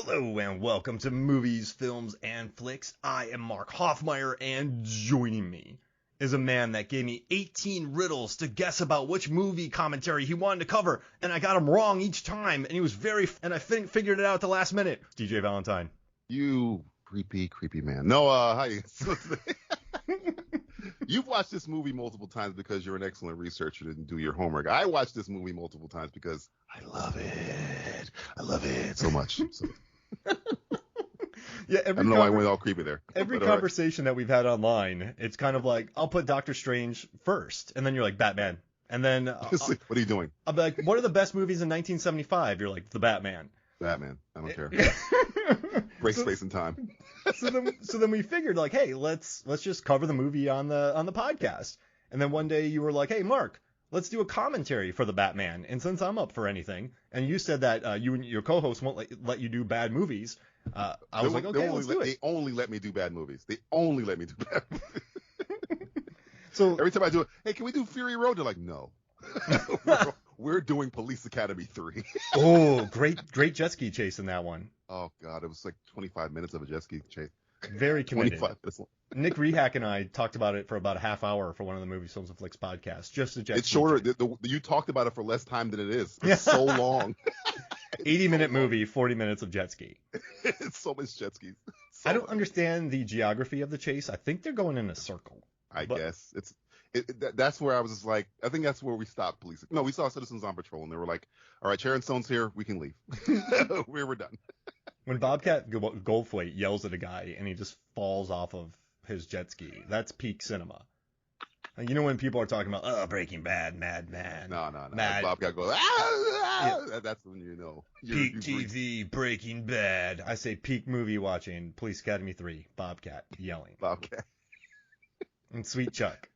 Hello and welcome to Movies, Films, and Flicks. I am Mark Hoffmeyer, and joining me is a man that gave me 18 riddles to guess about which movie commentary he wanted to cover, and I got him wrong each time, and he was and I figured it out at the last minute. DJ Valentine. You creepy man. No, hi. You've watched this movie multiple times because you're an excellent researcher and do your homework. I watched this movie multiple times because I love it. I love it so much. So. Yeah, I don't know why I went all creepy there. Every conversation that we've had online, it's kind of like, I'll put Doctor Strange first, and then you're like, Batman. And then, what are you doing? I'll be like, what are the best movies in 1975? You're like, The Batman. Batman. I don't care. Break space and time. so then we figured, like, hey, let's just cover the movie on the podcast. And then one day you were like, hey, Mark, let's do a commentary for the Batman. And since I'm up for anything, and you said that you and your co-host won't let you do bad movies, I was like, okay, let's do it. They only let me do bad movies. They only let me do bad movies. So every time I do it, hey, can we do Fury Road? They're like, no. We're doing Police Academy 3. Oh, great jet ski chase in that one. Oh, God. It was like 25 minutes of a jet ski chase. Very committed. 25 minutes long. Nick Rehack and I talked about it for about a half hour for one of the Movies, Films, and Flicks podcasts. Just a jet ski. It's shorter. You talked about it for less time than it is. It's so long. 80-minute movie, 40 minutes of jet ski. It's so much jet skis. I don't understand the geography of the chase. I think they're going in a circle. I guess. That's where I was just like, I think that's where we stopped policing. No, we saw Citizens on Patrol, and they were like, all right, Sharon Stone's here. We can leave. We're done. When Bobcat Goldthwait yells at a guy and he just falls off of his jet ski, that's peak cinema. And you know when people are talking about, oh, Breaking Bad, Madman. No. Mad. Bobcat goes, yeah. That's when you know. Peak TV, Breaking Bad. I say peak movie watching, Police Academy 3, Bobcat yelling. Bobcat. And Sweet Chuck.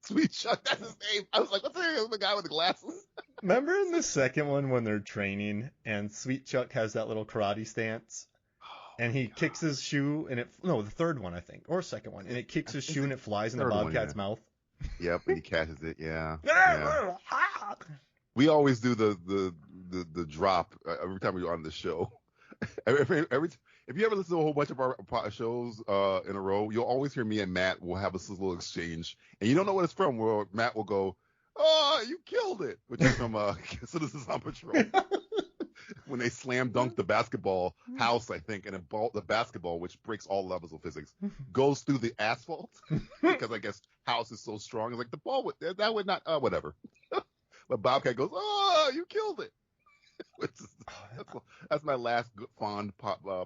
Sweet Chuck, that's his name. I was like, what's the name of the guy with the glasses? Remember in the second one when they're training and Sweet Chuck has that little karate stance? And he kicks his shoe and the third one, I think, or second one, and it kicks his shoe and it flies in the Bobcat's mouth. Yep, and he catches it, yeah. We always do the drop every time we're on the show. If you ever listen to a whole bunch of our shows in a row, you'll always hear me and Matt will have this little exchange, and you don't know what it's from. Where Matt will go, "Oh, you killed it," which is from Citizens on Patrol. When they slam dunk the basketball house, I think, and the basketball, which breaks all levels of physics, goes through the asphalt because I guess house is so strong. It's like the ball would not whatever. But Bobcat goes, "Oh, you killed it." That's my last fond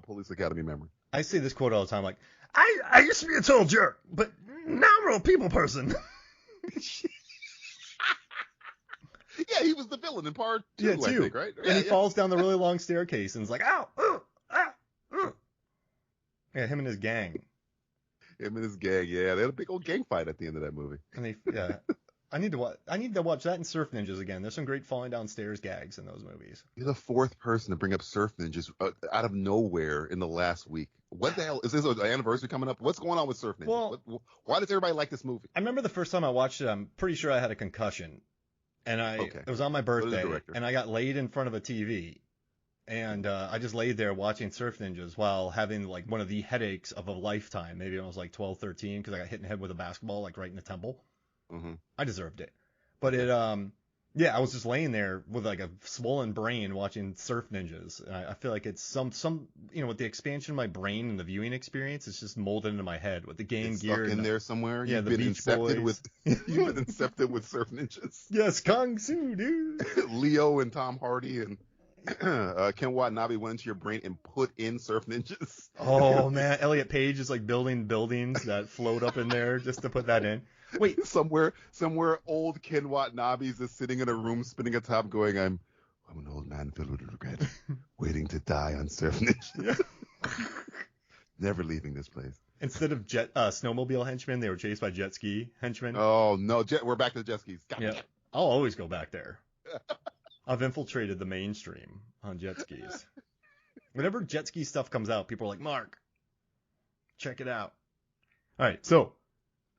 Police Academy memory. I say this quote all the time, like, I used to be a total jerk, but now I'm a real people person. Yeah, he was the villain in part 2, I think, right? And he falls down the really long staircase and is like, ow, Yeah, him and his gang. Yeah, they had a big old gang fight at the end of that movie. And I need to watch that and Surf Ninjas again. There's some great falling down stairs gags in those movies. You're the fourth person to bring up Surf Ninjas out of nowhere in the last week. What the hell? Is this an anniversary coming up? What's going on with Surf Ninjas? Well, why does everybody like this movie? I remember the first time I watched it, I'm pretty sure I had a concussion. And it was on my birthday, and I got laid in front of a TV. And I just laid there watching Surf Ninjas while having like one of the headaches of a lifetime. Maybe when I was like 12, 13, because I got hit in the head with a basketball, like right in the temple. Mm-hmm. I deserved it. But I was just laying there with like a swollen brain watching Surf Ninjas. And I feel like it's some with the expansion of my brain and the viewing experience, it's just molded into my head with the game it's gear. Stuck in there somewhere. Yeah, you've the been Beach incepted Boys. You've been incepted with Surf Ninjas. Yes, Kung Fu, dude. Leo and Tom Hardy and Ken Watanabe went into your brain and put in Surf Ninjas. Oh man, Elliot Page is like building buildings that float up in there just to put that in. Wait, somewhere old Ken Watanabe is just sitting in a room spinning a top going, I'm an old man filled with regret, waiting to die on Surf Ninjas. Never leaving this place. Instead of snowmobile henchmen, they were chased by jet ski henchmen. Oh no, we're back to the jet skis. Yeah, I'll always go back there. I've infiltrated the mainstream on jet skis. Whenever jet ski stuff comes out, people are like, Mark, check it out. All right, so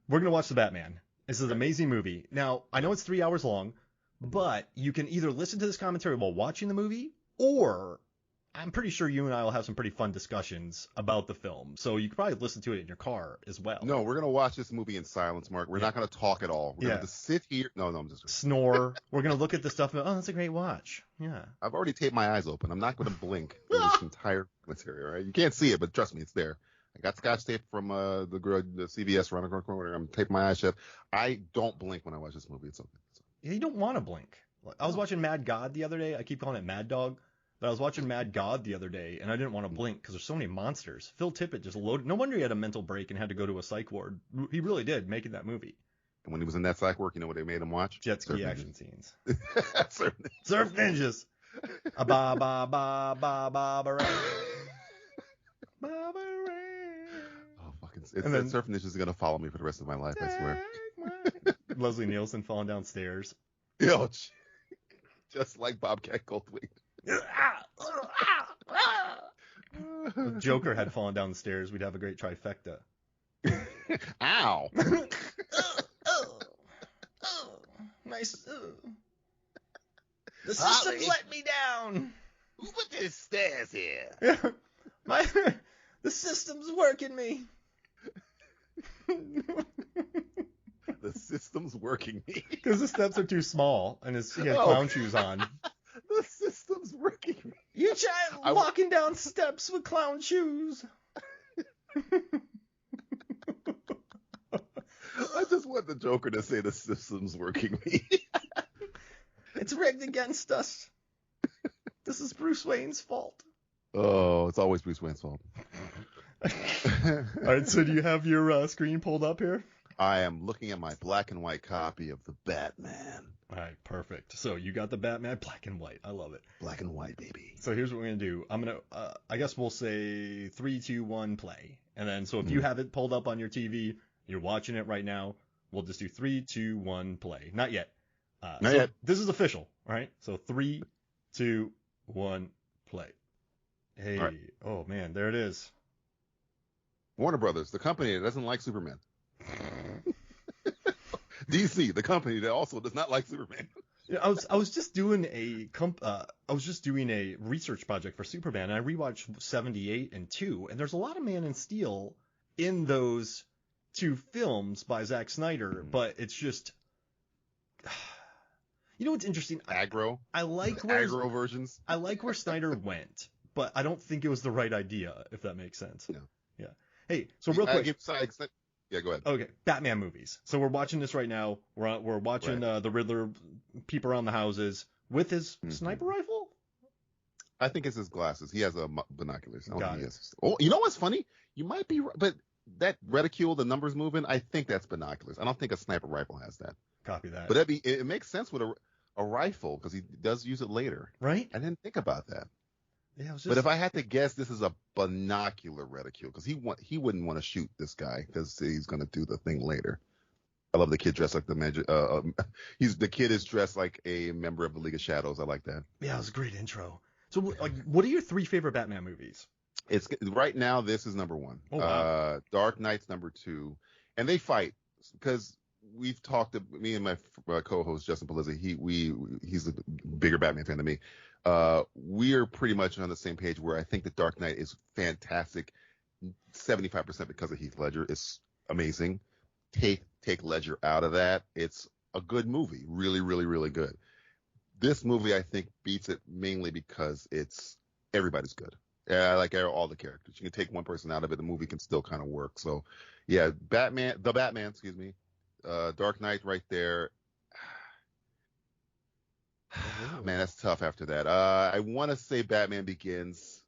we're going to watch The Batman. This is an amazing movie. Now, I know it's 3 hours long, but you can either listen to this commentary while watching the movie, or I'm pretty sure you and I will have some pretty fun discussions about the film. So you could probably listen to it in your car as well. No, we're going to watch this movie in silence, Mark. We're not going to talk at all. We're going to sit here. No, I'm just snore. We're going to look at the stuff and go, oh, that's a great watch. Yeah. I've already taped my eyes open. I'm not going to blink through this entire material, right? You can't see it, but trust me, it's there. I got Scotch tape from the CVS around the corner. I'm taping my eyes shut. I don't blink when I watch this movie. It's okay. Yeah, you don't want to blink. I was watching Mad God the other day. I keep calling it Mad Dog. But I was watching Mad God the other day, and I didn't want to blink because there's so many monsters. Phil Tippett just loaded. No wonder he had a mental break and had to go to a psych ward. He really did, making that movie. And when he was in that psych ward, you know what they made him watch? Jet ski action scenes. Surf Ninjas. A ba ba ba ba ba ba. Oh, fucking! Surf Ninjas is gonna follow me for the rest of my life. I swear. Leslie Nielsen falling downstairs. Yo, just like Bobcat Goldthwait. If Joker had fallen down the stairs, we'd have a great trifecta. Ow! Nice. The system's let me down. Who put these stairs here? The system's working me. The system's working me. Because the steps are too small, and he had clown shoes on. The system's working me. You try walking down steps with clown shoes. I just want the Joker to say the system's working me. It's rigged against us. This is Bruce Wayne's fault. Oh, it's always Bruce Wayne's fault. All right, so do you have your screen pulled up here? I am looking at my black and white copy of the Batman. All right, perfect. So you got the Batman black and white. I love it. Black and white, baby. So here's what we're going to do. I'm going to, I guess we'll say 3, 2, 1, play. And then, so if you have it pulled up on your TV, you're watching it right now, we'll just do 3, 2, 1, play. Not yet. Not yet. This is official, all right? So 3, 2, 1, play. Hey, right. Oh man, there it is. Warner Brothers, the company that doesn't like Superman. DC, the company that also does not like Superman. Yeah, I was just doing a research project for Superman, and I rewatched 78 and 2, and there's a lot of Man of Steel in those two films by Zack Snyder, but it's just, you know what's interesting? Aggro. I like aggro versions. I like where Snyder went, but I don't think it was the right idea, if that makes sense. No. Yeah. Hey, so real quick. Yeah, go ahead. Okay, Batman movies. So we're watching this right now. We're watching the Riddler peep around the houses with his sniper rifle. I think it's his glasses. He has binoculars. Got it. Oh, you know what's funny? You might be right, but that reticule, the numbers moving, I think that's binoculars. I don't think a sniper rifle has that. Copy that. But it makes sense with a rifle because he does use it later. Right. I didn't think about that. Yeah, but if I had to guess, this is a binocular reticule because he wouldn't want to shoot this guy because he's going to do the thing later. I love the kid dressed like the magic. The kid is dressed like a member of the League of Shadows. I like that. Yeah, it was a great intro. So, what are your 3 favorite Batman movies? It's right now. This is number 1. Oh, wow. Dark Knight's number 2, and they fight because we've talked to me and my co-host Justin Polizzi. He's a bigger Batman fan than me. We're pretty much on the same page where I think the Dark Knight is fantastic. 75% because of Heath Ledger. It's amazing. Take Ledger out of that. It's a good movie. Really, really, really good. This movie, I think, beats it mainly because everybody's good. Yeah, I like all the characters. You can take one person out of it, the movie can still kind of work. So, yeah, the Batman, Dark Knight right there. Man, that's tough after that. I want to say Batman Begins.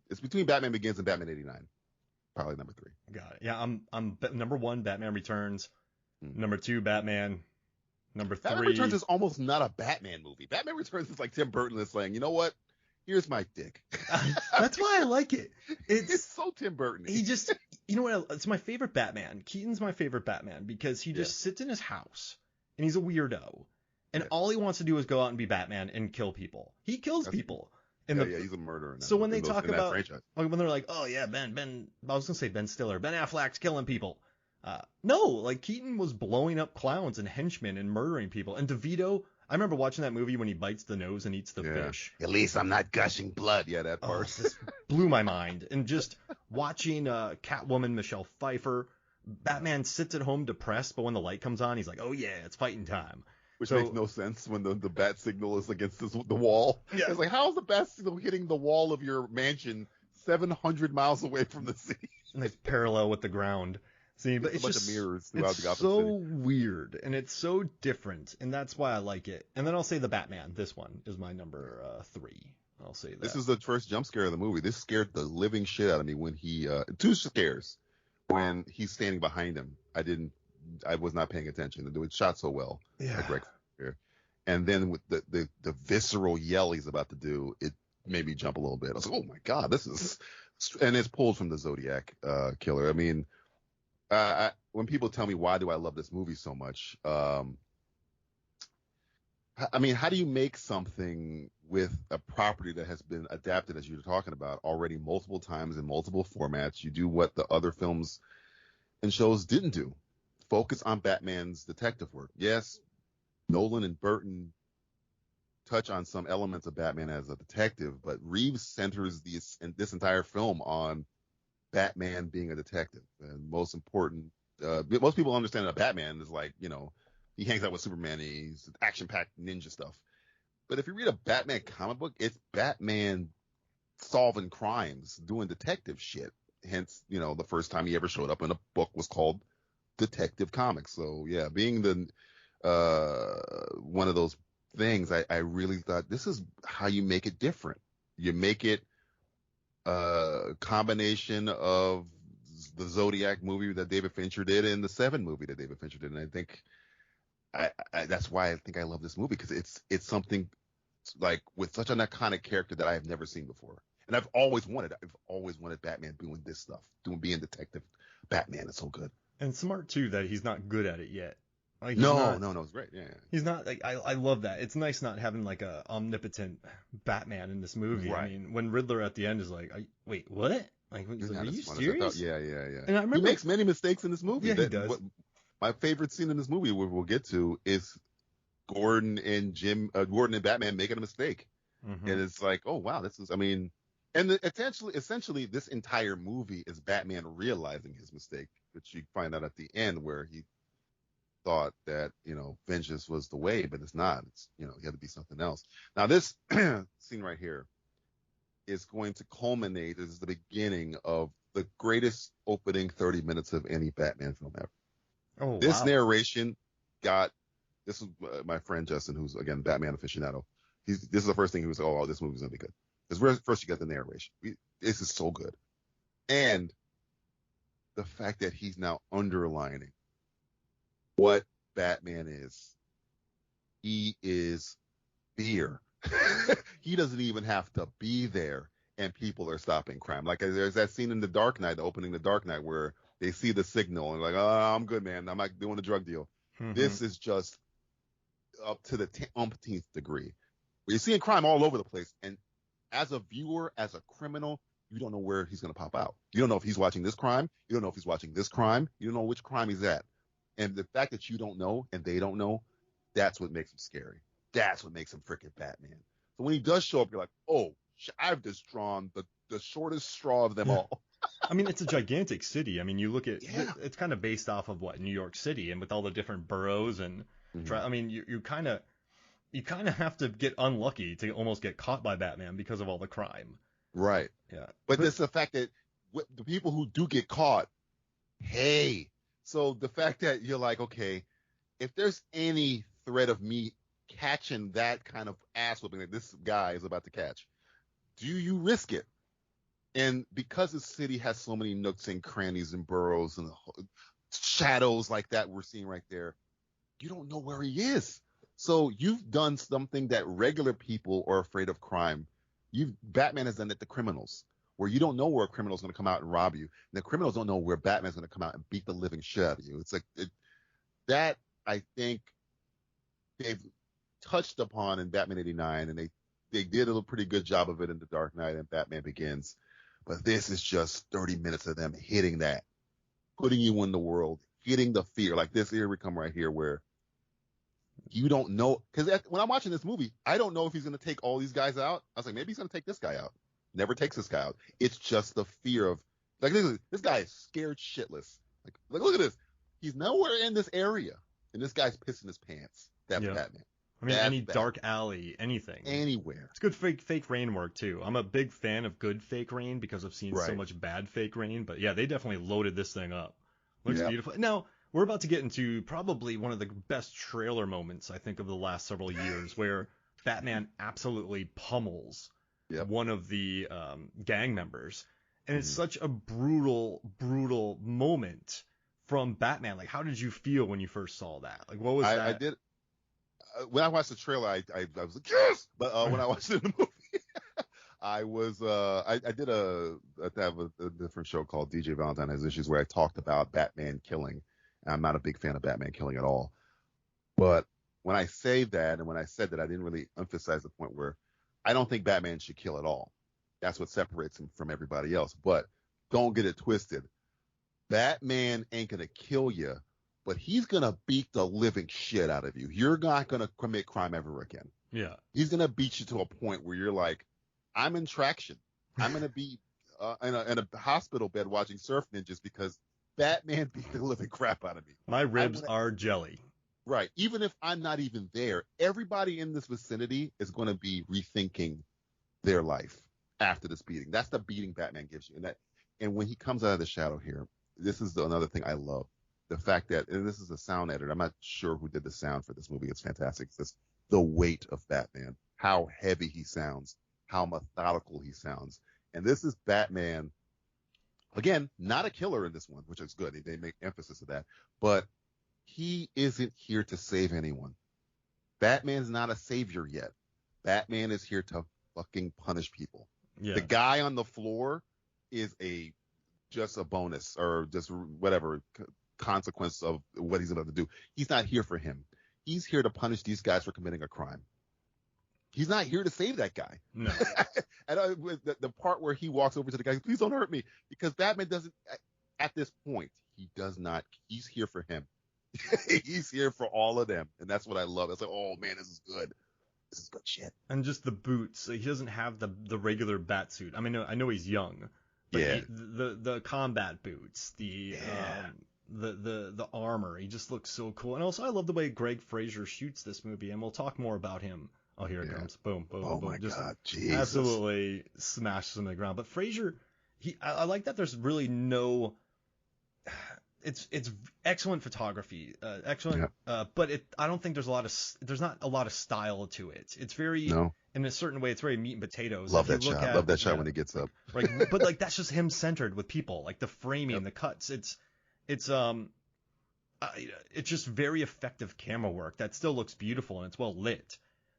It's between Batman Begins and Batman 89. Probably number 3. Got it. Yeah, I'm number 1, Batman Returns. Number 2, Batman. Number 3. Batman Returns is almost not a Batman movie. Batman Returns is like Tim Burton is saying, you know what? Here's my dick. That's why I like it. It's so Tim Burton. He just, you know what? It's my favorite Batman. Keaton's my favorite Batman because he just sits in his house and he's a weirdo. And all he wants to do is go out and be Batman and kill people. He kills people. He's a murderer. So when they talk about, when they're like, oh yeah, Ben, I was going to say Ben Stiller, Ben Affleck's killing people. No, like Keaton was blowing up clowns and henchmen and murdering people. And DeVito, I remember watching that movie when he bites the nose and eats the fish. At least I'm not gushing blood. Yeah, that part. This blew my mind. And just watching Catwoman, Michelle Pfeiffer, Batman sits at home depressed, but when the light comes on, he's like, oh yeah, it's fighting time. Which makes no sense when the bat signal is against the wall. Yeah. It's like, how's the bat signal hitting the wall of your mansion 700 miles away from the city? And it's parallel with the ground. See, but it's just of mirrors throughout the opposite so city. Weird, and it's so different, and that's why I like it. And then I'll say the Batman. This one is my number 3. I'll say that. This is the first jump scare of the movie. This scared the living shit out of me when he 2 scares when he's standing behind him. I was not paying attention. It was shot so well. Yeah. And then with the visceral yell he's about to do, it made me jump a little bit. I was like, oh my God, this is, and it's pulled from the Zodiac Killer. I mean, when people tell me why do I love this movie so much, I mean, how do you make something with a property that has been adapted, as you were talking about, already multiple times in multiple formats? You do what the other films and shows didn't do. Focus on Batman's detective work. Yes, Nolan and Burton touch on some elements of Batman as a detective, but Reeves centers this entire film on Batman being a detective. And most important, most people understand that Batman is like, he hangs out with Superman, he's action-packed ninja stuff. But if you read a Batman comic book, it's Batman solving crimes, doing detective shit. Hence, the first time he ever showed up in a book was called Detective Comics. So yeah, being the one of those things, I really thought this is how you make it different. You make it a combination of the Zodiac movie that David Fincher did and the Seven movie that David Fincher did. And I think that's why I think I love this movie, because it's something like with such an iconic character that I have never seen before. And I've always wanted Batman doing this stuff, being detective Batman. Is so good. And smart too that he's not good at it yet. Like, no, it's great. Yeah. He's not like, I love that. It's nice not having like a omnipotent Batman in this movie. Right. I mean, when Riddler at the end is like, wait, what? Like, he's like, are you serious? Yeah. And I remember he makes many mistakes in this movie. Yeah, he does. My favorite scene in this movie, we'll get to, is Gordon and Batman making a mistake. Mm-hmm. And it's like, oh wow, this is, I mean, and essentially this entire movie is Batman realizing his mistake, which you find out at the end where he thought that, vengeance was the way, but it's not. It's, he had to be something else. Now this scene right here is going to culminate as the beginning of the greatest opening 30 minutes of any Batman film ever. Oh, this narration this is my friend Justin, who's again Batman aficionado. This is the first thing he was like, oh, this movie's gonna be good. Because first you got the narration. This is so good. And the fact that he's now underlining what Batman is. He is fear. He doesn't even have to be there, and people are stopping crime. Like there's that scene in The Dark Knight, the opening of The Dark Knight, where they see the signal and like, oh, I'm good, man. I'm not doing a drug deal. Mm-hmm. This is just up to the umpteenth degree. You're seeing crime all over the place, and as a viewer, as a criminal, you don't know where he's going to pop out. You don't know if he's watching this crime. You don't know if he's watching this crime. You don't know which crime he's at. And the fact that you don't know and they don't know, that's what makes him scary. That's what makes him freaking Batman. So when he does show up, you're like, oh, I've just drawn the shortest straw of them all. I mean, it's a gigantic city. I mean, you look at it's kind of based off of New York City, and with all the different boroughs and I mean, you kind of have to get unlucky to almost get caught by Batman because of all the crime. Right. Yeah. But it's the fact that the people who do get caught, hey. So the fact that you're like, okay, if there's any threat of me catching that kind of ass whooping that this guy is about to catch, do you risk it? And because the city has so many nooks and crannies and boroughs and shadows like that we're seeing right there, you don't know where he is. So you've done something that regular people are afraid of crime. Batman has done it to criminals, where you don't know where a criminal's going to come out and rob you. And the criminals don't know where Batman's going to come out and beat the living shit out of you. It's like that I think they've touched upon in Batman 89, and they did a pretty good job of it in The Dark Knight and Batman Begins. But this is just 30 minutes of them hitting that, putting you in the world, hitting the fear. Like this, here we come right here where You don't know, because when I'm watching this movie, I don't know if he's going to take all these guys out. I was like, maybe he's going to take this guy out. Never takes this guy out. It's just the fear of, like, this guy is scared shitless. Like, look at this. He's nowhere in this area, and this guy's pissing his pants. That's Batman. I mean, any dark alley, anything. Anywhere. It's good fake rain work, too. I'm a big fan of good fake rain because I've seen so much bad fake rain. But, yeah, they definitely loaded this thing up. Looks beautiful. Now, we're about to get into probably one of the best trailer moments, I think, of the last several years, where Batman absolutely pummels one of the gang members. And it's such a brutal, brutal moment from Batman. Like, how did you feel when you first saw that? Like, what was that? I did. When I watched the trailer, I was like, yes! But when I watched it in the movie, I was, I did have a different show called DJ Valentine Has Issues where I talked about Batman killing. And I'm not a big fan of Batman killing at all. But when I say that, and when I said that, I didn't really emphasize the point where I don't think Batman should kill at all. That's what separates him from everybody else. But don't get it twisted. Batman ain't going to kill you, but he's going to beat the living shit out of you. You're not going to commit crime ever again. Yeah. He's going to beat you to a point where you're like, I'm in traction. I'm going to be in a hospital bed watching Surf Ninjas because Batman beat the living crap out of me. My ribs are jelly. Right. Even if I'm not even there, everybody in this vicinity is going to be rethinking their life after this beating. That's the beating Batman gives you. And when he comes out of the shadow here, this is another thing I love. The fact that, and this is a sound editor, I'm not sure who did the sound for this movie. It's fantastic. It's just the weight of Batman, how heavy he sounds, how methodical he sounds. And this is Batman, again, not a killer in this one, which is good. They make emphasis of that. But he isn't here to save anyone. Batman's not a savior yet. Batman is here to fucking punish people. Yeah. The guy on the floor is just a bonus or just whatever consequence of what he's about to do. He's not here for him. He's here to punish these guys for committing a crime. He's not here to save that guy. No. And the part where he walks over to the guy, please don't hurt me, because Batman doesn't, at this point, he does not. He's here for him. He's here for all of them, and that's what I love. It's like, oh man, this is good. This is good shit. And just the boots. Like, he doesn't have the regular bat suit. I mean, I know he's young. But the combat boots, the armor, he just looks so cool. And also, I love the way Greg Fraser shoots this movie, and we'll talk more about him. Oh, here it comes. Boom, boom, boom. My just God, Jesus. Absolutely smashes him to the ground. But Fraser, I like that there's really no... It's excellent photography, excellent, but I don't think there's not a lot of style to it. It's very, in a certain way, it's very meat and potatoes. Love that shot. Love that shot when he gets up. Right, but like that's just him centered with people, like the framing, the cuts. It's just very effective camera work that still looks beautiful and it's well lit.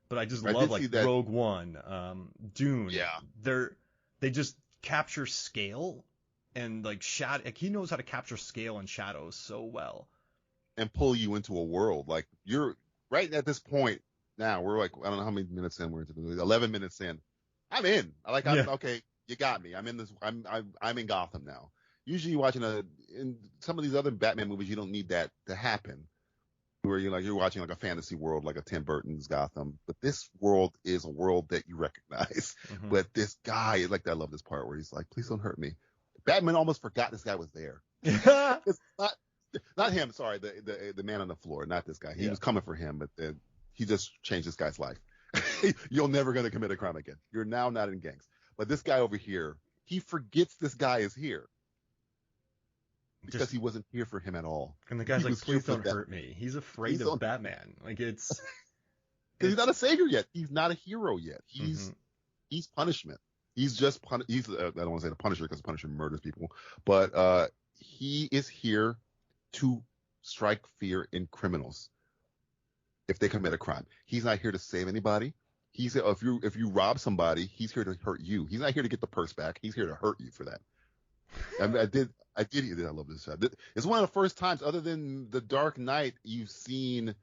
But I just love like Rogue One, Dune. Yeah, they just capture scale. And like shadow, like he knows how to capture scale and shadows so well, and pull you into a world. Like you're right at this point now. We're like, I don't know how many minutes in we're into the movie. 11 minutes in. I'm in. Okay, you got me. I'm in this. I'm in Gotham now. Usually, watching in some of these other Batman movies, you don't need that to happen. Where you're watching like a fantasy world, like a Tim Burton's Gotham. But this world is a world that you recognize. Mm-hmm. But this guy, like, I love this part where he's like, please don't hurt me. Batman almost forgot this guy was there. It's not him. Sorry, the man on the floor, not this guy. He was coming for him, but then he just changed this guy's life. You're never going to commit a crime again. You're now not in gangs. But this guy over here, he forgets this guy is here because he wasn't here for him at all. And the guy's like, please don't hurt me. He's afraid of Batman. Like it's because he's not a savior yet. He's not a hero yet. He's punishment. He's just I don't want to say the Punisher because the Punisher murders people, but he is here to strike fear in criminals if they commit a crime. He's not here to save anybody. He's if you rob somebody, he's here to hurt you. He's not here to get the purse back. He's here to hurt you for that. I love this shot. It's one of the first times, other than The Dark Knight, you've seen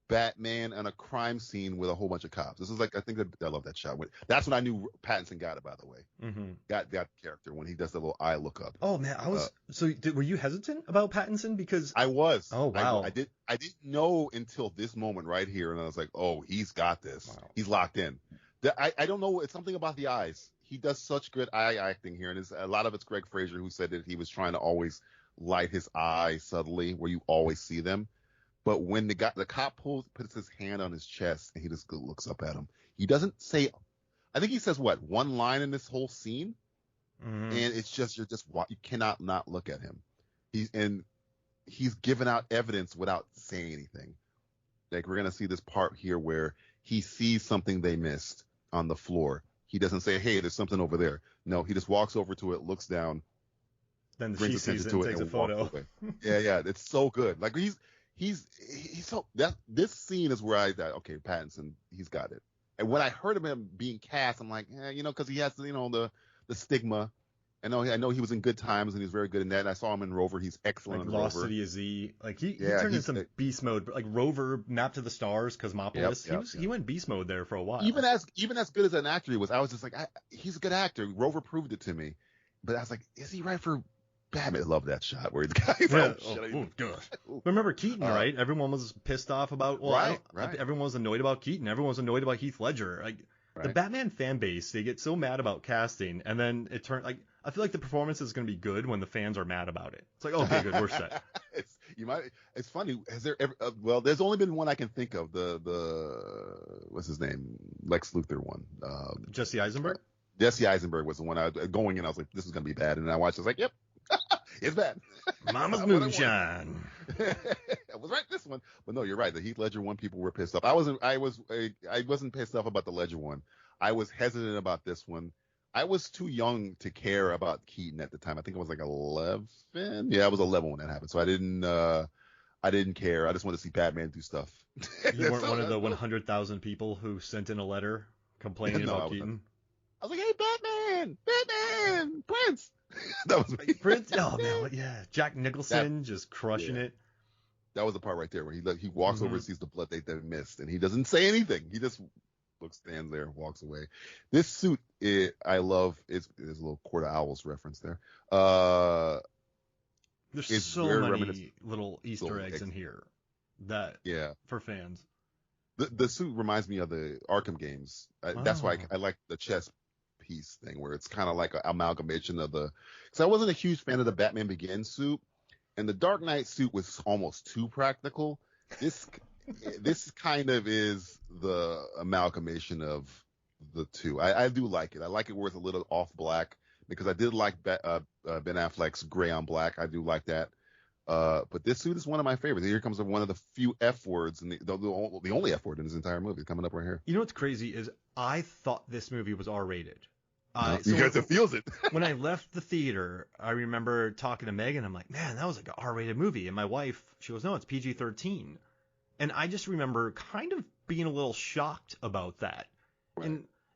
Batman on a crime scene with a whole bunch of cops. This is like, I love that shot. That's when I knew Pattinson got it, by the way. Mm-hmm. Got that character when he does the little eye look up. Oh man, were you hesitant about Pattinson? Because I was. Oh wow. I didn't know until this moment right here, and I was like, oh, he's got this. Wow. He's locked in. I don't know. It's something about the eyes. He does such good eye acting here, and a lot of it's Greg Fraser who said that he was trying to always light his eyes subtly where you always see them. But when the cop puts his hand on his chest and he just looks up at him, he doesn't say. I think he says one line in this whole scene, and it's just you cannot not look at him. He's giving out evidence without saying anything. Like we're gonna see this part here where he sees something they missed on the floor. He doesn't say, "Hey, there's something over there." No, he just walks over to it, looks down, then brings attention to it, and takes a photo. Yeah, it's so good. Like he's so this scene is where I thought, okay, Pattinson, he's got it. And when I heard of him being cast, I'm like, because he has the stigma. I know he was in Good Times and he was very good in that. And I saw him in Rover. He's excellent in Rover. Lost City of Z. Like he turned into some beast mode. Like Rover, Map to the Stars, Cosmopolis. He went beast mode there for a while. Even as good as an actor he was, I was just like, he's a good actor. Rover proved it to me. But I was like, is he right for Batman? I love that shot where the guy. Remember Keaton, right? Everyone was pissed off about. Right. Everyone was annoyed about Keaton. Everyone was annoyed about Heath Ledger. Like the Batman fan base, they get so mad about casting, and then it turned like. I feel like the performance is going to be good when the fans are mad about it. It's like, okay, good, we're set. It's funny. Has there ever? There's only been one I can think of. The what's his name? Lex Luthor one. Jesse Eisenberg. Jesse Eisenberg was the one I was going in. I was like, this is going to be bad, and I watched. I was like, yep, it's bad. Mama's moonshine. I was right this one, but no, you're right. The Heath Ledger one, people were pissed off. I wasn't pissed off about the Ledger one. I was hesitant about this one. I was too young to care about Keaton at the time. I think I was like 11. Yeah, I was 11 when that happened. So I didn't care. I just wanted to see Batman do stuff. You weren't one of the 100,000 people who sent in a letter complaining about Keaton? I was like, hey, Batman, Prince. That was me. Prince? Oh, man. Yeah. Jack Nicholson just crushing it. That was the part right there where he walks over and sees the blood they missed, and he doesn't say anything. He just stands there, walks away. This suit, I love. There's a little Court of Owls reference there. There's so many little Easter eggs in here for fans. The suit reminds me of the Arkham games. That's why I like the chess piece thing, where it's kind of like an amalgamation of because I wasn't a huge fan of the Batman Begins suit, and the Dark Knight suit was almost too practical. This kind of is the amalgamation of the two. I do like it. I like it where it's a little off black because I did like Ben Affleck's gray on black. I do like that. But this suit is one of my favorites. Here comes one of the few F words and the only F word in this entire movie coming up right here. You know what's crazy is I thought this movie was R-rated. Because it feels it. When I left the theater, I remember talking to Megan. I'm like, man, that was like an R-rated movie. And my wife, she goes, no, it's PG-13. And I just remember kind of being a little shocked about that. Right.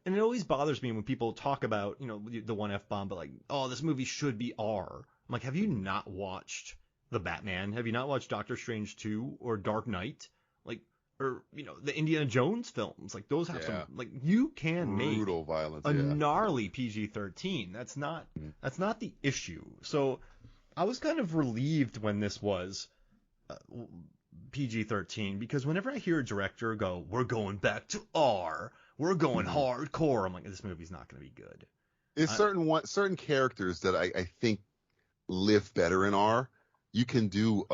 And it always bothers me when people talk about, the one F-bomb, but like, oh, this movie should be R. I'm like, have you not watched The Batman? Have you not watched Doctor Strange 2 or Dark Knight? Like, or, the Indiana Jones films. Like, those have some, like, you can make brutal violence, a gnarly PG-13. That's not the issue. So I was kind of relieved when this was PG-13, because whenever I hear a director go, we're going back to R, we're going hardcore, I'm like, this movie's not going to be good. There's certain characters that I think live better in R. You can do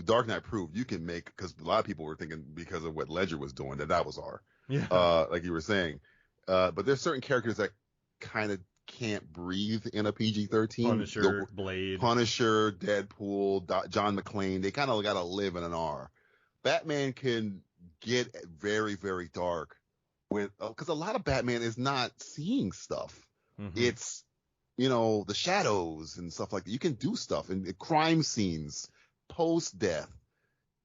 Dark Knight proved you can make, because a lot of people were thinking because of what Ledger was doing that was R. Yeah. Like you were saying. But there's certain characters that kind of can't breathe in a PG-13. Punisher, Blade. Punisher, Deadpool, John McClane. They kind of got to live in an R. Batman can get very, very dark because a lot of Batman is not seeing stuff. Mm-hmm. It's, the shadows and stuff like that. You can do stuff and crime scenes, post-death.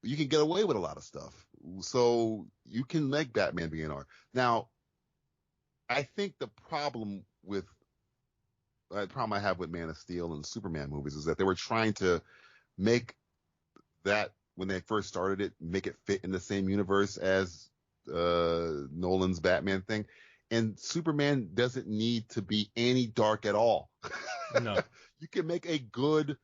You can get away with a lot of stuff. So you can make Batman be an R. Now, I think the problem I have with Man of Steel and Superman movies is that they were trying to make that when they first started it, make it fit in the same universe as Nolan's Batman thing. And Superman doesn't need to be any dark at all. No. You can make a good,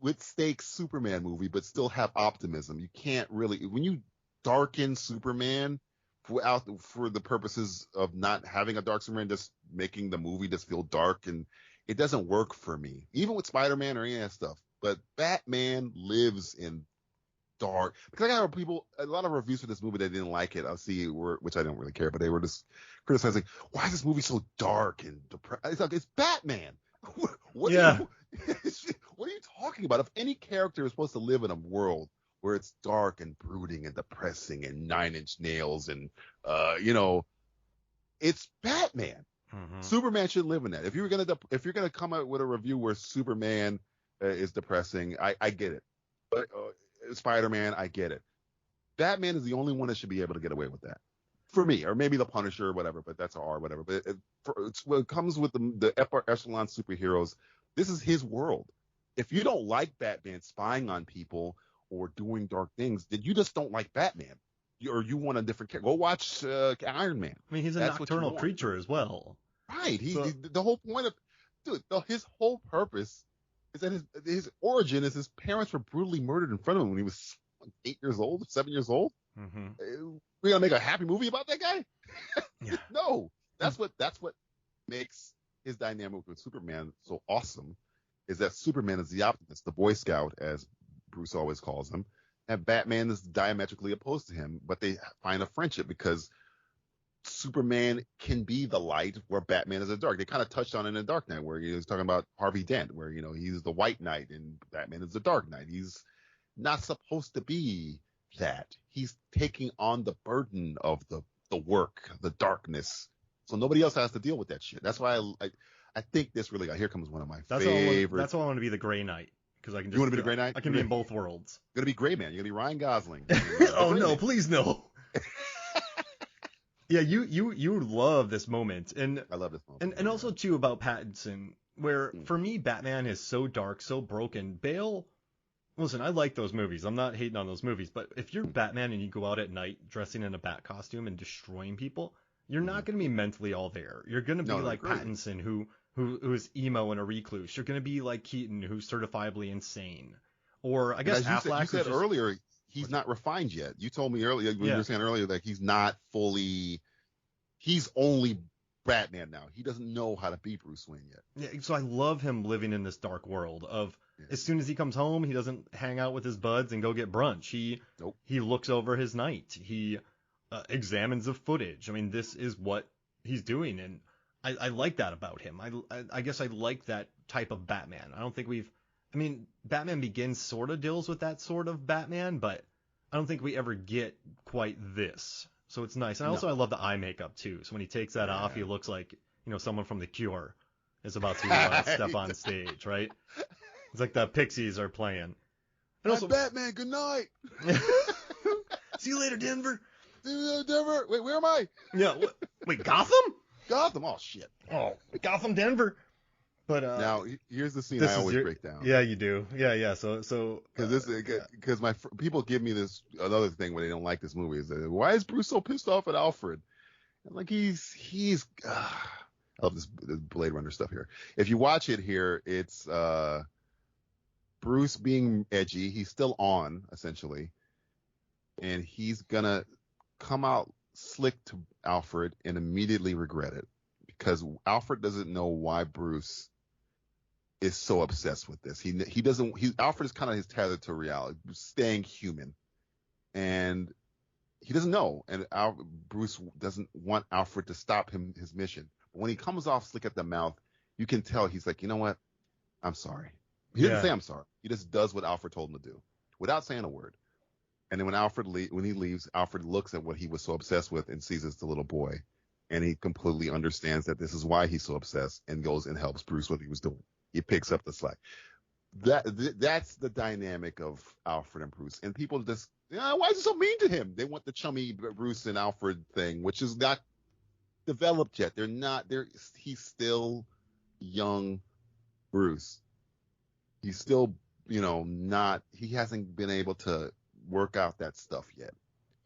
with stakes Superman movie, but still have optimism. You can't really, when you darken Superman for the purposes of not having a dark Superman, just making the movie just feel dark, and it doesn't work for me. Even with Spider-Man or any of that stuff. But Batman lives in dark, because I got a lot of reviews for this movie that didn't like it. I'll see which I don't really care, but they were just criticizing, why is this movie so dark and depressed? It's like, it's Batman. What are you talking about? If any character is supposed to live in a world where it's dark and brooding and depressing and 9 Inch Nails and it's Batman. Mm-hmm. Superman should live in that. If you're gonna come out with a review where Superman is depressing, I get it. But Spider-Man, I get it. Batman is the only one that should be able to get away with that, for me, or maybe the Punisher or whatever. But that's R, whatever. But when it comes with the upper echelon superheroes, this is his world. If you don't like Batman spying on people or doing dark things, then you just don't like Batman, or you want a different character. Go watch Iron Man. I mean, he's a nocturnal creature as well. Right. The whole point of his whole purpose is that his origin is his parents were brutally murdered in front of him when he was 8 years old, 7 years old. Mm-hmm. We're gonna make a happy movie about that guy? Yeah. No. That's what makes his dynamic with Superman so awesome, is that Superman is the optimist, the Boy Scout, as Bruce always calls him, and Batman is diametrically opposed to him, but they find a friendship because Superman can be the light where Batman is the dark. They kind of touched on it in Dark Knight, where he was talking about Harvey Dent, where, he's the White Knight and Batman is the Dark Knight. He's not supposed to be that. He's taking on the burden of the work, the darkness. So nobody else has to deal with that shit. That's why I think this really got, here comes one of my favorites. That's why I want to be the Gray Knight. Because I can just, you want to be the Gray Knight? I can be in both worlds. You're going to be Gray Man. You're going to be Ryan Gosling. Oh, no, please no. Yeah, you love this moment. And I love this moment. And also, too, about Pattinson, where, for me, Batman is so dark, so broken. Bale, listen, I like those movies. I'm not hating on those movies. But if you're Batman and you go out at night dressing in a bat costume and destroying people, you're not going to be mentally all there. You're going to be like Pattinson, who is emo and a recluse. You're going to be like Keaton, who's certifiably insane. Or I guess Affleck. You said earlier, he's not refined yet. You told me earlier, when you were saying earlier, that he's not fully, he's only Batman now. He doesn't know how to be Bruce Wayne yet. Yeah, so I love him living in this dark world of, as soon as he comes home, he doesn't hang out with his buds and go get brunch. He looks over his night. He examines the footage. I mean, this is what he's doing, and I like that about him. I guess I like that type of Batman. I don't think Batman Begins sort of deals with that sort of Batman, but I don't think we ever get quite this. So it's nice. And also I love the eye makeup too. So when he takes that off, he looks like, someone from The Cure is about to step on stage, right? It's like the Pixies are playing. And also, Batman, good night. See you later, Denver. See you later, Denver. Wait, where am I? Yeah. Wait, Gotham? Gotham. Oh, shit. Oh, Gotham, Denver. But now here's the scene I always break down. Yeah, you do. Yeah. So because my people give me this another thing when they don't like this movie is that, why is Bruce so pissed off at Alfred? And like I love this Blade Runner stuff here. If you watch it here, it's Bruce being edgy. He's still on essentially, and he's gonna come out slick to Alfred and immediately regret it, because Alfred doesn't know why Bruce is so obsessed with this. Alfred is kind of his tether to reality, staying human, and he doesn't know. And Bruce doesn't want Alfred to stop his mission. But when he comes off slick at the mouth, you can tell he's like, you know what? I'm sorry. He doesn't say I'm sorry. He just does what Alfred told him to do without saying a word. And then when he leaves, Alfred looks at what he was so obsessed with and sees it's the little boy. And he completely understands that this is why he's so obsessed, and goes and helps Bruce what he was doing. He picks up the slack. That's the dynamic of Alfred and Bruce. And people just, why is he so mean to him? They want the chummy Bruce and Alfred thing, which is not developed yet. He's still young Bruce. He's still he hasn't been able to work out that stuff yet.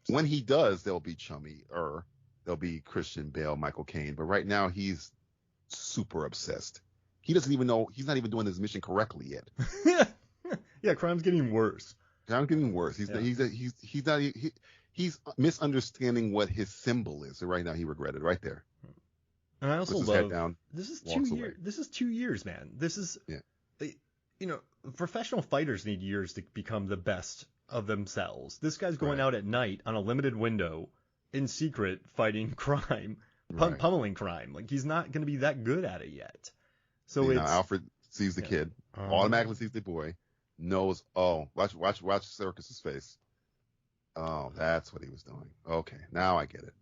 When he does, they'll be chummy, or they'll be Christian Bale, Michael Caine. But right now, he's super obsessed. He doesn't even know, he's not even doing his mission correctly yet. Yeah, crime's getting worse. Crime's getting worse. He's misunderstanding what his symbol is. So right now, he regretted right there. And I also puts his love head down, this is 2 years. This is 2 years, man. This is professional fighters need years to become the best of themselves. This guy's going out at night on a limited window in secret fighting crime, pummeling crime. Like, he's not going to be that good at it yet. So Alfred sees the kid, automatically sees the boy, knows, watch Serkis's face. Oh, that's what he was doing. Okay, now I get it.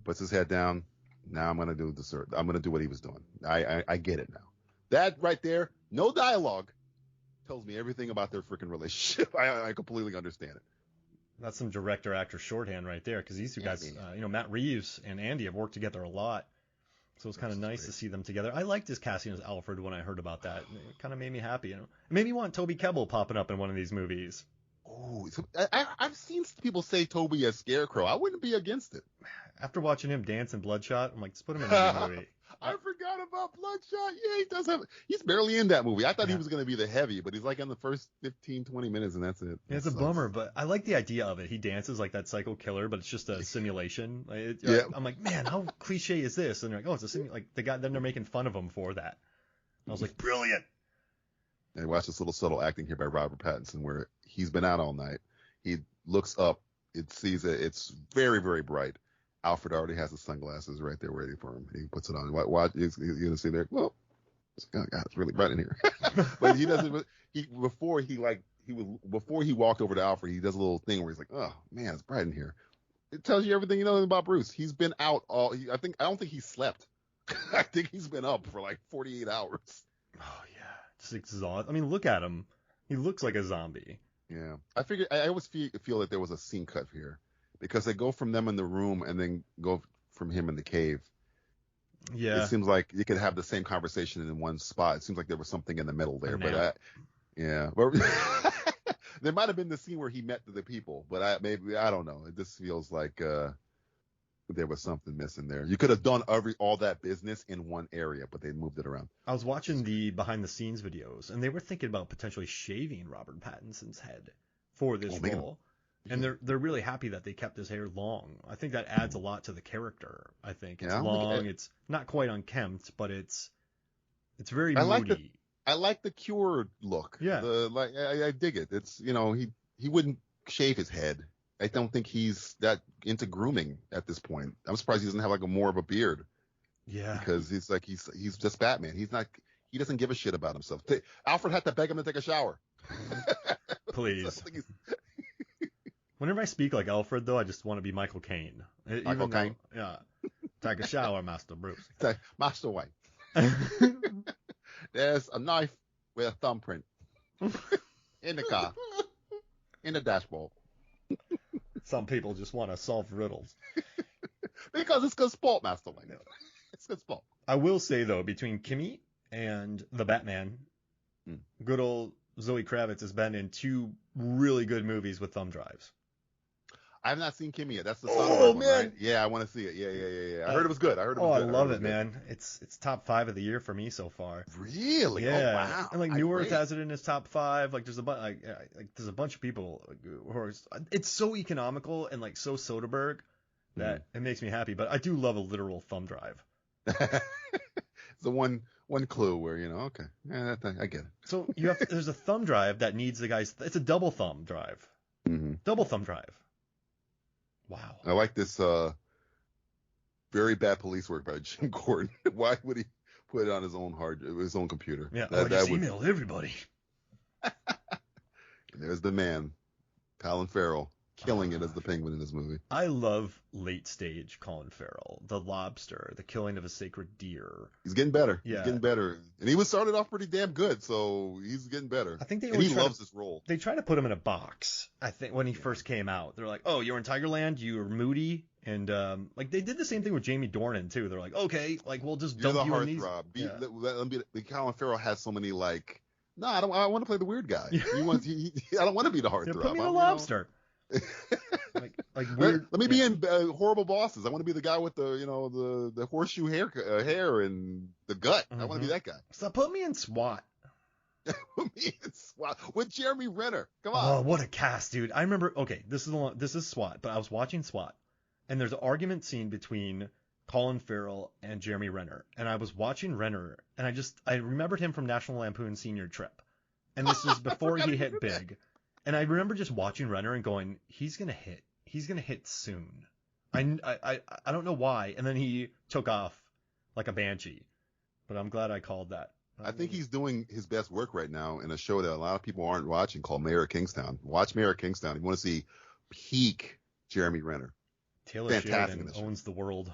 Puts his head down. Now I'm gonna do I'm gonna do what he was doing. I get it now. That right there, no dialogue, tells me everything about their freaking relationship. I completely understand it. That's some director-actor shorthand right there, because these two guys, Matt Reeves and Andy have worked together a lot. So it's kind of nice to see them together. I liked his casting as Alfred when I heard about that. It kind of made me happy. It made me want Toby Kebbell popping up in one of these movies. Oh, I've seen people say Toby as Scarecrow. I wouldn't be against it. After watching him dance in Bloodshot, I'm like, just put him in a movie. I forgot about Bloodshot. Yeah, he does have. He's barely in that movie. I thought he was going to be the heavy, but he's like in the first 15, 20 minutes, and that's it. Yeah, it's a bummer, but I like the idea of it. He dances like that psycho killer, but it's just a simulation. I'm like, man, how cliche is this? And they're like, oh, it's a simulation. Like then they're making fun of him for that. I was like, brilliant. And watch this little subtle acting here by Robert Pattinson, where he's been out all night. He looks up, it sees it. It's very, very bright. Alfred already has his sunglasses right there ready for him. He puts it on. Watch, you're gonna see there. Well, God, it's really bright in here. But he doesn't. Before he walked over to Alfred, he does a little thing where he's like, "Oh man, it's bright in here." It tells you everything you know about Bruce. He's been out all. I don't think he slept. I think he's been up for like 48 hours. Oh yeah, just exhausted. I mean, look at him. He looks like a zombie. Yeah, I always feel that there was a scene cut here, because they go from them in the room and then go from him in the cave. Yeah, it seems like you could have the same conversation in one spot. It seems like there was something in the middle there, but there might have been the scene where he met the people, but I don't know. It just feels like there was something missing there. You could have done all that business in one area, but they moved it around. I was watching the behind the scenes videos, and they were thinking about potentially shaving Robert Pattinson's head for this role. And they're really happy that they kept his hair long. I think that adds a lot to the character. I think it's long. It's not quite unkempt, but it's very moody. I like the cured look. Yeah. I dig it. It's, he wouldn't shave his head. I don't think he's that into grooming at this point. I'm surprised he doesn't have like more of a beard. Yeah. Because he's just Batman. He doesn't give a shit about himself. Alfred had to beg him to take a shower. Please. Whenever I speak like Alfred, though, I just want to be Michael Caine. Michael Caine? Yeah. Take a shower, Master Bruce. Master Wayne. There's a knife with a thumbprint in the car, in the dashboard. Some people just want to solve riddles. Because it's good sport, Master Wayne. It's good sport. I will say, though, between Kimmy and the Batman, good old Zoe Kravitz has been in 2 really good movies with thumb drives. I have not seen Kimmy yet. That's the Soderbergh one, right? Yeah, I want to see it. Yeah. I heard it was good. I love it, man. It's top 5 of the year for me so far. Really? Yeah. Oh, wow. And like New Earth has it in his top 5. Like there's a bunch of people who are. It's so economical and like so Soderbergh that it makes me happy. But I do love a literal thumb drive. It's the one clue where okay, yeah, I get it. So there's a thumb drive that needs the guy's. It's a double thumb drive. Mm-hmm. Double thumb drive. Wow. I like this very bad police work by Jim Gordon. Why would he put it on his own computer? Yeah, just email everybody. There's the man, Colin Farrell, killing it as the Penguin in this movie. I love late stage Colin Farrell. The Lobster, The Killing of a Sacred Deer. He's getting better. Yeah. He's getting better. And he was started off pretty damn good, so he's getting better. I think he loves this role. They try to put him in a box, I think, when he first came out. They're like, oh, you're in Tigerland, you're moody. And like they did the same thing with Jamie Dornan, too. They're like, okay, like we'll just dump you in these. Colin Farrell has so many like No, I don't. I want to play the weird guy. I don't want to be the heartthrob. Put me in the lobster. Like weird. Let me be in Horrible Bosses. I want to be the guy with the horseshoe hair and the gut. I want to be that guy. So put me in SWAT. Put me in SWAT with Jeremy Renner. Come on. Oh, what a cast, dude! I remember. Okay, this is SWAT, but I was watching SWAT, and there's an argument scene between Colin Farrell and Jeremy Renner, and I was watching Renner, and I remembered him from National Lampoon Senior Trip, and this was before he hit big. And I remember just watching Renner and going, he's gonna hit soon. I don't know why. And then he took off like a banshee. But I'm glad I called that. I think he's doing his best work right now in a show that a lot of people aren't watching called Mayor of Kingstown. Watch Mayor of Kingstown. If you want to see peak Jeremy Renner. Taylor Sheridan owns the world.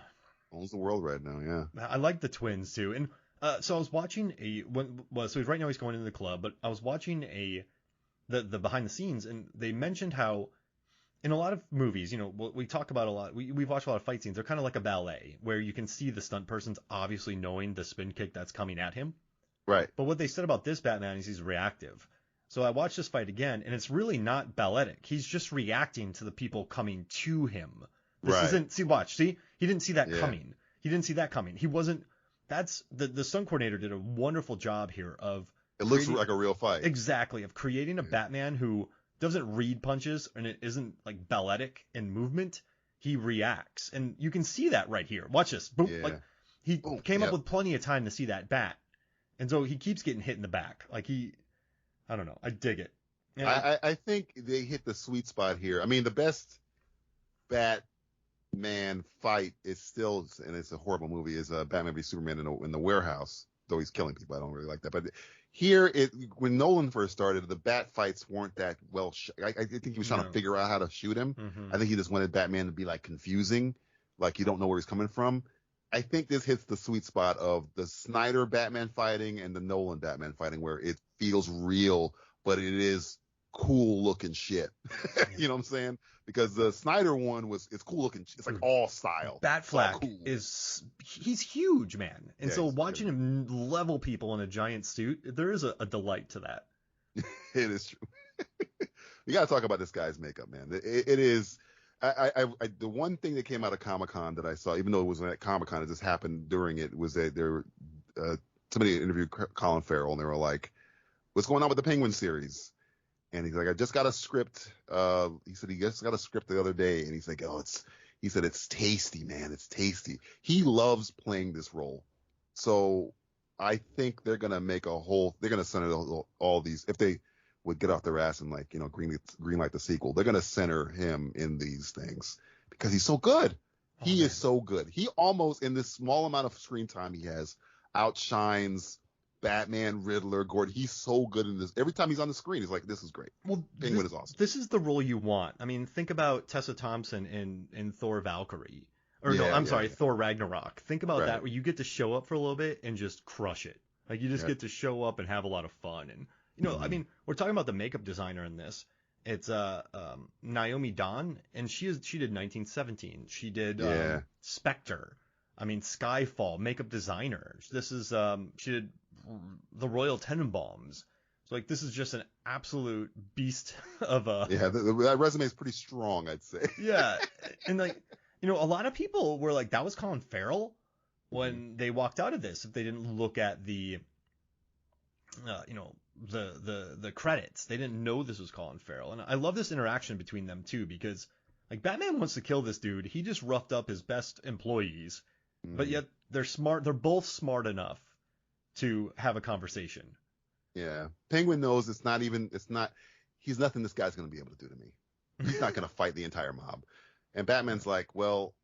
Owns the world right now, yeah. I like the twins too. And so I was watching so right now he's going into the club, but I was watching the behind the scenes, and they mentioned how in a lot of movies, we talk about a lot, we've watched a lot of fight scenes, they're kind of like a ballet where you can see the stunt person's obviously knowing the spin kick that's coming at him. Right. But what they said about this Batman is he's reactive. So I watched this fight again, and it's really not balletic. He's just reacting to the people coming to him. This isn't, see, he didn't see that coming. He didn't see that coming. He wasn't, that's, the stunt coordinator did a wonderful job here of, it looks like a real fight. Exactly, of creating a Batman who doesn't read punches and it isn't like balletic in movement. He reacts, and you can see that right here. Watch this. Boom. Yeah. Like he came up with plenty of time to see that bat, and so he keeps getting hit in the back. Like I don't know. I dig it. I think they hit the sweet spot here. I mean, the best Batman fight is still, and it's a horrible movie, is Batman v Superman in the warehouse. Though he's killing people, I don't really like that. But here, when Nolan first started, the bat fights weren't that well. I think he was trying to figure out how to shoot him. Mm-hmm. I think he just wanted Batman to be like confusing, like you don't know where he's coming from. I think this hits the sweet spot of the Snyder Batman fighting and the Nolan Batman fighting, where it feels real, but it is cool looking shit. You know what I'm saying? Because the Snyder one it's cool looking. It's like all style. Batfleck he's huge, man. And so watching him level people in a giant suit, there is a delight to that. It is true. You got to talk about this guy's makeup, man. It is. The one thing that came out of Comic-Con that I saw, even though it wasn't at Comic-Con, it just happened during it, was that somebody interviewed Colin Farrell, and they were like, "What's going on with the Penguin series?" And he's like, "I just got a script." He said he just got a script the other day, and he's like, he said it's tasty, man. It's tasty. He loves playing this role. So I think they're gonna they're gonna center all these, if they would get off their ass and greenlight the sequel, they're gonna center him in these things because he's so good. He is so good. He almost, in this small amount of screen time he has, outshines Batman, Riddler, Gordon. He's so good in this. Every time he's on the screen, he's like, this is great. Well, Penguin is awesome. This is the role you want. I mean, think about Tessa Thompson in Thor Valkyrie. Thor Ragnarok. Think about that, where you get to show up for a little bit and just crush it. Like, you just get to show up and have a lot of fun. And, I mean, we're talking about the makeup designer in this. It's Naomi Dawn, and she did 1917. She did Spectre. I mean, Skyfall, makeup designer. This is she did the Royal Tenenbaums. So like, this is just an absolute beast of a. Yeah, that resume is pretty strong, I'd say. Yeah, and like, a lot of people were like, that was Colin Farrell when they walked out of this, if they didn't look at the the credits. They didn't know this was Colin Farrell. And I love this interaction between them too, because like, Batman wants to kill this dude. He just roughed up his best employees, but yet they're smart. They're both smart enough to have a conversation. Yeah. Penguin knows he's nothing this guy's going to be able to do to me. He's not going to fight the entire mob. And Batman's like, well,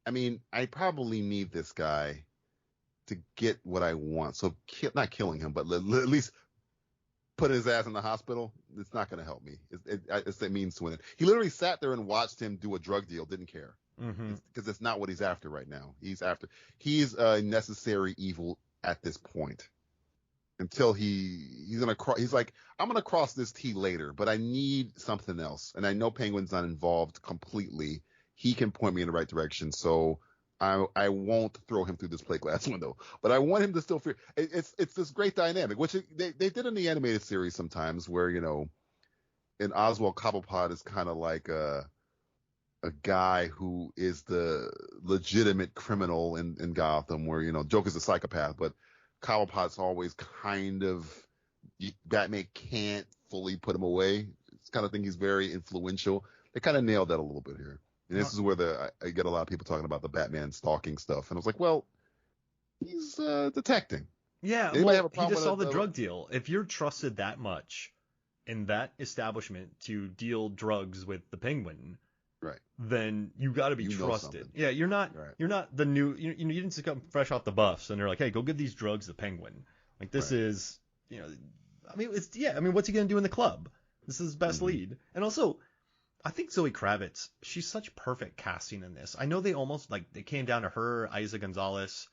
I mean, I probably need this guy to get what I want. So not killing him, but at least put his ass in the hospital. It's not going to help me. It's a means to win it. He literally sat there and watched him do a drug deal. Didn't care. Because it's not what he's after right now. He's a necessary evil at this point. Until he's like, I'm gonna cross this T later, but I need something else. And I know Penguin's not involved completely. He can point me in the right direction. So I won't throw him through this plate glass window, but I want him to still feel it's this great dynamic, which they did in the animated series sometimes, where and Oswald Cobblepot is kind of like a guy who is the legitimate criminal in Gotham, where Joker's a psychopath, but Cobblepot's always kind of Batman can't fully put him away. It's kind of thing. He's very influential. They kind of nailed that a little bit here. And this is where I get a lot of people talking about the Batman stalking stuff. And I was like, well, he's detecting. Yeah, he just saw the drug deal. If you're trusted that much in that establishment to deal drugs with the Penguin, right, then you got to be trusted. Yeah, you're not the new. You didn't just come fresh off the buffs and they're like, hey, go give these drugs to the Penguin. Like this is, what's he gonna do in the club? This is his best lead. And also, I think Zoe Kravitz, she's such perfect casting in this. I know they almost they came down to her, Isa Gonzalez,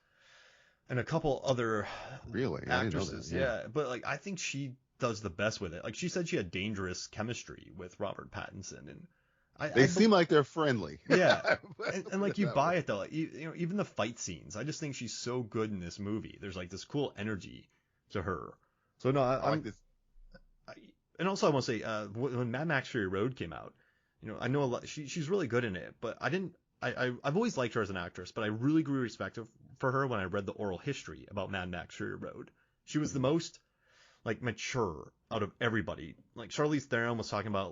and a couple other actresses. I didn't know that. Yeah, but I think she does the best with it. Like she said, she had dangerous chemistry with Robert Pattinson, and they seem like they're friendly. Yeah, and you buy it though. Even the fight scenes, I just think she's so good in this movie. There's this cool energy to her. So no, I like this. And also I want to say, when Mad Max Fury Road came out, I know a lot. She's really good in it, but I've always liked her as an actress, but I really grew respect for her when I read the oral history about Mad Max Fury Road. She was the most mature out of everybody. Charlize Theron was talking about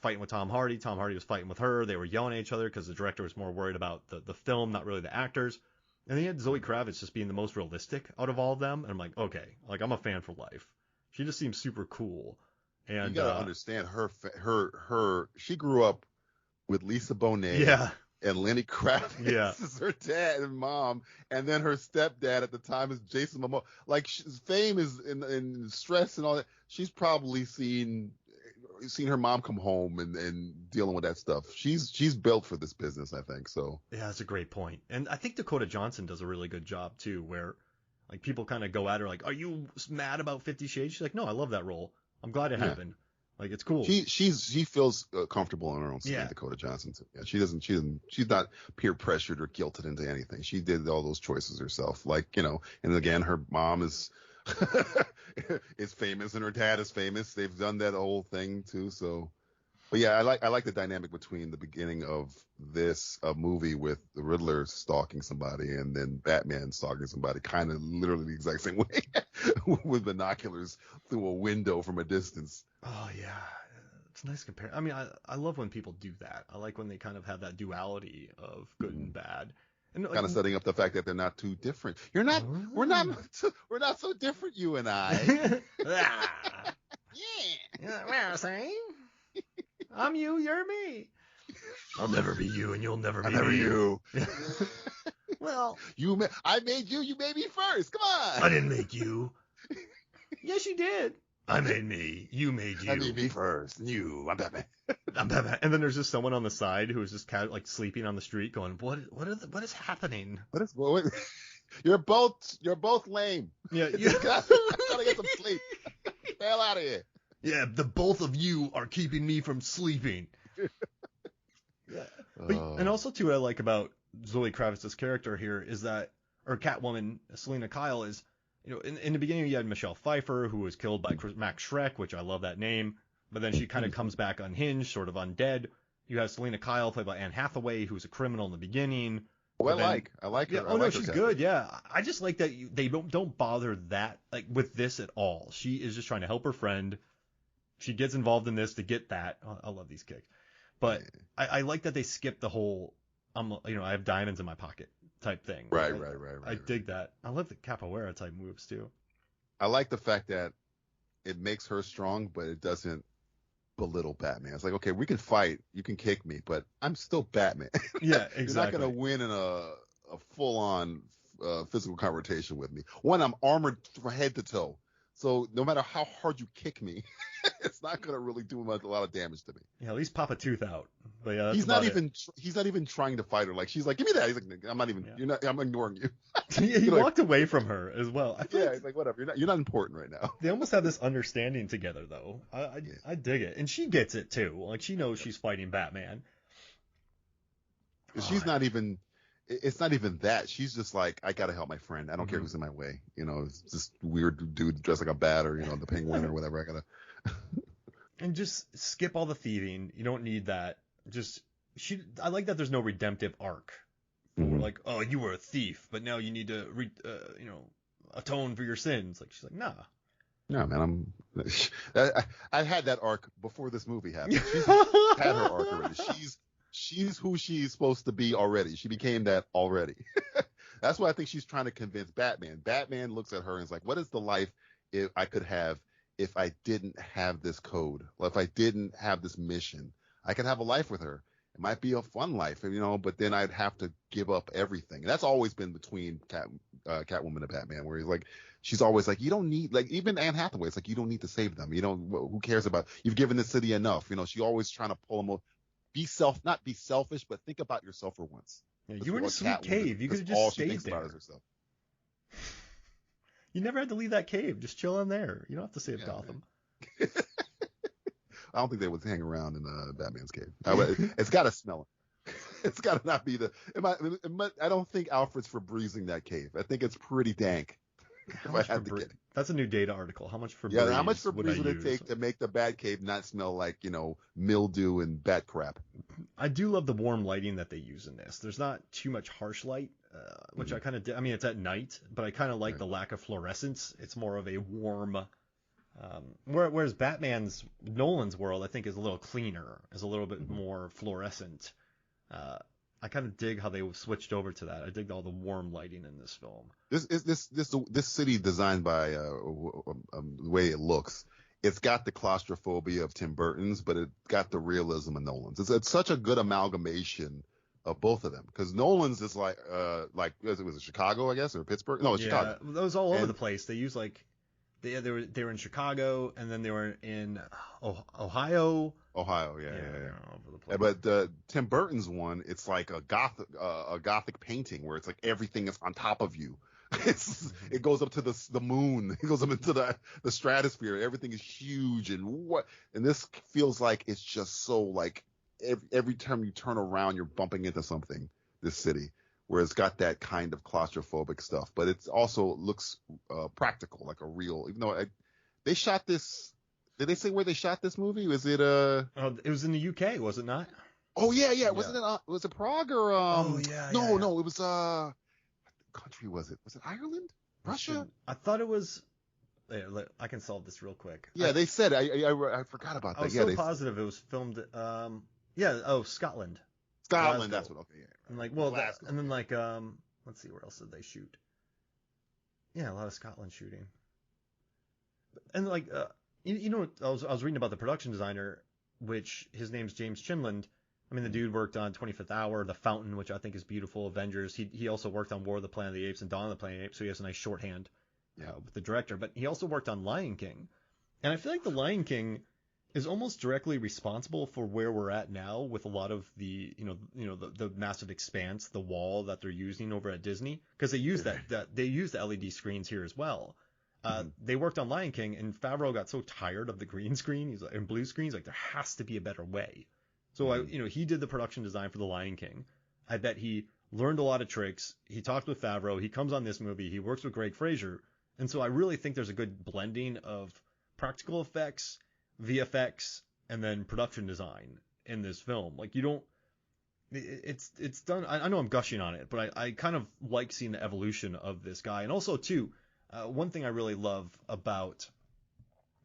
fighting with Tom Hardy. Tom Hardy was fighting with her. They were yelling at each other because the director was more worried about the film, not really the actors. And they had Zoe Kravitz just being the most realistic out of all of them. And I'm like, okay, I'm a fan for life. She just seems super cool. And you gotta understand her. She grew up with Lisa Bonet. Yeah. And Lenny Kravitz is her dad and mom, and then her stepdad at the time is Jason Momoa. Fame is in stress and all that. She's probably seen her mom come home and dealing with that stuff. She's built for this business, I think. So yeah, that's a great point. And I think Dakota Johnson does a really good job too, where people kind of go at her are you mad about 50 Shades? She's like, no, I love that role. I'm glad it happened. It's cool. She feels comfortable in her own skin, Dakota Johnson too. Yeah, she's not peer pressured or guilted into anything. She did all those choices herself. And again, her mom is is famous and her dad is famous. They've done that whole thing too. So, but yeah, I like the dynamic between the beginning of this movie with the Riddler stalking somebody and then Batman stalking somebody, kind of literally the exact same way with binoculars through a window from a distance. Oh yeah, it's nice compare. I mean, I love when people do that. I like when they kind of have that duality of good and bad, and kind of setting up the fact that they're not too different. We're not so different, you and I. Well, same. I'm you, you're me. I'll never be you, and you'll never be me. You. Well, I made you. You made me first. Come on. I didn't make you. Yes, you did. I made me. You made you. I made me first. You. I'm Batman. I'm Batman. And then there's just someone on the side who is just kind of sleeping on the street, going, "What is happening? What? You're both lame. Yeah. I'm trying to get some sleep. Hell out of here. Yeah, the both of you are keeping me from sleeping. Yeah. But, and also too, what I like about Zoe Kravitz's character here is that, or Catwoman, Selena Kyle, is, in the beginning you had Michelle Pfeiffer, who was killed by Max Schreck, which I love that name, but then she kind of comes back unhinged, sort of undead. You have Selena Kyle, played by Anne Hathaway, who's a criminal in the beginning. Oh, I like her. Yeah, I like she's good. Yeah, I just like that they don't bother that with this at all. She is just trying to help her friend. She gets involved in this to get that. Oh, I love these kicks, but I like that they skip the whole I have diamonds in my pocket type thing. Right. I dig that. I love the capoeira type moves too. I like the fact that it makes her strong, but it doesn't belittle Batman. It's like, okay, we can fight, you can kick me, but I'm still Batman. Yeah, exactly. You're not gonna win in a full-on physical confrontation with me. One, I'm armored from head to toe, so no matter how hard you kick me, it's not gonna really do a lot of damage to me. Yeah, at least pop a tooth out. But yeah, he's not even trying to fight her. She's like, give me that. He's like, I'm not even. Yeah. I'm ignoring you. He walked away from her as well. He's like, whatever. You're not important right now. They almost have this understanding together, though. I dig it, and she gets it too. She knows she's fighting Batman. She's not even. it's not even that. She's just like, I gotta help my friend. I don't care who's in my way. It's just weird dude dressed like a bat or the penguin or whatever. I gotta. And just skip all the thieving. You don't need that. I like that there's no redemptive arc for like, oh, you were a thief, but now you need to atone for your sins. Like, she's like, nah. No, man, I've had that arc before this movie happened. She's had her arc already. She's who she's supposed to be already. She became that already. That's what I think she's trying to convince Batman. Batman looks at her and is like, what is the life I could have if I didn't have this code? Well, if I didn't have this mission, I could have a life with her. It might be a fun life, but then I'd have to give up everything. And that's always been between Catwoman and Batman, where he's like, she's always like, you don't need, like, even Anne Hathaway, it's like, you don't need to save them. Who cares about, you've given the city enough. She always trying to pull them over. Not be selfish, but think about yourself for once. Yeah, you were in a sweet cave. You could have just stayed there. About is herself. You never had to leave that cave. Just chill in there. You don't have to save Gotham. I don't think they would hang around in Batman's cave. It's got to smell it. It's got to not be I don't think Alfred's Febrezing that cave. I think it's pretty dank. That's a new data article. How much Febreze? Yeah, how much Febreze would it take to make the Batcave not smell like mildew and bat crap? I do love the warm lighting that they use in this. There's not too much harsh light, which I kind of. I mean, it's at night, but I kind of like the lack of fluorescence. It's more of a warm. Whereas Nolan's world, I think, is a little cleaner, is a little bit more fluorescent. I kind of dig how they switched over to that. I dig all the warm lighting in this film. This city designed by the way it looks. It's got the claustrophobia of Tim Burton's, but it got the realism of Nolan's. It's such a good amalgamation of both of them, because Nolan's is like was it Chicago, I guess, or Pittsburgh? No, it's Chicago. That was all over the place. They use like they were in Chicago, and then they were in Ohio. Ohio, yeah. All over the place. But Tim Burton's one, it's like a gothic painting where it's like everything is on top of you. It goes up to the moon. It goes up into the stratosphere. Everything is huge and this feels like it's just so like every time you turn around, you're bumping into something. This city, where it's got that kind of claustrophobic stuff, but it also looks practical, like a real. Even though they shot this. Did they say where they shot this movie? Was it it was in the UK, was it not? Oh yeah. Wasn't it? Was it Prague or? No. It was what country was it? Was it Ireland? Russia? I thought it was. I can solve this real quick. Yeah, they said. I forgot about that. I was so positive it was filmed. Scotland. Scotland. That's what. Okay. Yeah. And and then let's see, where else did they shoot? Yeah, a lot of Scotland shooting. And I was reading about the production designer, which his name's James Chinland. I mean, the dude worked on 25th Hour, The Fountain, which I think is beautiful, Avengers. He also worked on War of the Planet of the Apes and Dawn of the Planet of the Apes, so he has a nice shorthand with the director. But he also worked on Lion King, and I feel like the Lion King is almost directly responsible for where we're at now with a lot of the the massive expanse, the wall that they're using over at Disney, because they use they use the LED screens here as well. They worked on Lion King, and Favreau got so tired of the green screen, he's like, and blue screens, like there has to be a better way. So he did the production design for the Lion King. I bet he learned a lot of tricks. He talked with Favreau. He comes on this movie. He works with Greg Fraser, and so I really think there's a good blending of practical effects, VFX, and then production design in this film. Like it's done. I know I'm gushing on it, but I kind of like seeing the evolution of this guy. And also too, one thing I really love about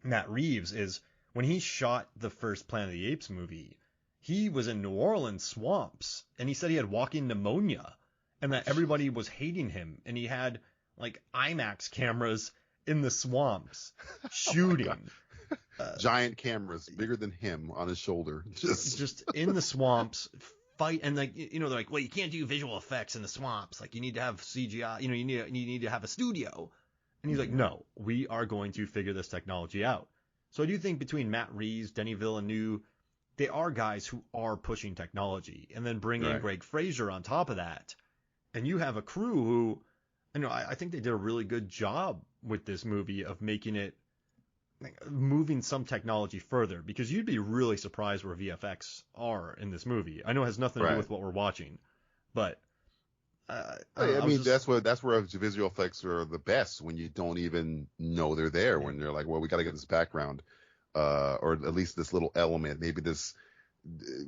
Matt Reeves is when he shot the first Planet of the Apes movie, he was in New Orleans swamps, and he said he had walking pneumonia, and that everybody was hating him, and he had like IMAX cameras in the swamps shooting. Giant cameras bigger than him on his shoulder, just in the swamps fight. And they're like, well, you can't do visual effects in the swamps, like you need to have CGI, you need to have a studio. And he's like, no, we are going to figure this technology out. So I do think between Matt Reeves, Denis Villeneuve, they are guys who are pushing technology, and then bring in Greg Fraser on top of that, and you have a crew who, I think they did a really good job with this movie of making it, moving some technology further, because you'd be really surprised where VFX are in this movie. I know it has nothing to do with what we're watching, but I mean, that's where visual effects are the best, when you don't even know they're there. When they're like, well, we got to get this background, or at least this little element. Maybe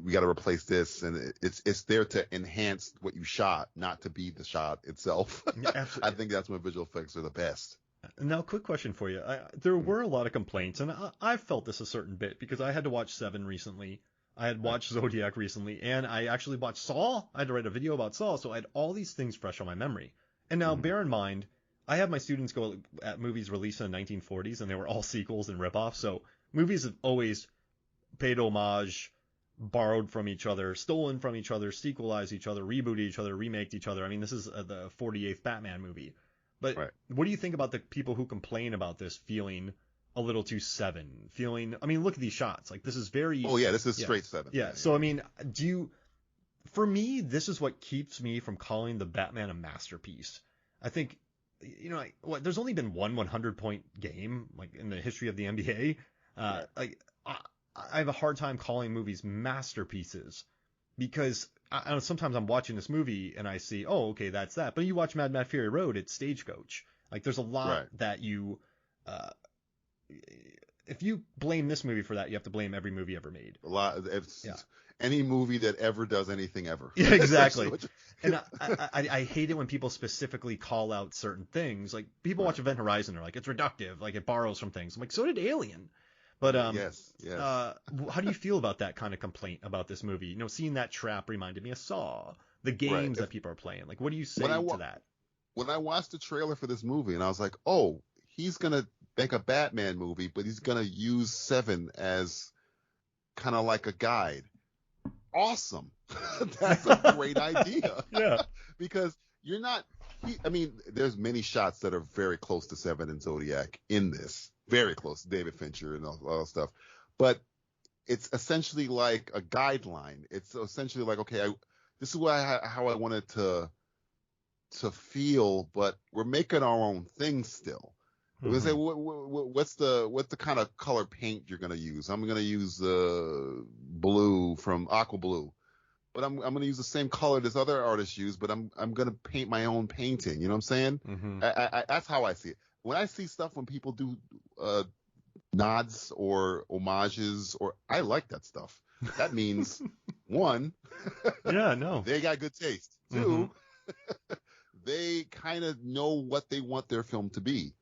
we got to replace this, and it's there to enhance what you shot, not to be the shot itself. Yeah, I think that's when visual effects are the best. Now, quick question for you. There were a lot of complaints, and I felt this a certain bit because I had to watch Seven recently. I had watched Zodiac recently, and I actually watched Saw. I had to write a video about Saw, so I had all these things fresh on my memory. And now, bear in mind, I have my students go at movies released in the 1940s, and they were all sequels and ripoffs. So movies have always paid homage, borrowed from each other, stolen from each other, sequelized each other, rebooted each other, remaked each other. I mean, this is the 48th Batman movie. But what do you think about the people who complain about this feeling a little too Seven? I mean, look at these shots. Like, this is very... Oh, yeah, this is straight Seven. Yeah, so, I mean, for me, this is what keeps me from calling the Batman a masterpiece. I think, there's only been one 100-point game, like, in the history of the NBA. I have a hard time calling movies masterpieces because I know sometimes I'm watching this movie and I see, oh, okay, that's that. But you watch Mad Max Fury Road, it's Stagecoach. Like, there's a lot that you... if you blame this movie for that, you have to blame every movie ever made. A lot. Any movie that ever does anything ever. Yeah, exactly. And I hate it when people specifically call out certain things. Like, people watch Event Horizon, they're like, it's reductive, like it borrows from things. I'm like, so did Alien. But yes. How do you feel about that kind of complaint about this movie? Seeing that trap reminded me of Saw, the games that people are playing. Like, what do you say to that? When I watched the trailer for this movie, and I was like, oh, he's gonna make a Batman movie, but he's gonna use Seven as kind of like a guide. Awesome. That's a great idea. Yeah. Because you're not. There's many shots that are very close to Seven and Zodiac in this. Very close, David Fincher and all that stuff. But it's essentially like a guideline. It's essentially like, okay, this is how I wanted to feel, but we're making our own thing still. We're gonna say, what's the kind of color paint you're gonna use? I'm gonna use blue from Aqua Blue, but I'm gonna use the same color this other artist used, but I'm gonna paint my own painting. You know what I'm saying? Mm-hmm. That's how I see it. When I see stuff, when people do nods or homages, I like that stuff. That means one, they got good taste. Two, they kind of know what they want their film to be.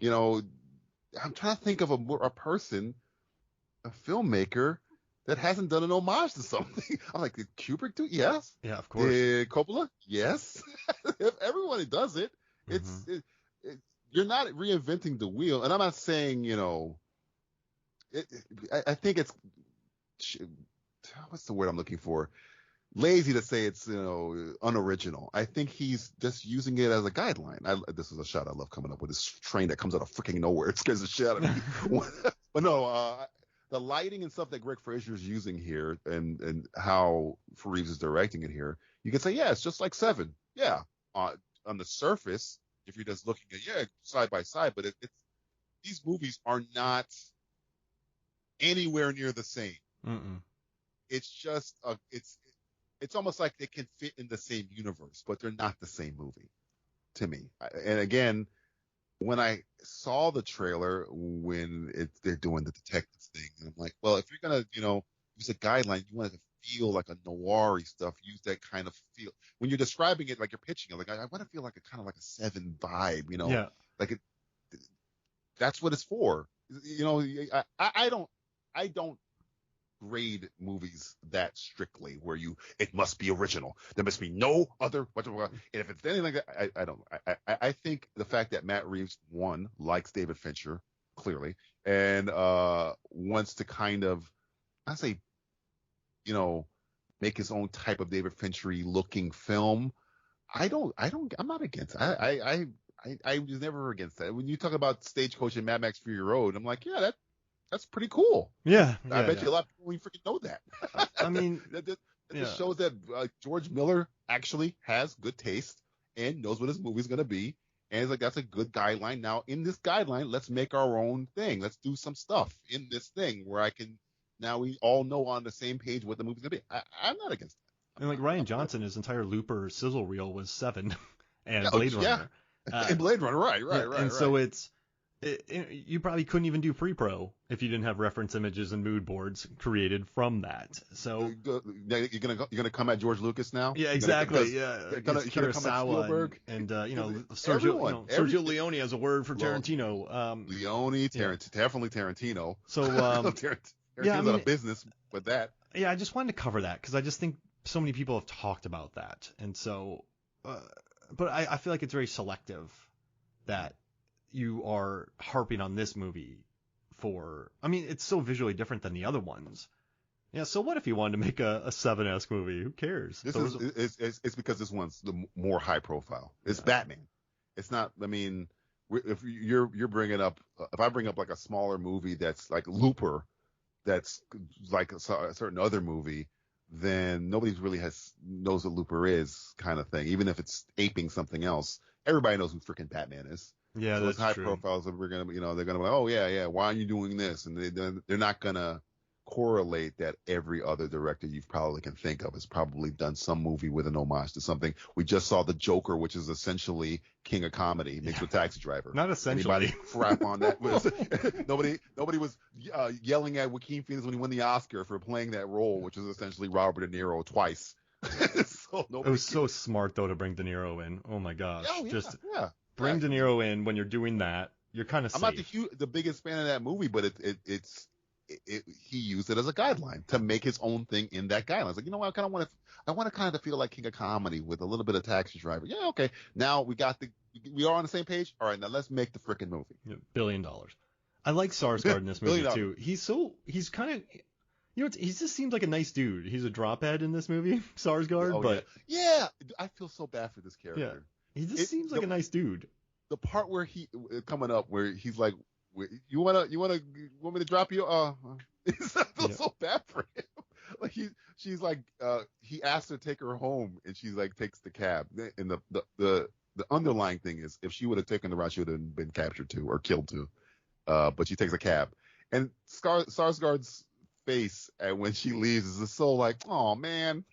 I'm trying to think of a person, a filmmaker that hasn't done an homage to something. I'm like, did Kubrick do it? Yes. Yeah, of course. Did Coppola? Yes. If everybody does it, you're not reinventing the wheel. And I'm not saying, I think it's, what's the word I'm looking for? Lazy to say it's, unoriginal. I think he's just using it as a guideline. This is a shot I love coming up with, this train that comes out of freaking nowhere. It scares the shit out of me. But no, the lighting and stuff that Greg Fraser is using here and how Reeves is directing it here, you can say, yeah, it's just like Seven. Yeah. On the surface, if you're just looking at, side by side, but these movies are not anywhere near the same. Mm-mm. It's just, it's almost like they can fit in the same universe, but they're not the same movie to me. And again, when I saw the trailer, when they're doing the detective thing, I'm like, well, if you're going to, use a guideline, you want it to feel like a noir-y stuff, use that kind of feel. When you're describing it, like you're pitching it, like, I want to feel like a kind of like a Seven vibe, Yeah. Like that's what it's for. I don't grade movies that strictly where it must be original. There must be no other, and if it's anything like that, I don't. I think the fact that Matt Reeves, one, likes David Fincher, clearly, and wants to kind of, I say, make his own type of David Fincher-y looking film. I'm not against it. I was never against that. When you talk about Stagecoach and Mad Max Fury Road, I'm like, yeah, that's pretty cool. Yeah. I bet you a lot of people don't even freaking know that. I mean, that just shows that George Miller actually has good taste and knows what his movie's going to be. And it's like, that's a good guideline. Now, in this guideline, let's make our own thing. Let's do some stuff in this thing where now we all know on the same page what the movie's going to be. I'm not against that. And like Ryan Johnson, his entire Looper sizzle reel was Seven and Blade Runner. And Blade Runner, right. And so you probably couldn't even do pre-pro if you didn't have reference images and mood boards created from that. So you're gonna come at George Lucas now? Yeah, exactly. You're gonna come at Spielberg and Sergio Leone has a word for Tarantino. Definitely Tarantino. So Tarantino's out of business with that. Yeah, I just wanted to cover that because I just think so many people have talked about that, and so, but I feel like it's very selective that you are harping on this movie it's so visually different than the other ones. Yeah, so what if you wanted to make a Seven-esque movie? Who cares? It's because this one's the more high profile. It's Batman. It's not, if you're bringing up, if I bring up like a smaller movie that's like Looper, that's like a certain other movie, then nobody really knows what Looper is, kind of thing. Even if it's aping something else, everybody knows who freaking Batman is. Yeah, so that's high true. profiles that we're gonna, they're gonna be like, oh yeah, why are you doing this? And they're not gonna correlate that every other director you probably can think of has probably done some movie with an homage to something. We just saw The Joker, which is essentially King of Comedy mixed with Taxi Driver. Not essentially. Anybody crap on that? Nobody was yelling at Joaquin Phoenix when he won the Oscar for playing that role, which is essentially Robert De Niro twice. It was so smart though to bring De Niro in. Oh my gosh. Bring De Niro in when you're doing that. You're kind of safe. I'm not the biggest fan of that movie, but he used it as a guideline to make his own thing in that guideline. It's like, I want to kind of feel like King of Comedy with a little bit of Taxi Driver. Yeah, okay. Now we are on the same page. All right, now let's make the freaking movie. $1 billion. I like Sarsgaard in this movie too. He's kind of, he just seems like a nice dude. He's a drophead in this movie, Sarsgaard, but yeah, I feel so bad for this character. Yeah. He just seems like a nice dude. The part where coming up where he's like, you want me to drop you? I feel so bad for him. Like she's like, he asked her to take her home, and she's like, takes the cab. And the underlying thing is, if she would have taken the route, she would have been captured too or killed too. But she takes a cab, and Sarsgaard's face when she leaves is just so like, oh man,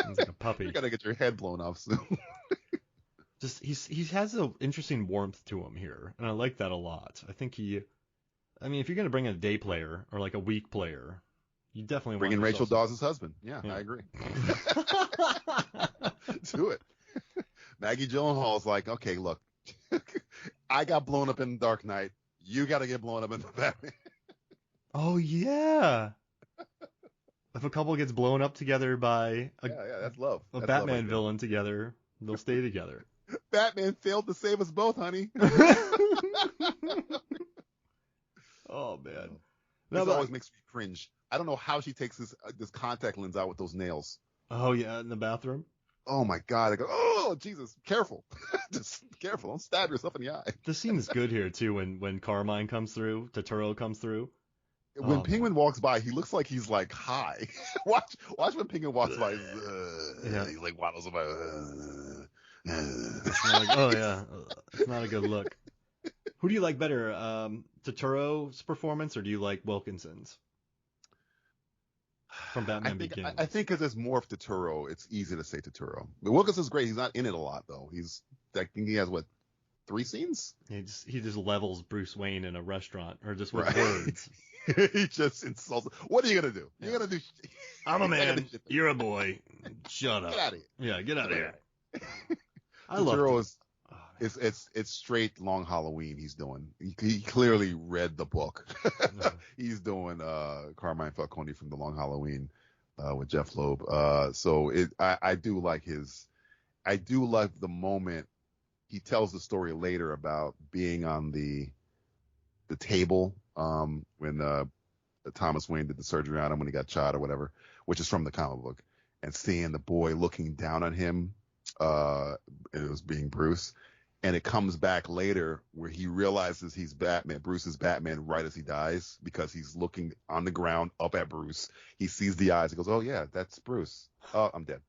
he's like a puppy. You gotta get your head blown off soon. Just he has an interesting warmth to him here, and I like that a lot. I think if you're gonna bring in a day player or like a week player, you definitely bring in Rachel Dawes' husband. Yeah, I agree. Do it. Maggie Gyllenhaal's like, okay, look, I got blown up in Dark Knight. You got to get blown up in the Batman. Oh yeah. If a couple gets blown up together by that's love. A Batman villain together, they'll stay together. Batman failed to save us both, honey. Oh man, this always makes me cringe. I don't know how she takes this contact lens out with those nails. Oh yeah, in the bathroom. Oh my God! I go, oh Jesus, careful, just careful, don't stab yourself in the eye. The scene is good here too when Carmine comes through, Turturro comes through. When Penguin walks by, he looks like he's like high. watch when Penguin walks by. He's like waddles by. It's not a good look. Who do you like better, Turturro's performance, or do you like Wilkinson's from Batman Begins? I think because it's more of Turturro, it's easy to say Turturro. But Wilkinson's great. He's not in it a lot though. I think he has 3 scenes? He just levels Bruce Wayne in a restaurant, or just with words. He just insults. What are you gonna do? You're gonna do. I'm a man. You're a boy. Shut up. Get out of here. Yeah, get out of here. I love it. It's straight Long Halloween he's doing. He clearly read the book. He's doing Carmine Falcone from the Long Halloween with Jeff Loeb. I do like the moment he tells the story later about being on the table when Thomas Wayne did the surgery on him when he got shot or whatever, which is from the comic book, and seeing the boy looking down on him. It was being Bruce, and it comes back later where he realizes he's Batman. Bruce is Batman right as he dies because he's looking on the ground up at Bruce. He sees the eyes. He goes, "Oh yeah, that's Bruce. Oh, I'm dead."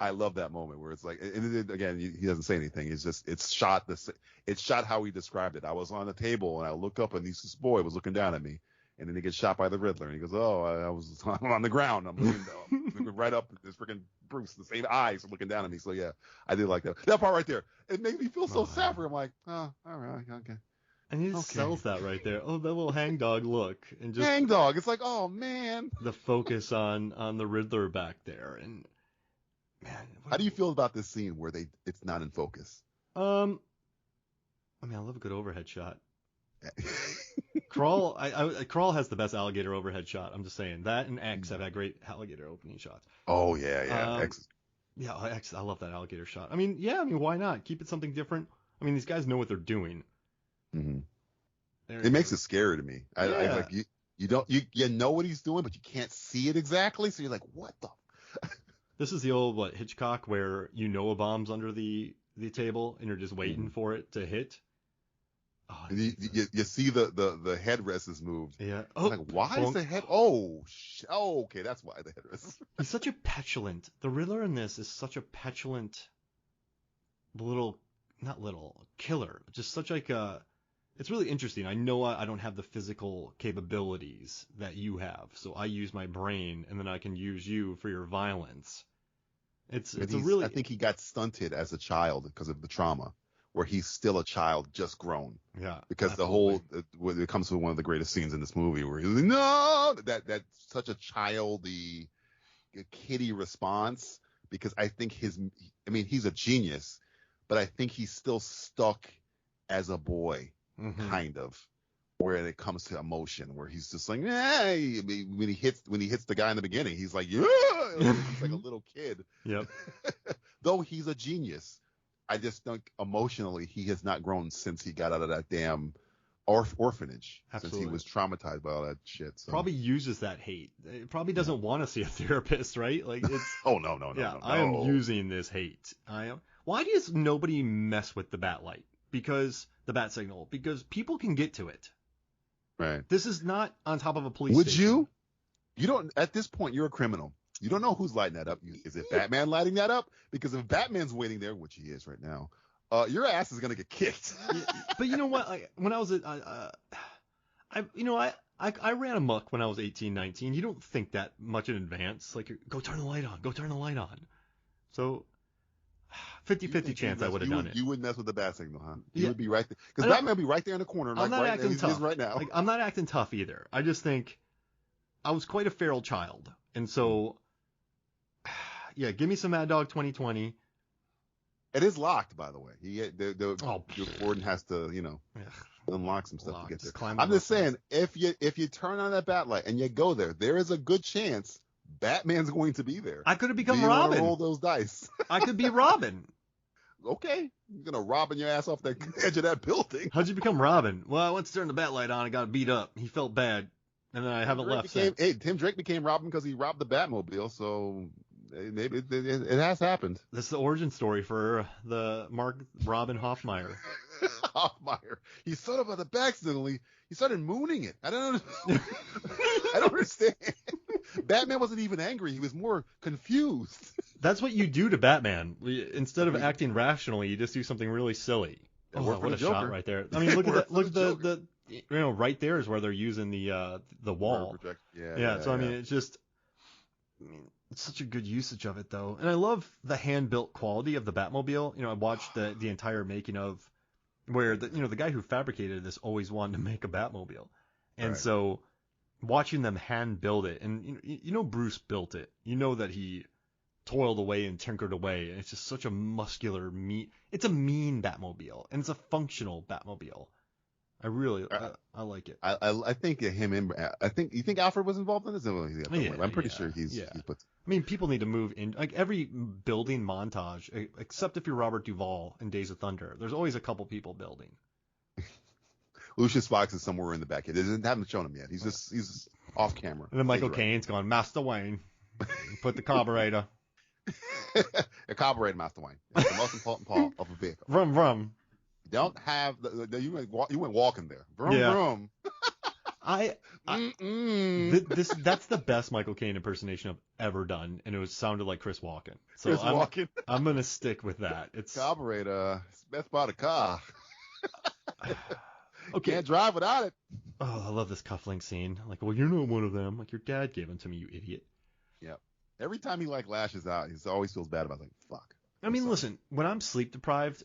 I love that moment where it's like, and again, he doesn't say anything. It's shot how he described it. I was on the table and I looked up and this boy was looking down at me, and then he gets shot by the Riddler, and he goes, "Oh, I was on the ground. I'm looking right up at this freaking Bruce, the same eyes looking down at me." So yeah, I did like that. That part right there. It made me feel so sad for him. Like, oh, all right, okay. And he just sells that right there. Oh, that little hangdog look, and just hangdog. It's like, oh man. The focus on the Riddler back there, and man. How do you feel about this scene where it's not in focus? I love a good overhead shot. Crawl has the best alligator overhead shot. I'm just saying that, and X have had great alligator opening shots. Oh yeah. X. Yeah, X. I love that alligator shot. Why not keep it something different? These guys know what they're doing. Mm-hmm. It makes it scary to me. I like you know what he's doing, but you can't see it exactly. So you're like, what the? This is the old Hitchcock where a bomb's under the table and you're just waiting for it to hit. Oh, you see the headrest is moved. Yeah. Oh, like, why is the head? Oh, okay, that's why the headrest. He's such a petulant. The Riddler in this is such a petulant killer. Just such like a. It's really interesting. I know I don't have the physical capabilities that you have, so I use my brain, and then I can use you for your violence. I think he got stunted as a child because of the trauma, where he's still a child, just grown. Yeah. Because when it comes to one of the greatest scenes in this movie, where he's like, no, that's such a childy, kiddie response. Because I think he's a genius, but I think he's still stuck as a boy. Mm-hmm. Kind of, where it comes to emotion, where he's just like, hey, when he hits the guy in the beginning, he's like, yeah, he's like a little kid. Yep. Though he's a genius, I just think emotionally he has not grown since he got out of that damn orphanage. Absolutely. Since he was traumatized by all that shit. So. Probably uses that hate. It probably doesn't want to see a therapist, right? Like it's. Oh no. Yeah, I am using this hate. Why does nobody mess with the bat light? Because the bat signal, because people can get to it. Right. This is not on top of a police station. Would you? You don't, at this point, you're a criminal. You don't know who's lighting that up. Is it Batman lighting that up? Because if Batman's waiting there, which he is right now, your ass is going to get kicked. But you know what? When I was I ran amok when I was 18, 19. You don't think that much in advance. Like, go turn the light on. So 50-50 chance I would have done it. You wouldn't mess with the bat signal, huh? You would be right there. Because Batman would be right there in the corner. I'm not acting tough. Right now. Like, I'm not acting tough either. I just think I was quite a feral child. And so, yeah, give me some Mad Dog 2020. It is locked, by the way. Gordon has to, unlock some stuff to get there. I'm just saying, if you turn on that bat light and you go there is a good chance Batman's going to be there. I could have become Robin. Roll those dice. I could be Robin. Okay, you're gonna Robin your ass off the edge of that building. How'd you become Robin? Well, I went to turn the bat light on. I got beat up. He felt bad, and then I haven't left since. Tim Drake became Robin because he robbed the Batmobile. So maybe it has happened. That's the origin story for the Mark Robin Hoffmeyer. Hoffmeyer. He sort of the back suddenly. He started mooning it. I don't understand. Batman wasn't even angry. He was more confused. That's what you do to Batman. Instead of acting rationally, you just do something really silly. What a shot right there. I mean, look at that. Look at the right there is where they're using the wall. Yeah. So I mean, it's just, it's such a good usage of it though, and I love the hand-built quality of the Batmobile. I watched the entire making of where the guy who fabricated this always wanted to make a Batmobile, and so watching them hand build it, and Bruce built it. That he toiled away and tinkered away, and it's just such a muscular it's a mean Batmobile, and it's a functional Batmobile. I really I like it. I think you think Alfred was involved in this? I'm pretty sure he's put. I mean, people need to move in, like every building montage, except if you're Robert Duvall in Days of Thunder. There's always a couple people building. Lucius Fox is somewhere in the back. They haven't shown him yet. He's just off camera. And then Michael Caine's going, Master Wayne, put the carburetor. A carburetor, Master Wayne. It's the most important part of a vehicle. Vroom, vroom. You don't have you went walking there. Vroom, vroom. That's the best Michael Caine impersonation I've ever done, and it sounded like Chris Walken. So I'm gonna stick with that. It's carburetor. It's the best part of the car. Okay. Can't drive without it. Oh, I love this cufflink scene. Like, well, you're not one of them. Like, your dad gave them to me, you idiot. Yep. Every time he like lashes out, he always feels bad about it. Like, fuck. I mean, listen, when I'm sleep deprived,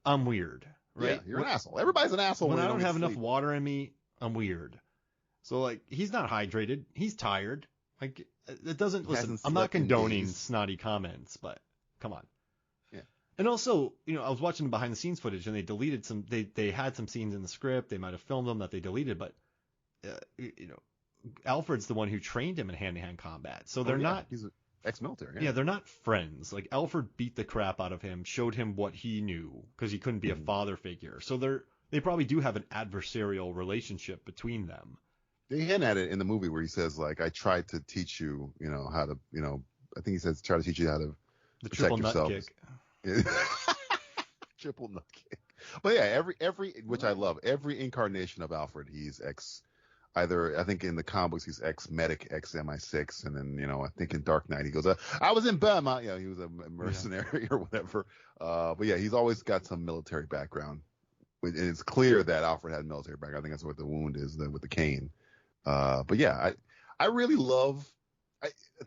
I'm weird, right? Yeah, you're an asshole. Everybody's an asshole when I don't have enough sleep. water in me, I'm weird. So, like, he's not hydrated. He's tired. Like, it doesn't, listen, I'm not condoning snotty comments, but come on. Yeah. And also, I was watching behind the scenes footage and they deleted they had some scenes in the script. They might have filmed them that they deleted, but, Alfred's the one who trained him in hand-to-hand combat. So they're not. He's ex-military. Yeah, they're not friends. Like, Alfred beat the crap out of him, showed him what he knew because he couldn't be a father figure. So they probably do have an adversarial relationship between them. They hint at it in the movie where he says, like, I tried to teach you, how to, I think he says, try to teach you how to protect yourself. Triple nut kick. Triple nut kick. But yeah, which I love, every incarnation of Alfred, he's either, I think in the comic books, he's ex-medic, ex-MI6, and then, I think in Dark Knight, he goes, I was in Burma. He was a mercenary or whatever. But yeah, he's always got some military background. And it's clear that Alfred had a military background. I think that's what the wound is with the cane. But yeah, I really love,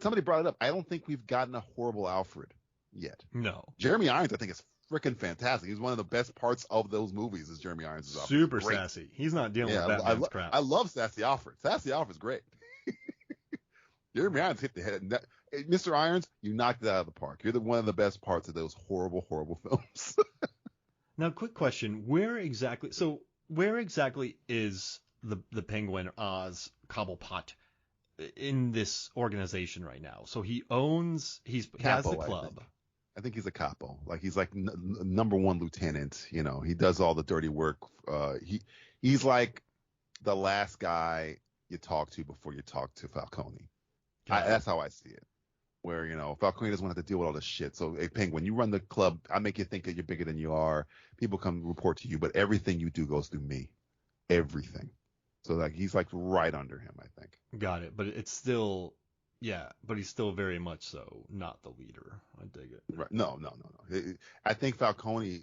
somebody brought it up. I don't think we've gotten a horrible Alfred yet. No. Jeremy Irons, I think, is freaking fantastic. He's one of the best parts of those movies is Jeremy Irons' Alfred. Super sassy. He's not dealing with Batman's crap. I love sassy Alfred. Sassy Alfred's great. Jeremy Irons hit the head. Mr. Irons, you knocked it out of the park. You're one of the best parts of those horrible, horrible films. Now, quick question. Where exactly is the Penguin Oz Cobblepot in this organization right now? So he has the club. I think he's a capo. Like, he's like number one lieutenant. He does all the dirty work. He's like the last guy you talk to before you talk to Falcone. That's how I see it. Where, Falcone doesn't want to have to deal with all this shit. So, hey, Penguin, you run the club. I make you think that you're bigger than you are. People come report to you, but everything you do goes through me. Everything. So, like, he's like right under him, I think. Got it. But it's still, but he's still very much so not the leader. I dig it. Right. No. I think Falcone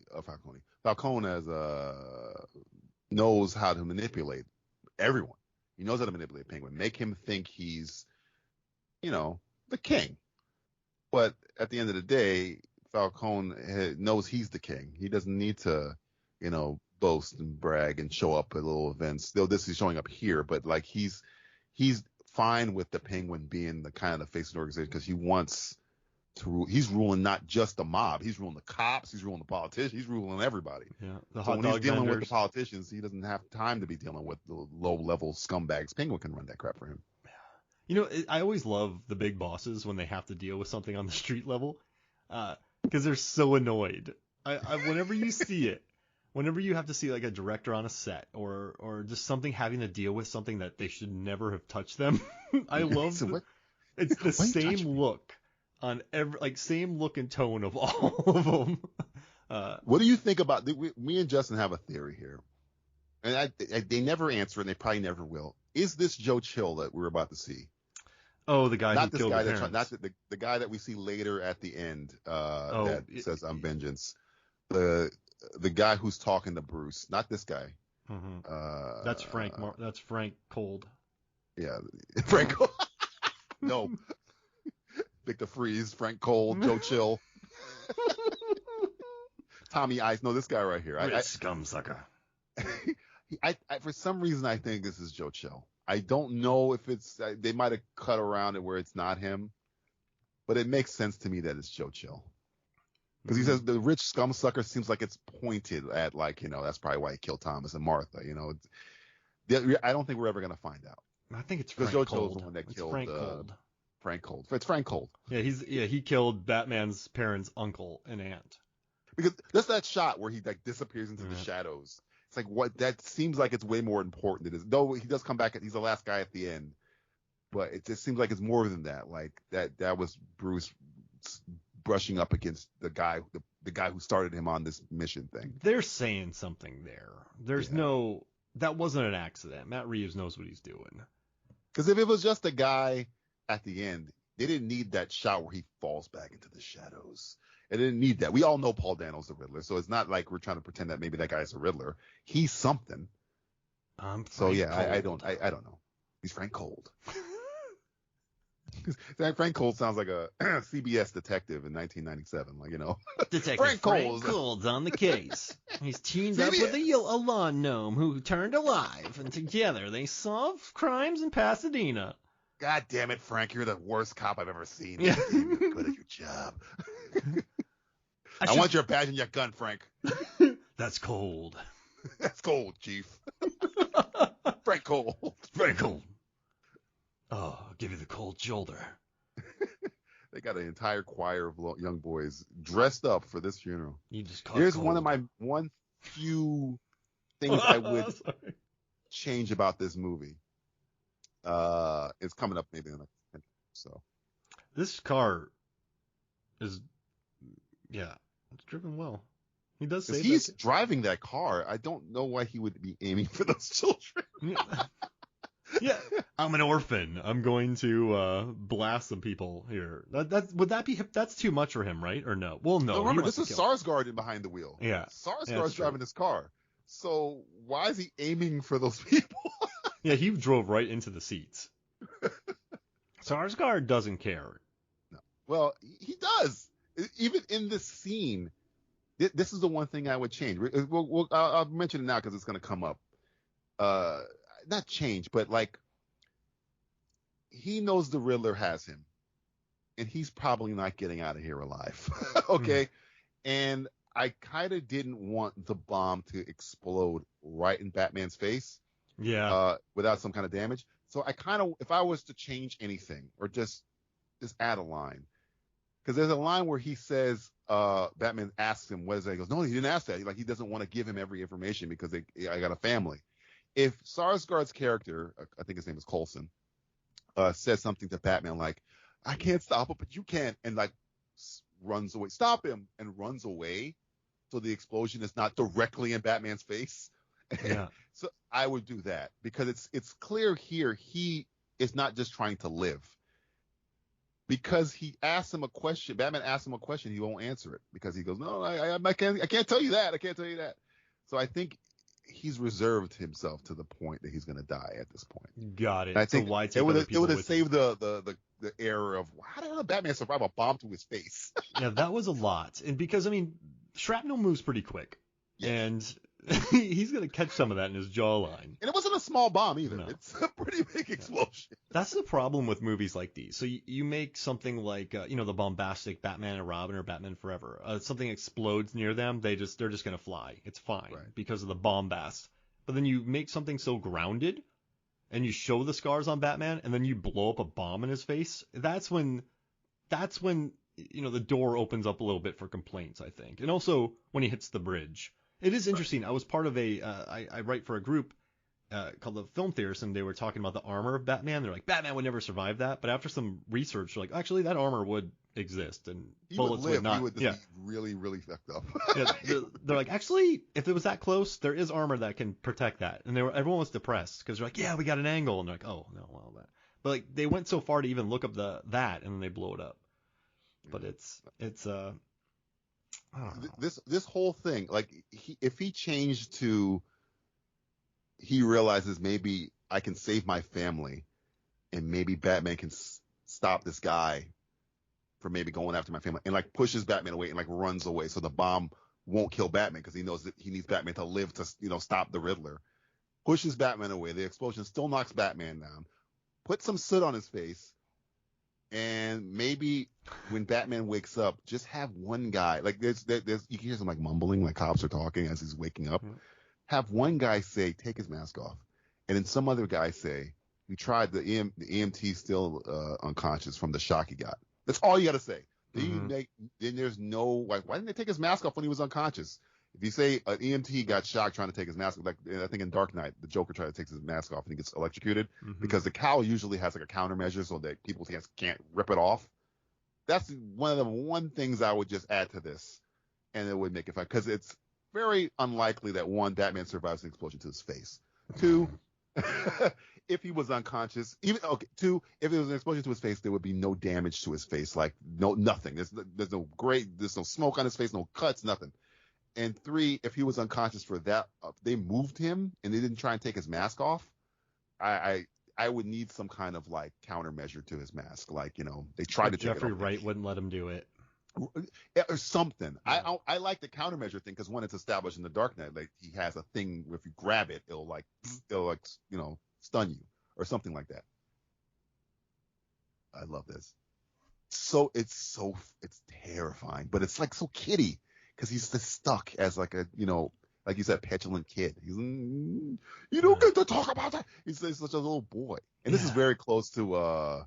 knows how to manipulate everyone. He knows how to manipulate Penguin. Make him think he's, the king. But at the end of the day, Falcone knows he's the king. He doesn't need to, boast and brag and show up at little events. Though this is showing up here, but like he's fine with the Penguin being the kind of the face of the organization because he wants to rule. He's ruling not just the mob. He's ruling the cops. He's ruling the politicians. He's ruling everybody. Yeah. So when he's dealing with the politicians, he doesn't have time to be dealing with the low-level scumbags. Penguin can run that crap for him. I always love the big bosses when they have to deal with something on the street level, because they're so annoyed. Whenever you see it, whenever you have to see like a director on a set or just something having to deal with something that they should never have touched them, I love it's the same look on same look and tone of all of them. What do you think about? Me and Justin have a theory here, and they never answer, and they probably never will. Is this Joe Chill that we're about to see? Oh, the guy who killed the parents. Not the guy that we see later at the end that says I'm vengeance. The guy who's talking to Bruce, not this guy. Mm-hmm. That's Frank. That's Frank Cold. Yeah, Frank Cold. No, Victor Freeze, Frank Cold, Joe Chill, Tommy Ice. No, this guy right here. Scum sucker. I for some reason I think this is Joe Chill. I don't know if it's they might have cut around it where it's not him, but it makes sense to me that it's Joe Chill because he says the rich scum sucker seems like it's pointed at that's probably why he killed Thomas and Martha. I don't think we're ever gonna find out. I think it's Frank Joe Cold. Chill's the one that killed Frank Cold. Frank Cold. It's Frank Cold. Yeah, he killed Batman's parents' uncle and aunt. Because that's that shot where he disappears into the shadows. It's like what that seems like it's way more important than it is. Though he does come back, he's the last guy at the end, but it just seems like it's more than that. Like that was Bruce brushing up against the guy who started him on this mission thing. They're saying something there. There's that wasn't an accident. Matt Reeves knows what he's doing. Because if it was just a guy at the end, they didn't need that shot where he falls back into the shadows. It didn't need that. We all know Paul Dano's the Riddler, so it's not like we're trying to pretend that maybe that guy's a Riddler. He's something. So yeah, I don't know. He's Frank Cold. Frank Cold sounds like a CBS detective in 1997, like, you know. Detective Frank Cold's on the case. He's teamed up with a lawn gnome who turned alive, and together they solve crimes in Pasadena. God damn it, Frank! You're the worst cop I've ever seen. Yeah. You're good at your job. I want your badge and your gun, Frank. That's cold. That's cold, Chief. Frank Cold. Frank Cold. Oh, I'll give you the cold shoulder. They got an entire choir of young boys dressed up for this funeral. You just call Here's cold. one of my few things I would change about this movie. It's coming up maybe in the next 10 minutes, so. This car is, it's driven well. He does say he's driving that car. I don't know why he would be aiming for those children. Yeah, I'm an orphan. I'm going to blast some people here. That's too much for him, right? Or no? Well, no. Remember, this is Sarsgaard behind the wheel. Yeah, Sarsgaard's driving this car. So why is he aiming for those people? Yeah, he drove right into the seats. Sarsgaard doesn't care. No. Well, he does. Even in this scene, this is the one thing I would change. I'll mention it now because it's going to come up. Not change, but like, he knows the Riddler has him, and he's probably not getting out of here alive. Okay? And I kind of didn't want the bomb to explode right in Batman's face. Yeah. Without some kind of damage. So I kind of, if I was to change anything or just add a line, because there's a line where he says, Batman asks him, what is that? He goes, no, he didn't ask that. He doesn't want to give him every information because I got a family. If Sarsgaard's character, I think his name is Coulson, says something to Batman like, I can't stop it, but you can, and like runs away, stop him, and runs away, so the explosion is not directly in Batman's face. Yeah. So I would do that because it's clear here he is not just trying to live. Because he asks him a question, Batman asks him a question, he won't answer it because he goes, no, I can't tell you that. I can't tell you that. So I think he's reserved himself to the point that he's going to die at this point. Got it. And I think so why take it would have saved the error of how did Batman survive a bomb to his face? Yeah, that was a lot. And because, I mean, shrapnel moves pretty quick. Yes. And he's going to catch some of that in his jawline. And it wasn't a small bomb either. No. It's a pretty big explosion. That's the problem with movies like these. So you make something like, the bombastic Batman and Robin or Batman Forever. Something explodes near them, they're just going to fly. It's fine because of the bombast. But then you make something so grounded and you show the scars on Batman and then you blow up a bomb in his face. That's when the door opens up a little bit for complaints, I think. And also when he hits the bridge. It is interesting. I was part of I write for a group called the Film Theorists, and they were talking about the armor of Batman. They're like, Batman would never survive that. But after some research, they're like, actually, that armor would exist, and bullets would not. He would be really, really fucked up. Yeah, they're like, actually, if it was that close, there is armor that can protect that. And everyone was depressed because they're like, yeah, we got an angle, and they're like, oh no, well that. But like they went so far to even look up that, and then they blow it up. But it's I don't know. This whole thing, like, if he changed to, he realizes maybe I can save my family, and maybe Batman can stop this guy from maybe going after my family, and like pushes Batman away and like runs away, so the bomb won't kill Batman because he knows that he needs Batman to live to stop the Riddler. Pushes Batman away. The explosion still knocks Batman down. Put some soot on his face. And maybe when Batman wakes up, just have one guy, like there's you can hear some like mumbling, like cops are talking as he's waking up. Mm-hmm. Have one guy say, take his mask off. And then some other guy say, we tried the EMT still unconscious from the shock he got. That's all you got to say. Mm-hmm. Then there's no, like, why didn't they take his mask off when he was unconscious? If you say an EMT got shocked trying to take his mask off, like I think in Dark Knight, the Joker tried to take his mask off and he gets electrocuted because the cowl usually has like a countermeasure so that people can't rip it off. That's one of the things I would just add to this, and it would make it fun because it's very unlikely that one, Batman survives an explosion to his face. Two, if he was unconscious, two, if it was an explosion to his face, there would be no damage to his face, like nothing. There's no smoke on his face, no cuts, nothing. And 3, if he was unconscious for that, they moved him and they didn't try and take his mask off. I would need some kind of like countermeasure to his mask, like they tried to take Jeffrey it off. Wright wouldn't let him do it. Or something. Yeah. I like the countermeasure thing because when it's established in the Dark Knight, like he has a thing where if you grab it, it'll stun you or something like that. I love this. So it's terrifying, but it's like so kiddie because he's just stuck as like a like you said, petulant kid. He's you don't get to talk about that. He's such a little boy, and this is very close to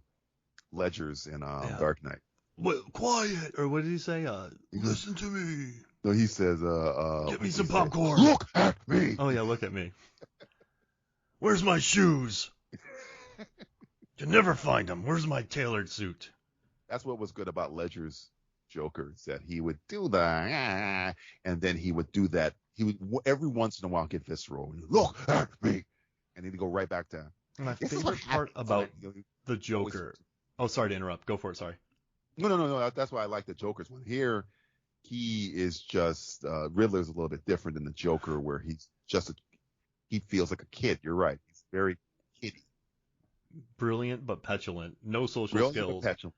Ledger's in Dark Knight. Well, quiet, or what did he say? Listen to me. No, he says, get me some popcorn. Look at me. Oh yeah, look at me. Where's my shoes? You never find them. Where's my tailored suit? That's what was good about Ledger's Joker, is that he would do that, and then he would do that. He would every once in a while get visceral. Look at me, and he'd go right back down. My favorite part about the Joker. Oh, sorry to interrupt. Go for it. Sorry. No. That's why I like the Joker's one. Here, he is just Riddler's a little bit different than the Joker, where he's just he feels like a kid. You're right. He's very kiddie. Brilliant but petulant. No social skills. But petulant.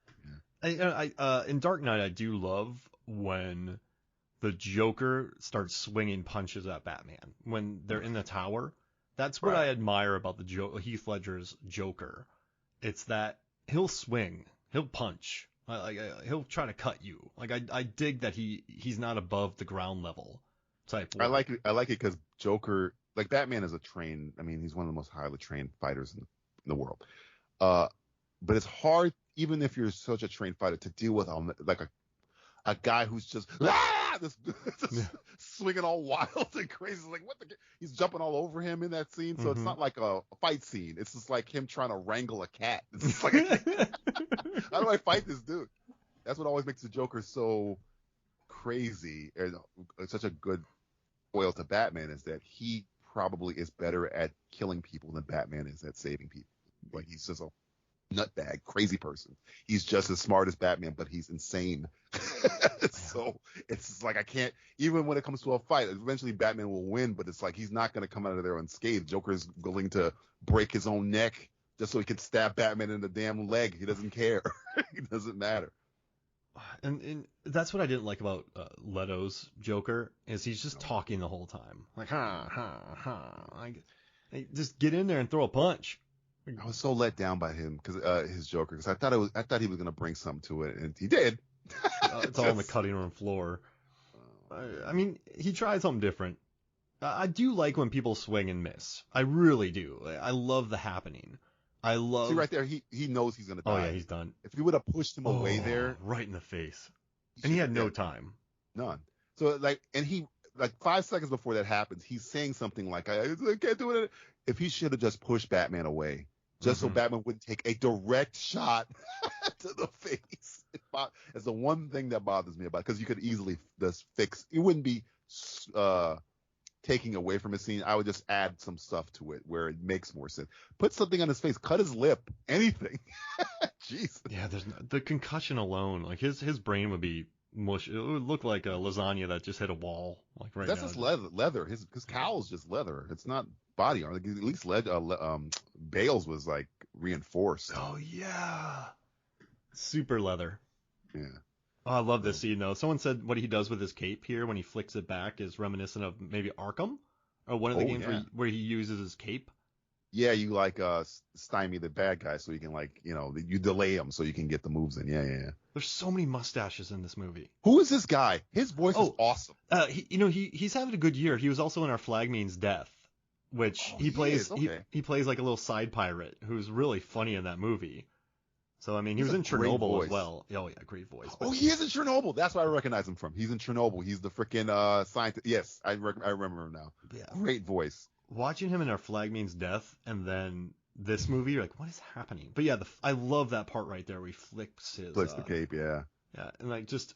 Yeah. In Dark Knight, I do love when the Joker starts swinging punches at Batman when they're in the tower. That's what I admire about the Heath Ledger's Joker. It's that he'll swing, he'll punch. He'll try to cut you. Like I dig that he's not above the ground level type. I like it because Joker, like Batman, is he's one of the most highly trained fighters in the world. But it's hard, even if you're such a trained fighter, to deal with like a guy who's just swinging all wild and crazy. Like he's jumping all over him in that scene. So it's not like a fight scene. It's just like him trying to wrangle a cat. It's just like how do I fight this dude? That's what always makes the Joker so crazy and such a good foil to Batman, is that he probably is better at killing people than Batman is at saving people. Like he's just a nutbag, crazy person. He's just as smart as Batman, but he's insane. So it's like I can't, even when it comes to a fight, eventually Batman will win, but it's like he's not going to come out of there unscathed. Joker's willing to break his own neck just so he can stab Batman in the damn leg. He doesn't care. It doesn't matter. And that's what I didn't like about Leto's Joker, is he's just talking the whole time. Like, like, hey, just get in there and throw a punch. I was so let down by him because his Joker, because I thought he was going to bring something to it, and he did. It's all on the cutting room floor. I mean, he tried something different. I do like when people swing and miss. I really do. I love the happening. See right there, he knows he's going to die. Oh yeah, he's done. If you would have pushed him away there, right in the face, and he had no time. None. So he 5 seconds before that happens, he's saying something like, "I can't do it." If he should have just pushed Batman away, just so Batman wouldn't take a direct shot to the face. It's the one thing that bothers me about it, because you could easily just fix. It wouldn't be taking away from a scene. I would just add some stuff to it where it makes more sense. Put something on his face, cut his lip, anything. Jeez. Yeah, the concussion alone, like his brain would be mush. It would look like a lasagna that just hit a wall. Like right That's now. That's just leather. His cowl is just leather. It's not body armor. Like, at least Bale's was like reinforced. Oh yeah, super leather. Yeah. Oh, I love this scene though. Someone said what he does with his cape here when he flicks it back is reminiscent of maybe Arkham, or one of the games where he uses his cape. Yeah, you stymie the bad guy so you can you delay him so you can get the moves in. Yeah. There's so many mustaches in this movie. Who is this guy? His voice is awesome. He's having a good year. He was also in Our Flag Means Death, which he plays. Okay. He plays like a little side pirate who's really funny in that movie. So he was in Chernobyl as well. Oh yeah, great voice. Oh, he is in Chernobyl. That's where I recognize him from. He's in Chernobyl. He's the freaking scientist. Yes, I remember him now. Yeah. Great voice. Watching him in Our Flag Means Death and then this movie, you're like, what is happening? But yeah, I love that part right there where he flicks the cape. Yeah, and just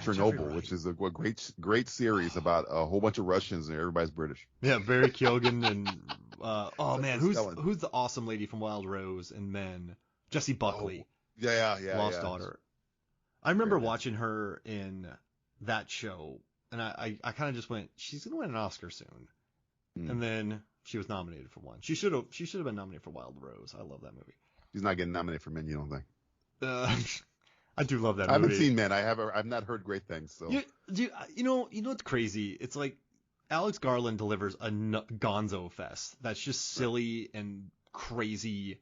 Chernobyl, which is a great series about a whole bunch of Russians and everybody's British. Yeah, Barry Keoghan and who's the awesome lady from Wild Rose and Men? Jessie Buckley. Yeah. Lost Daughter. I remember watching her in that show, and I kind of just went, she's gonna win an Oscar soon, and then she was nominated for one. She should have been nominated for Wild Rose. I love that movie. She's not getting nominated for Men, you don't think? I do love that movie. I haven't seen Men. I've not heard great things. So you know what's crazy? It's like Alex Garland delivers a gonzo fest that's just silly and crazy,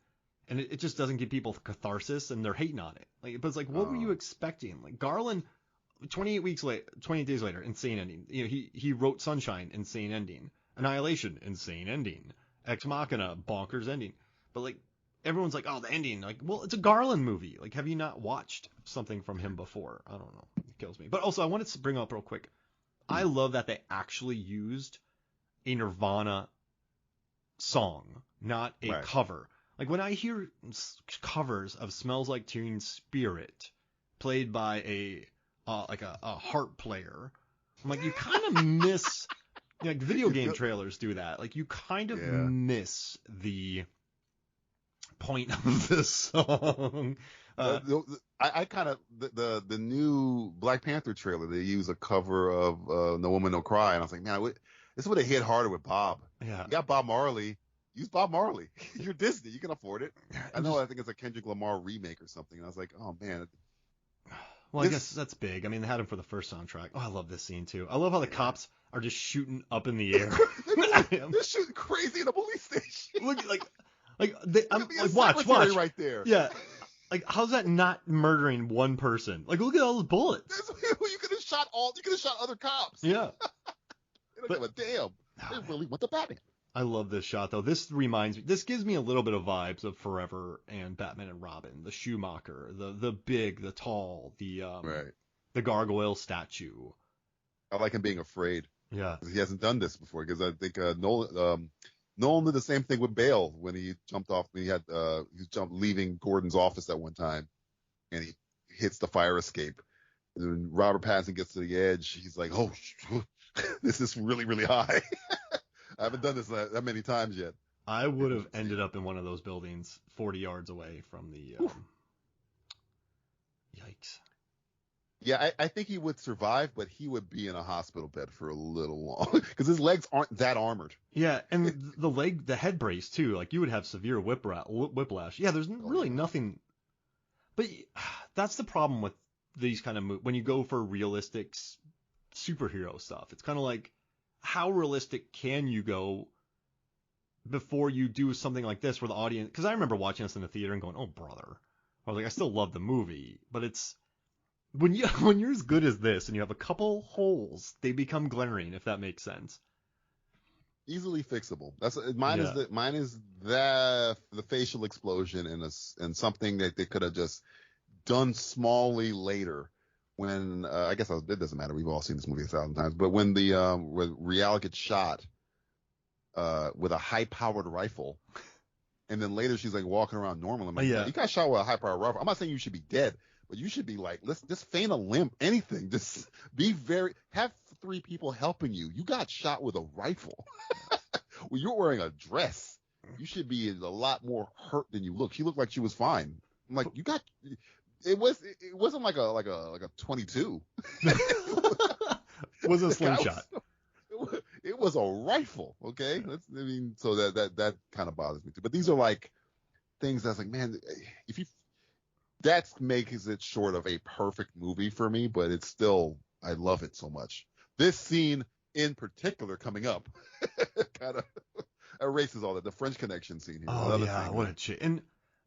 and it just doesn't give people catharsis, and they're hating on it. Like, but it's like, what were you expecting? Like Garland, 28 days later, insane ending. You know, he wrote Sunshine, insane ending. Annihilation, insane ending. Ex Machina, bonkers ending. But like, everyone's like, oh, the ending. Like, well, it's a Garland movie. Like, have you not watched something from him before? I don't know. It kills me. But also, I wanted to bring up real quick. I love that they actually used a Nirvana song, not a cover. Like, when I hear covers of Smells Like Teen Spirit played by a harp player, I'm like, you kind of miss... Like, video game trailers do that. Like, you kind of miss the point of the song. I kind of the new Black Panther trailer. They use a cover of "No Woman No Cry," and I was like, man, this would have hit harder with Bob. Yeah, you got Bob Marley. Use Bob Marley. You're Disney. You can afford it. I think it's a Kendrick Lamar remake or something. And I was like, oh man. Well, I guess that's big. I mean, they had him for the first soundtrack. Oh, I love this scene too. I love how the cops are just shooting up in the air. They're shooting crazy in a police station. Look, I'm like, watch right there. Yeah. Like, how's that not murdering one person? Like, look at all those bullets. You could have shot other cops. Yeah. They don't give a damn. They really want the Batman. I love this shot though. This gives me a little bit of vibes of Forever and Batman and Robin, the Schumacher, the big, the tall, the gargoyle statue. I like him being afraid. Yeah. He hasn't done this before, because I think Nolan did the same thing with Bale when he jumped off. He leaving Gordon's office at one time, and he hits the fire escape. And when Robert Pattinson gets to the edge, he's like, "Oh, this is really, really high." I haven't done this that many times yet. I would have ended up in one of those buildings 40 yards away from the. Yikes. Yeah, I think he would survive, but he would be in a hospital bed for a little long because his legs aren't that armored. Yeah, and the head brace too. Like, you would have severe whiplash. Yeah, there's really nothing. But that's the problem with these kind of when you go for realistic superhero stuff. It's kind of like, how realistic can you go before you do something like this where the audience? Because I remember watching this in the theater and going, "Oh, brother," I was like, I still love the movie, but it's. When you're as good as this and you have a couple holes, they become glaring, if that makes sense. Easily fixable. Mine is the facial explosion and something that they could have just done smallly later. When I guess it doesn't matter. We've all seen this movie 1,000 times. But when when Rial gets shot with a high-powered rifle, and then later she's like walking around normal. I'm like, you got shot with a high-powered rifle. I'm not saying you should be dead. But you should be like, let's just feign a limp, anything. Just have 3 people helping you. You got shot with a rifle. Well, you're wearing a dress. You should be a lot more hurt than you look. She looked like she was fine. I'm like, it wasn't like a 22. It was a slingshot. It was a rifle. Okay. So that kind of bothers me too. But these are like things that's like, man, that makes it short of a perfect movie for me, but it's still, I love it so much. This scene in particular coming up kind of erases all that. The French Connection scene here. Oh, yeah, what a chick. And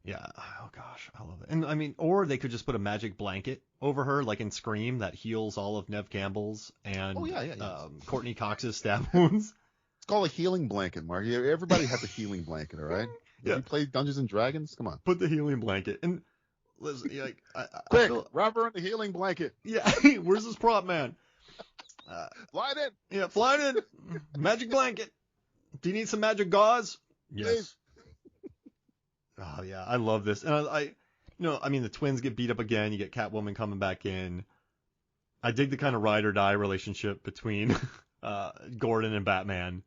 yeah, oh gosh, I love it. And I mean, or they could just put a magic blanket over her, like in Scream, that heals all of Nev Campbell's and Courtney Cox's stab wounds. It's called a healing blanket, Mark. Everybody has a healing blanket, all right? If you play Dungeons and Dragons, come on. Put the healing blanket. And like, quick, wrap her in the healing blanket. Yeah, where's this prop man? Fly it in. Yeah, fly it in. Magic blanket. Do you need some magic gauze? Yes. Please. Oh yeah, I love this, and I mean, the twins get beat up again. You get Catwoman coming back in. I dig the kind of ride or die relationship between Gordon and Batman.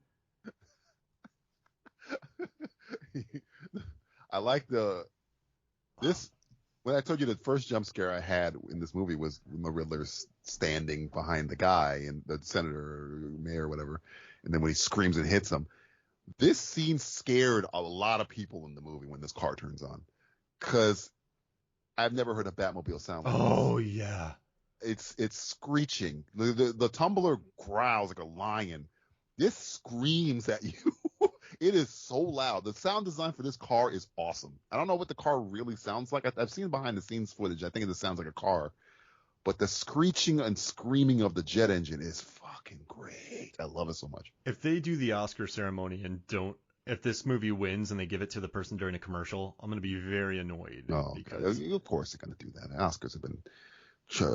I like this. when I told you the first jump scare I had in this movie was when the Riddler's standing behind the guy and the senator or mayor or whatever, and then when he screams and hits him, this scene scared a lot of people in the movie when this car turns on, because I've never heard a Batmobile sound like this. Oh yeah, it's screeching. The tumbler growls like a lion. This screams at you. It is so loud. The sound design for this car is awesome. I don't know what the car really sounds like. I've seen behind the scenes footage. I think it sounds like a car. But the screeching and screaming of the jet engine is fucking great. I love it so much. If they do the Oscar ceremony and if this movie wins and they give it to the person during a commercial, I'm going to be very annoyed. Oh, because... Of course they're going to do that. The Oscars have been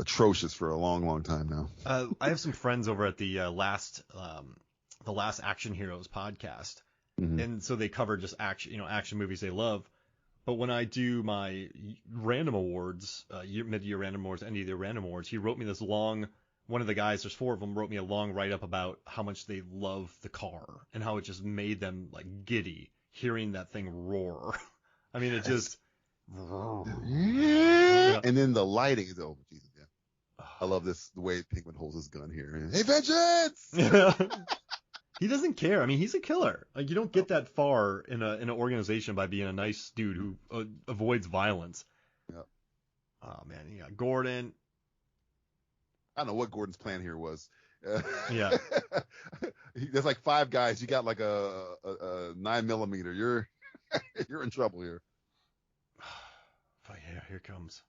atrocious for a long, long time now. I have some friends over at the last Action Heroes podcast. Mm-hmm. And so they cover just action movies they love. But when I do my random awards, mid-year random awards, end of the random awards, he wrote me this long, one of the guys, there's 4 of them, wrote me a long write-up about how much they love the car and how it just made them like giddy hearing that thing roar. I mean, it just... Yeah. And then the lighting is, oh, Jesus, yeah. I love this, the way Penguin holds his gun here. Hey, vengeance! He doesn't care. I mean, he's a killer. Like, you don't get that far in an organization by being a nice dude who avoids violence. Yeah. Oh man, you got Gordon. I don't know what Gordon's plan here was. Yeah. There's like 5 guys. You got like a 9mm. You're in trouble here. But yeah, here comes.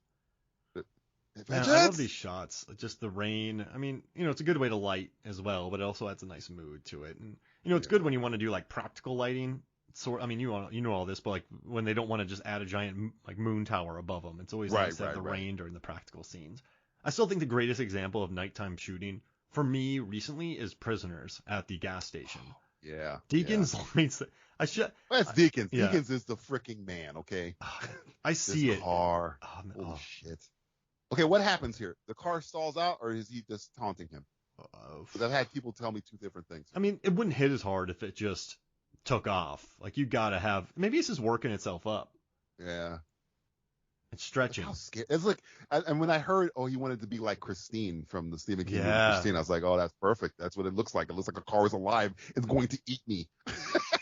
Man, I love these shots. Just the rain. I mean, it's a good way to light as well, but it also adds a nice mood to it. And it's good when you want to do like practical lighting. I mean, you know all this, but like when they don't want to just add a giant like moon tower above them, it's always nice to have the rain during the practical scenes. I still think the greatest example of nighttime shooting for me recently is Prisoners at the gas station. Yeah. Deakins lights. That's Deakins. Yeah. Deakins is the freaking man. Okay. I see it. Car. Holy shit. Okay, what happens here? The car stalls out, or is he just taunting him? Because I've had people tell me 2 different things. I mean, it wouldn't hit as hard if it just took off. Like, you gotta have... Maybe it's just working itself up. Yeah. It's stretching. How scary. It's like... And when I heard, he wanted to be like Christine from the Stephen King movie Christine, I was like, oh, that's perfect. That's what it looks like. It looks like a car is alive. It's going to eat me.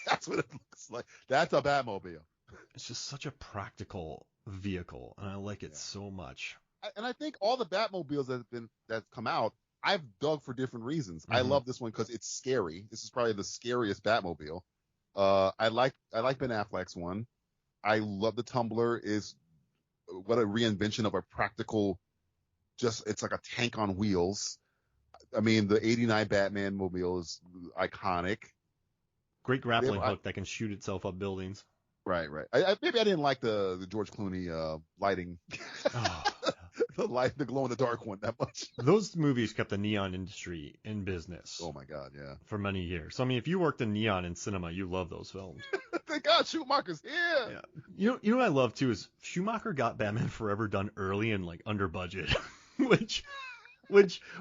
That's what it looks like. That's a Batmobile. It's just such a practical vehicle, and I like it so much. And I think all the Batmobiles that's come out, I've dug for different reasons. Mm-hmm. I love this one because it's scary. This is probably the scariest Batmobile. I like Ben Affleck's one. I love the Tumbler. Is what a reinvention of a practical. It's like a tank on wheels. I mean, the '89 Batman mobile is iconic. Great grappling hook that can shoot itself up buildings. Right. Maybe I didn't like the George Clooney lighting. The glow in the dark one that much. Those movies kept the neon industry in business. Oh my God, yeah. For many years. So I mean, if you worked in neon in cinema, you love those films. Thank God Schumacher's here. Yeah. You know what I love too is Schumacher got Batman Forever done early and like under budget, which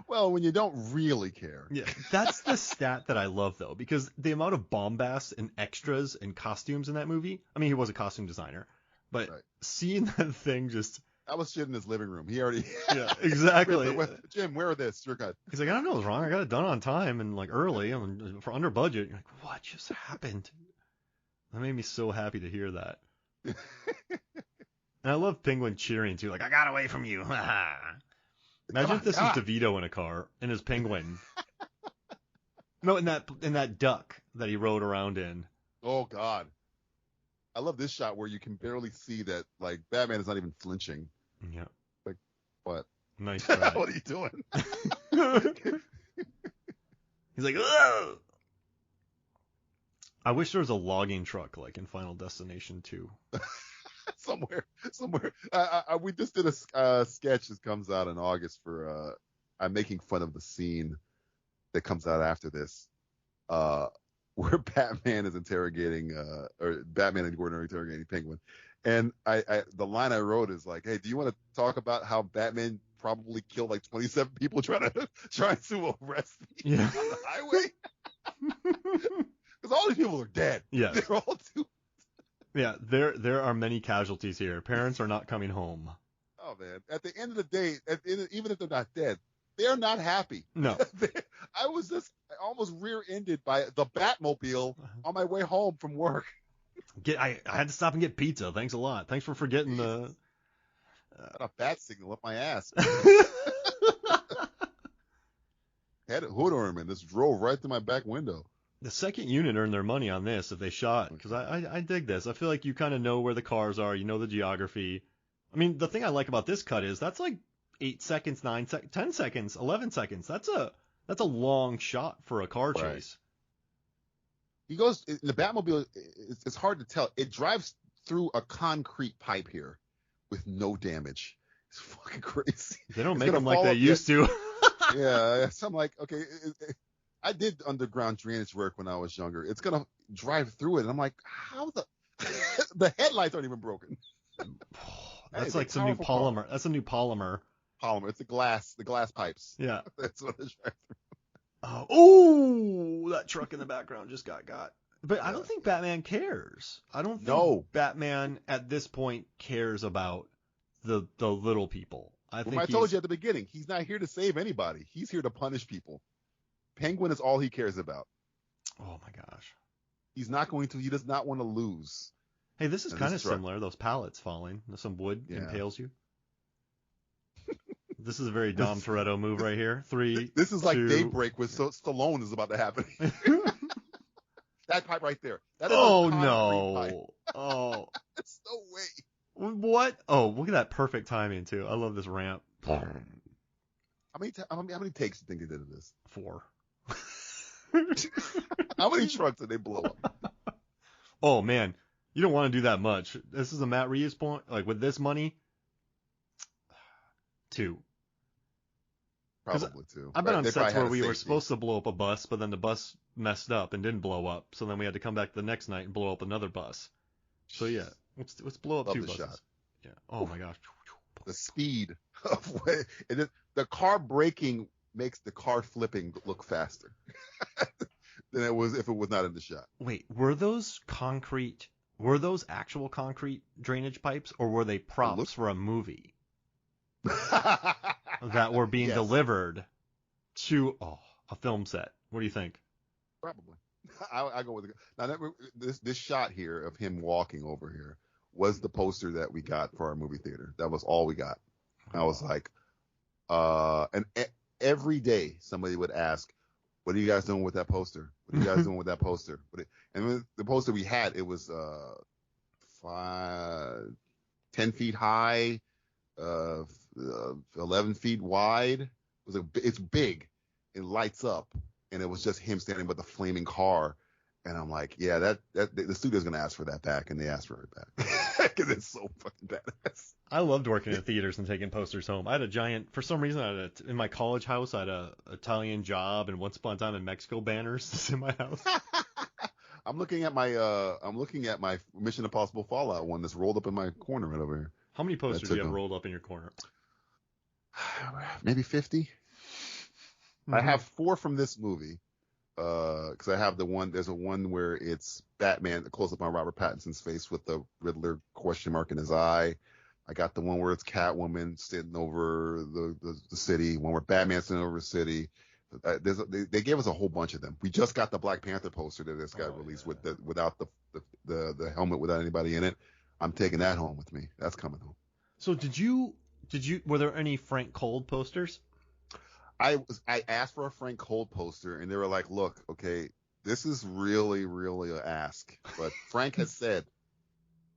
well, when you don't really care. Yeah, that's the stat that I love though, because the amount of bombast and extras and costumes in that movie. I mean, he was a costume designer, but seeing that thing just. That was shit in his living room. He already. Yeah, exactly. Jim, wear this. You're good. He's like, I don't know what's wrong. I got it done on time and like early and for under budget. You're like, what just happened? That made me so happy to hear that. And I love Penguin cheering too. Like, I got away from you. Imagine if this was DeVito in a car in his Penguin. No, in that duck that he rode around in. Oh God. I love this shot where you can barely see that, like, Batman is not even flinching. Yeah. Like, what? Nice try. What are you doing? He's like, ugh! I wish there was a logging truck, like in Final Destination 2. somewhere. We just did a sketch that comes out in August for, I'm making fun of the scene that comes out after this. Where Batman is interrogating, or Batman and Gordon are interrogating Penguin. And the line I wrote is like, hey, do you want to talk about how Batman probably killed like 27 people trying to arrest me on the highway? Because all these people are dead. Yeah. They're all too. Yeah, there are many casualties here. Parents are not coming home. Oh man! At the end of the day, even if they're not dead, they're not happy. No. I was just almost rear-ended by the Batmobile on my way home from work. I had to stop and get pizza. Thanks a lot. Thanks for forgetting the. Got a bat signal up my ass. Had a hood ornament. This drove right through my back window. The second unit earned their money on this if they shot, because I dig this. I feel like you kind of know where the cars are, you know the geography. I mean, the thing I like about this cut is that's like 8 seconds, 9 seconds, 10 seconds, 11 seconds. That's a long shot for a car chase. Right. He goes in the Batmobile. It's hard to tell. It drives through a concrete pipe here with no damage. It's fucking crazy. They don't make them like they used to. Yeah, so I'm like, okay. I did underground drainage work when I was younger. It's gonna drive through it, and I'm like, how the headlights aren't even broken. That's like some new polymer. Car. That's a new polymer. Polymer. It's the glass pipes. Yeah. That's what they drive through. Oh, that truck in the background just got. But I don't think Batman cares. I don't think Batman at this point cares about the little people. I told you at the beginning, he's not here to save anybody. He's here to punish people. Penguin is all he cares about. Oh my gosh. He does not want to lose. Hey, this is kind of similar. Those pallets falling. Some wood impales you. This is a very Dom Toretto move right here. 3. This is like Daybreak with Stallone is about to happen. That pipe right there. That is no. Pipe. Oh. There's no way. What? Oh, look at that perfect timing too. I love this ramp. How many takes do you think they did of this? 4. How many trucks did they blow up? Oh man, you don't want to do that much. This is a Matt Reeves point. Like with this money, 2. Probably 2. I've been on sets where we were supposed to blow up a bus, but then the bus messed up and didn't blow up. So then we had to come back the next night and blow up another bus. So yeah, let's blow up 2 buses. Shot. Yeah. Oh my gosh. The speed of the car braking makes the car flipping look faster than it was if it was not in the shot. Wait, were those actual concrete drainage pipes, or were they props for a movie that were being delivered to a film set? What do you think? Probably. I go with it. Now this shot here of him walking over here was the poster that we got for our movie theater. That was all we got. I was like, and every day somebody would ask, what are you guys doing with that poster? What are you guys doing with that poster? And the poster we had, it was 10 feet high, 11 feet wide. It's big. It lights up. And it was just him standing with the flaming car. And I'm like, yeah, that the studio's going to ask for that back. And they asked for it back. Because it's so fucking badass. I loved working in theaters and taking posters home. I had a giant, for some reason, in my college house, I had a Italian Job and Once Upon a Time in Mexico banners in my house. I'm looking at my Mission Impossible Fallout one that's rolled up in my corner right over here. How many posters do you have rolled up in your corner? Maybe 50. Mm-hmm. I have 4 from this movie. Because I have there's a one where it's Batman, the close up on Robert Pattinson's face with the Riddler question mark in his eye. I got the one where it's Catwoman sitting over the city, one where Batman's sitting over the city. They gave us a whole bunch of them. We just got the Black Panther poster that this got released without the helmet, without anybody in it. I'm taking that home with me. That's coming home. So were there any Frank Cold posters? I asked for a Frank Cold poster, and they were like, look, okay, this is really, really an ask. But Frank has said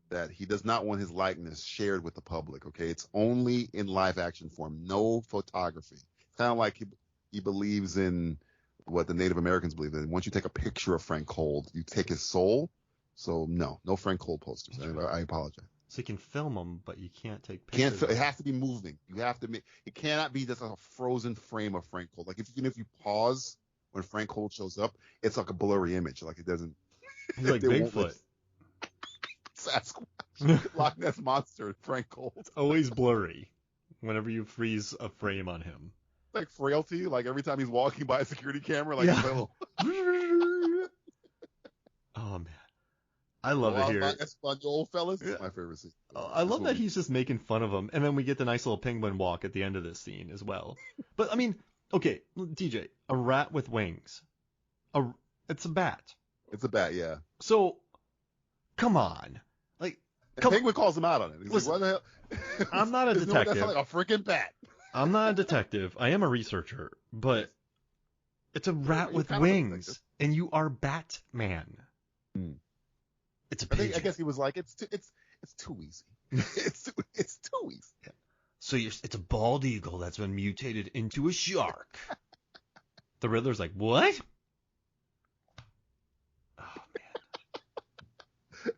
that he does not want his likeness shared with the public, okay? It's only in live action form, no photography. Kind of like he believes in what the Native Americans believe in. Once you take a picture of Frank Cold, you take his soul. So no Frank Cold posters. I apologize. So you can film them, but you can't take pictures. It has to be moving. You have to it cannot be just a frozen frame of Frank Cold. Like even if you pause when Frank Cold shows up, it's like a blurry image. Like it doesn't. He's like Bigfoot. Sasquatch. Loch Ness Monster. Frank Cold. It's always blurry whenever you freeze a frame on him. Like Frailty. Like every time he's walking by a security camera, like a little. Oh man. I love it here. Espanol, fellas. Yeah. My favorite scene. I love that he's just making fun of him, and then we get the nice little penguin walk at the end of this scene as well. But I mean, okay, DJ, a rat with wings. It's a bat. It's a bat, yeah. So, come on. Like, Penguin calls him out on it. He's listen, like, what the hell? I'm not a detective. That sounds like a freaking bat. I'm not a detective. I am a researcher, but it's a rat with wings, and you are Batman. It's a pigeon. I guess he was like, it's too easy. it's too easy. Yeah. So it's a bald eagle that's been mutated into a shark. The Riddler's like, what? Oh man,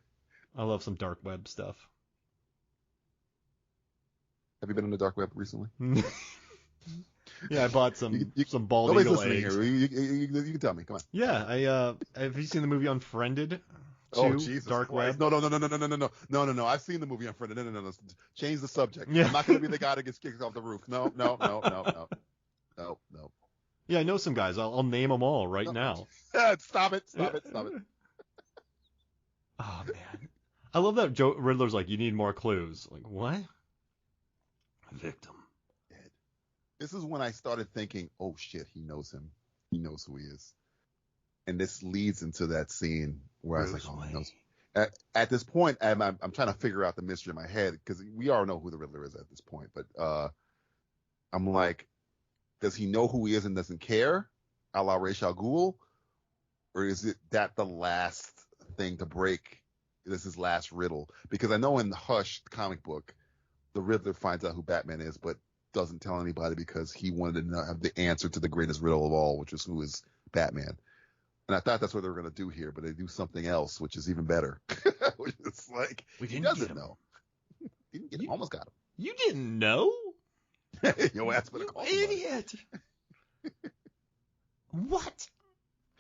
I love some dark web stuff. Have you been on the dark web recently? Yeah, I bought some bald eagle eggs. Here. You can tell me. Come on. Yeah, have you seen the movie Unfriended? Oh, Jesus Dark Christ. web. No. I've seen the movie Unfriended. No. Change the subject. Yeah. I'm not going to be the guy that gets kicked off the roof. No. Yeah, I know some guys. I'll name them all now. Stop it. Oh man, I love that Riddler's like, you need more clues. Like what? Victim. This is when I started thinking, oh shit, he knows him. He knows who he is. And this leads into that scene where I was like, oh, he knows. At this point, I'm trying to figure out the mystery in my head because we all know who the Riddler is at this point. But I'm like, does he know who he is and doesn't care, a la Ra's al Ghul? Or is it that the last thing to break? This is his last riddle. Because I know in the Hush comic book, the Riddler finds out who Batman is, but doesn't tell anybody because he wanted to have the answer to the greatest riddle of all, which is who is Batman. And I thought that's what they were going to do here, but they do something else, which is even better. Which is like, he doesn't know. Didn't get him. Almost got him. You didn't know? Yo ass better call idiot. What?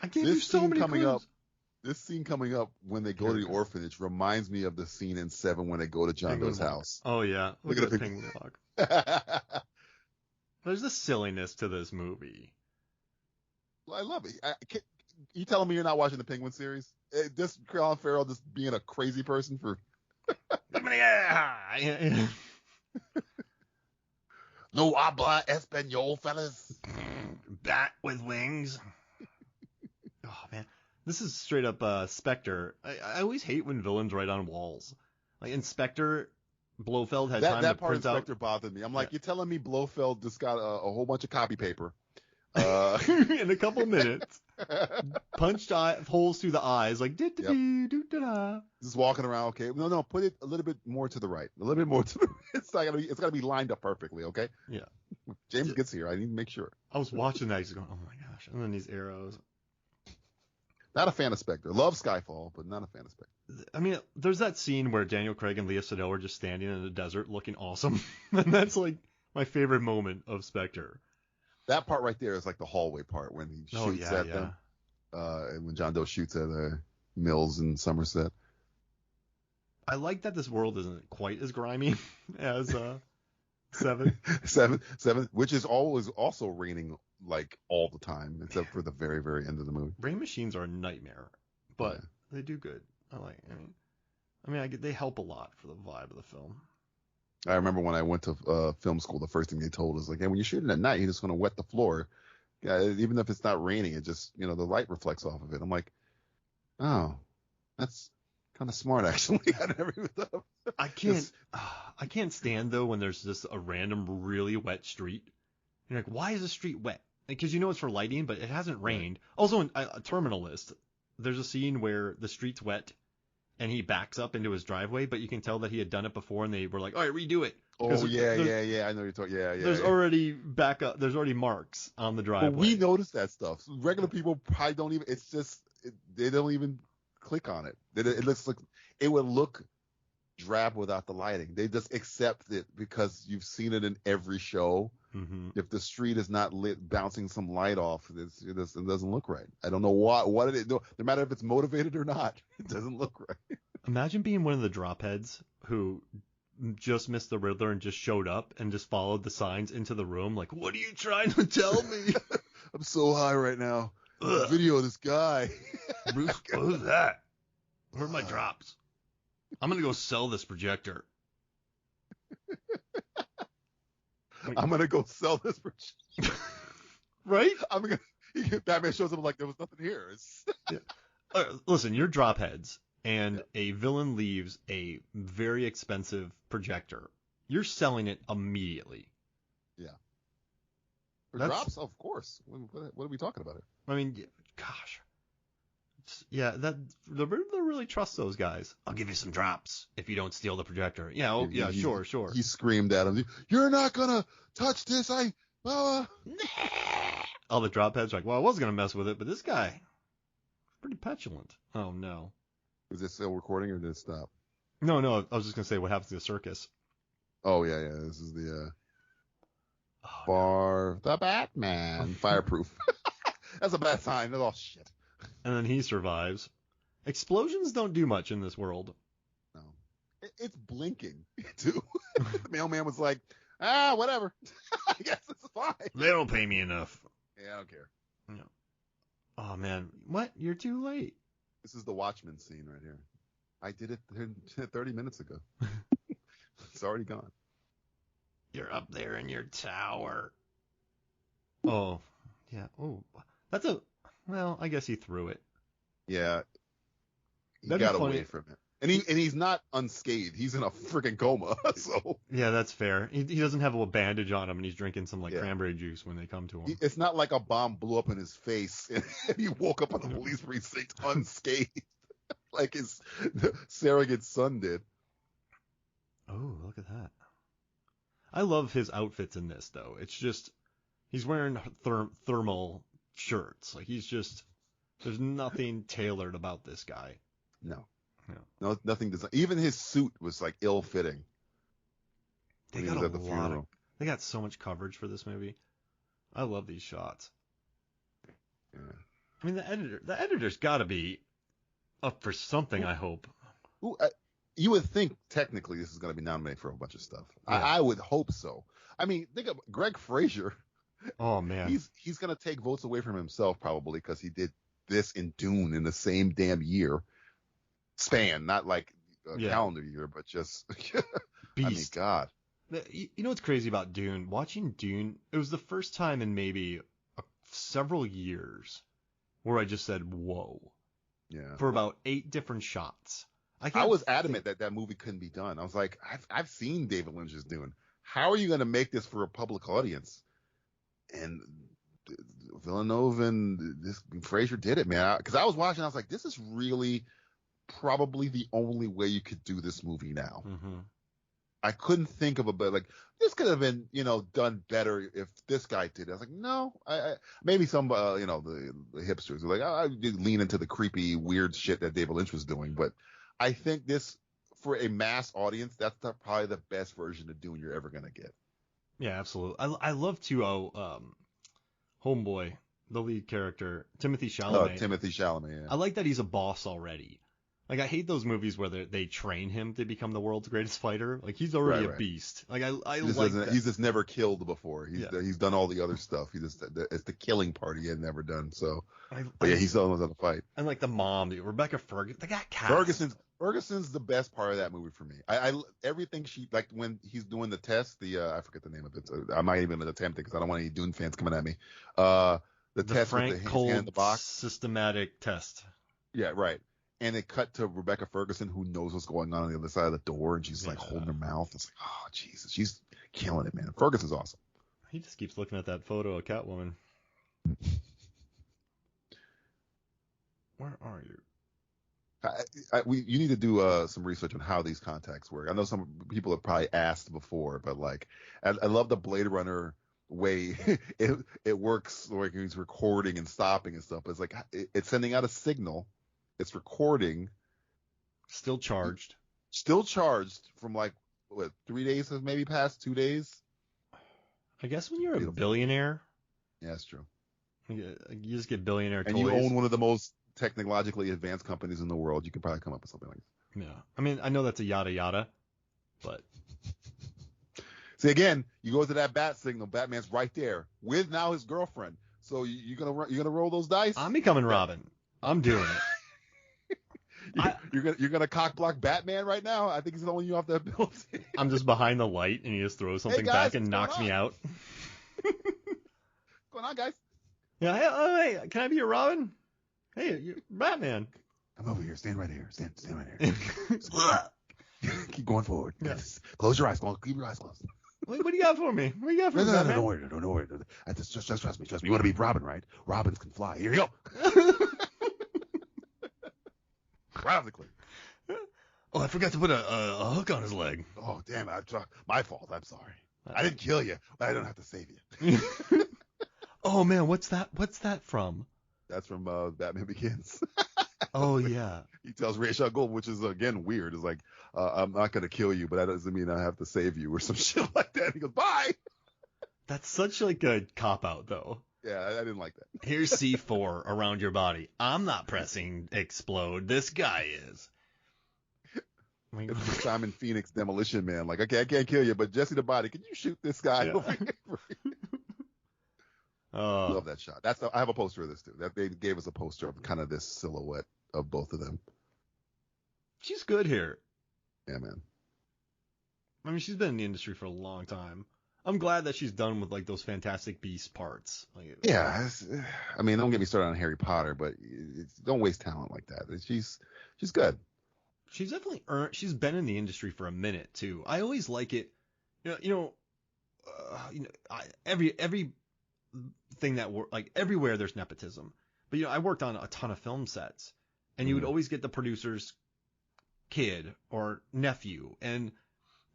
I gave you so many clues. This scene coming up when they go to the orphanage reminds me of the scene in 7 when they go to John Doe's house. Oh, yeah. Look at the penguin walk. There's a silliness to this movie. Well, I love it. You telling me you're not watching the Penguin series? Just Colin Farrell just being a crazy person for... No habla español, fellas. Bat with wings. Oh, man. This is straight up Spectre. I always hate when villains write on walls. Like Inspector Blofeld had time to print out. That part Spectre bothered me. I'm like, you're telling me Blofeld just got a whole bunch of copy paper. In a couple minutes. Punched holes through the eyes. Like, just walking around, okay. No, put it a little bit more to the right. A little bit more to the right. It's gotta be lined up perfectly, okay? Yeah. James gets here. I need to make sure. I was watching that. He's going, oh my gosh. And then these arrows. Not a fan of Spectre. Love Skyfall, but not a fan of Spectre. I mean, there's that scene where Daniel Craig and Lea Seydoux are just standing in the desert looking awesome. And that's like my favorite moment of Spectre. That part right there is like the hallway part when he shoots at them. And when John Doe shoots at Mills in Somerset. I like that this world isn't quite as grimy as 7. 7, which is always also raining like all the time, except for the very, very end of the movie. Rain machines are a nightmare, but they do good. They help a lot for the vibe of the film. I remember when I went to film school, the first thing they told us, like, hey, when you're shooting at night, you're just going to wet the floor. Yeah, even if it's not raining, it just, the light reflects off of it. I'm like, oh, that's kind of smart, actually. I never even thought of it. I can't stand, though, when there's just a random really wet street. You're like, why is the street wet? Because you know it's for lighting, but it hasn't rained. Also, in Terminal List, there's a scene where the street's wet, and he backs up into his driveway, but you can tell that he had done it before, and they were like, all right, redo it. Oh, yeah. I know you're talking. Yeah. There's already there's already marks on the driveway. But we notice that stuff. Regular people probably don't even, it's just, they don't even click on it. It looks like, it would look drab without the lighting. They just accept it because you've seen it in every show. Mm-hmm. If the street is not lit, bouncing some light off, it doesn't look right. I don't know what did it do. No matter if it's motivated or not, it doesn't look right. Imagine being one of the drop heads who just missed the Riddler and just showed up and just followed the signs into the room. Like, what are you trying to tell me? I'm so high right now. Video of this guy. Bruce, what was that? Where are my drops? I'm going to go sell this projector. I'm going to go sell this projector. Right? Batman shows up like there was nothing here. Yeah. Listen, you're drop heads, and a villain leaves a very expensive projector. You're selling it immediately. Yeah. For drops? Of course. What are we talking about here? I mean, gosh. Yeah, they really trust those guys. I'll give you some drops if you don't steal the projector. Yeah, sure. He screamed at him, "You're not gonna touch this! All the drop heads are like, well, I was gonna mess with it, but this guy, pretty petulant. Oh no. Is it still recording or did it stop? No, I was just gonna say what happens to the circus. Oh yeah. This is the the Batman fireproof. That's a bad sign. That's all shit. And then he survives. Explosions don't do much in this world. No. It's blinking, too. The mailman was like, whatever. I guess it's fine. They don't pay me enough. Yeah, I don't care. No. Oh, man. What? You're too late. This is the Watchmen scene right here. I did it 30 minutes ago. It's already gone. You're up there in your tower. Oh, yeah. Oh, well, I guess he threw it. Yeah. He got away from it. And he's not unscathed. He's in a freaking coma. So yeah, that's fair. He doesn't have a bandage on him, and he's drinking some cranberry juice when they come to him. It's not like a bomb blew up in his face and he woke up on the police precinct unscathed, like his surrogate son did. Oh, look at that! I love his outfits in this, though. It's just he's wearing thermal shirts. Like there's nothing tailored about this guy. No, nothing. Even his suit was like ill-fitting. They got so much coverage for this movie. I love these shots. Yeah. I mean, the editor's got to be up for something. I hope. Ooh, you would think technically this is going to be nominated for a bunch of stuff. Yeah. I would hope so. I mean, think of Greg Fraser. Oh man, he's going to take votes away from himself probably because he did this in Dune in the same damn year span, not like a calendar year, but just Beast. I mean, God. You know what's crazy about Dune? Watching Dune, it was the first time in maybe several years where I just said, "Whoa!" Yeah. For about 8 different shots. I was adamant that movie couldn't be done. I was like, I've seen David Lynch's Dune. How are you going to make this for a public audience? And Villeneuve and this Fraser did it, man. Because I was watching, I was like, this is really probably the only way you could do this movie now. Mm-hmm. I couldn't think of like this could have been, done better if this guy did it. I was like, no, I maybe some, the hipsters are like, I did lean into the creepy, weird shit that David Lynch was doing. But I think this, for a mass audience, that's probably the best version of Dune you're ever going to get. Yeah, absolutely. I love to, Homeboy, the lead character, Timothée Chalamet. Timothée Chalamet, yeah. I like that he's a boss already. Like, I hate those movies where they train him to become the world's greatest fighter. Like, he's already a beast. Like, I like that. He's just never killed before. He's done all the other stuff. It's the killing part he had never done. So, he still knows how to fight. And like the mom, Rebecca Ferguson, they got cast. Ferguson's the best part of that movie for me. Everything she, like when he's doing the test, I forget the name of it. So I'm not even attempt it because I don't want any Dune fans coming at me. The test Frank with the Cold hand in the box. Systematic test. Yeah, right. And it cut to Rebecca Ferguson, who knows what's going on the other side of the door, and she's like holding her mouth. It's like, oh Jesus, she's killing it, man. Ferguson's awesome. He just keeps looking at that photo of Catwoman. Where are you? You need to do some research on how these contacts work. I know some people have probably asked before, but like, I love the Blade Runner way it works. Like he's recording and stopping and stuff. But it's like it's sending out a signal. It's recording. Still charged from like, 3 days have maybe passed, 2 days? I guess when you're a billionaire. Yeah, that's true. You just get billionaire toys. And you own one of the most technologically advanced companies in the world. You could probably come up with something like this. Yeah. I mean, I know that's a yada yada, but. See, again, you go to that bat signal. Batman's right there with now his girlfriend. So you're gonna roll those dice? I'm becoming Robin. I'm doing it. You're gonna cock block Batman right now? I think he's throwing you off that building. I'm just behind the light, and he just throws something back and knocks me out. What's going on, guys? Yeah. Hey, can I be your Robin? Hey, you're Batman. Come over here. Stand right here. Stand right here. Keep going forward. Yes. Close your eyes. Keep your eyes closed. What do you got for me? What do you got for me, No, Batman? don't worry. Just trust me. You want to be Robin, right? Robins can fly. Here you go. Right off the cliff. Oh, I forgot to put a hook on his leg. Oh, damn. My fault. I'm sorry. I didn't kill you, but I don't have to save you. Oh, man. What's that from? That's from Batman Begins. Oh, yeah. He tells Ra's al Ghul, which is, again, weird. It's like, I'm not going to kill you, but that doesn't mean I have to save you or some shit like that. He goes, bye. That's such like a cop-out, though. Yeah, I didn't like that. Here's C4 around your body. I'm not pressing explode. This guy is. It's the Simon Phoenix Demolition Man. Like, okay, I can't kill you, but Jesse the Body, can you shoot this guy over here? Love that shot. I have a poster of this too. That they gave us a poster of kind of this silhouette of both of them. She's good here. Yeah, man. I mean, she's been in the industry for a long time. I'm glad that she's done with like those Fantastic Beasts parts. Yeah, I mean, don't get me started on Harry Potter, but don't waste talent like that. She's good. She's definitely earned. She's been in the industry for a minute too. I always like it. Every thing that like everywhere there's nepotism. But I worked on a ton of film sets, and you would always get the producer's kid or nephew, and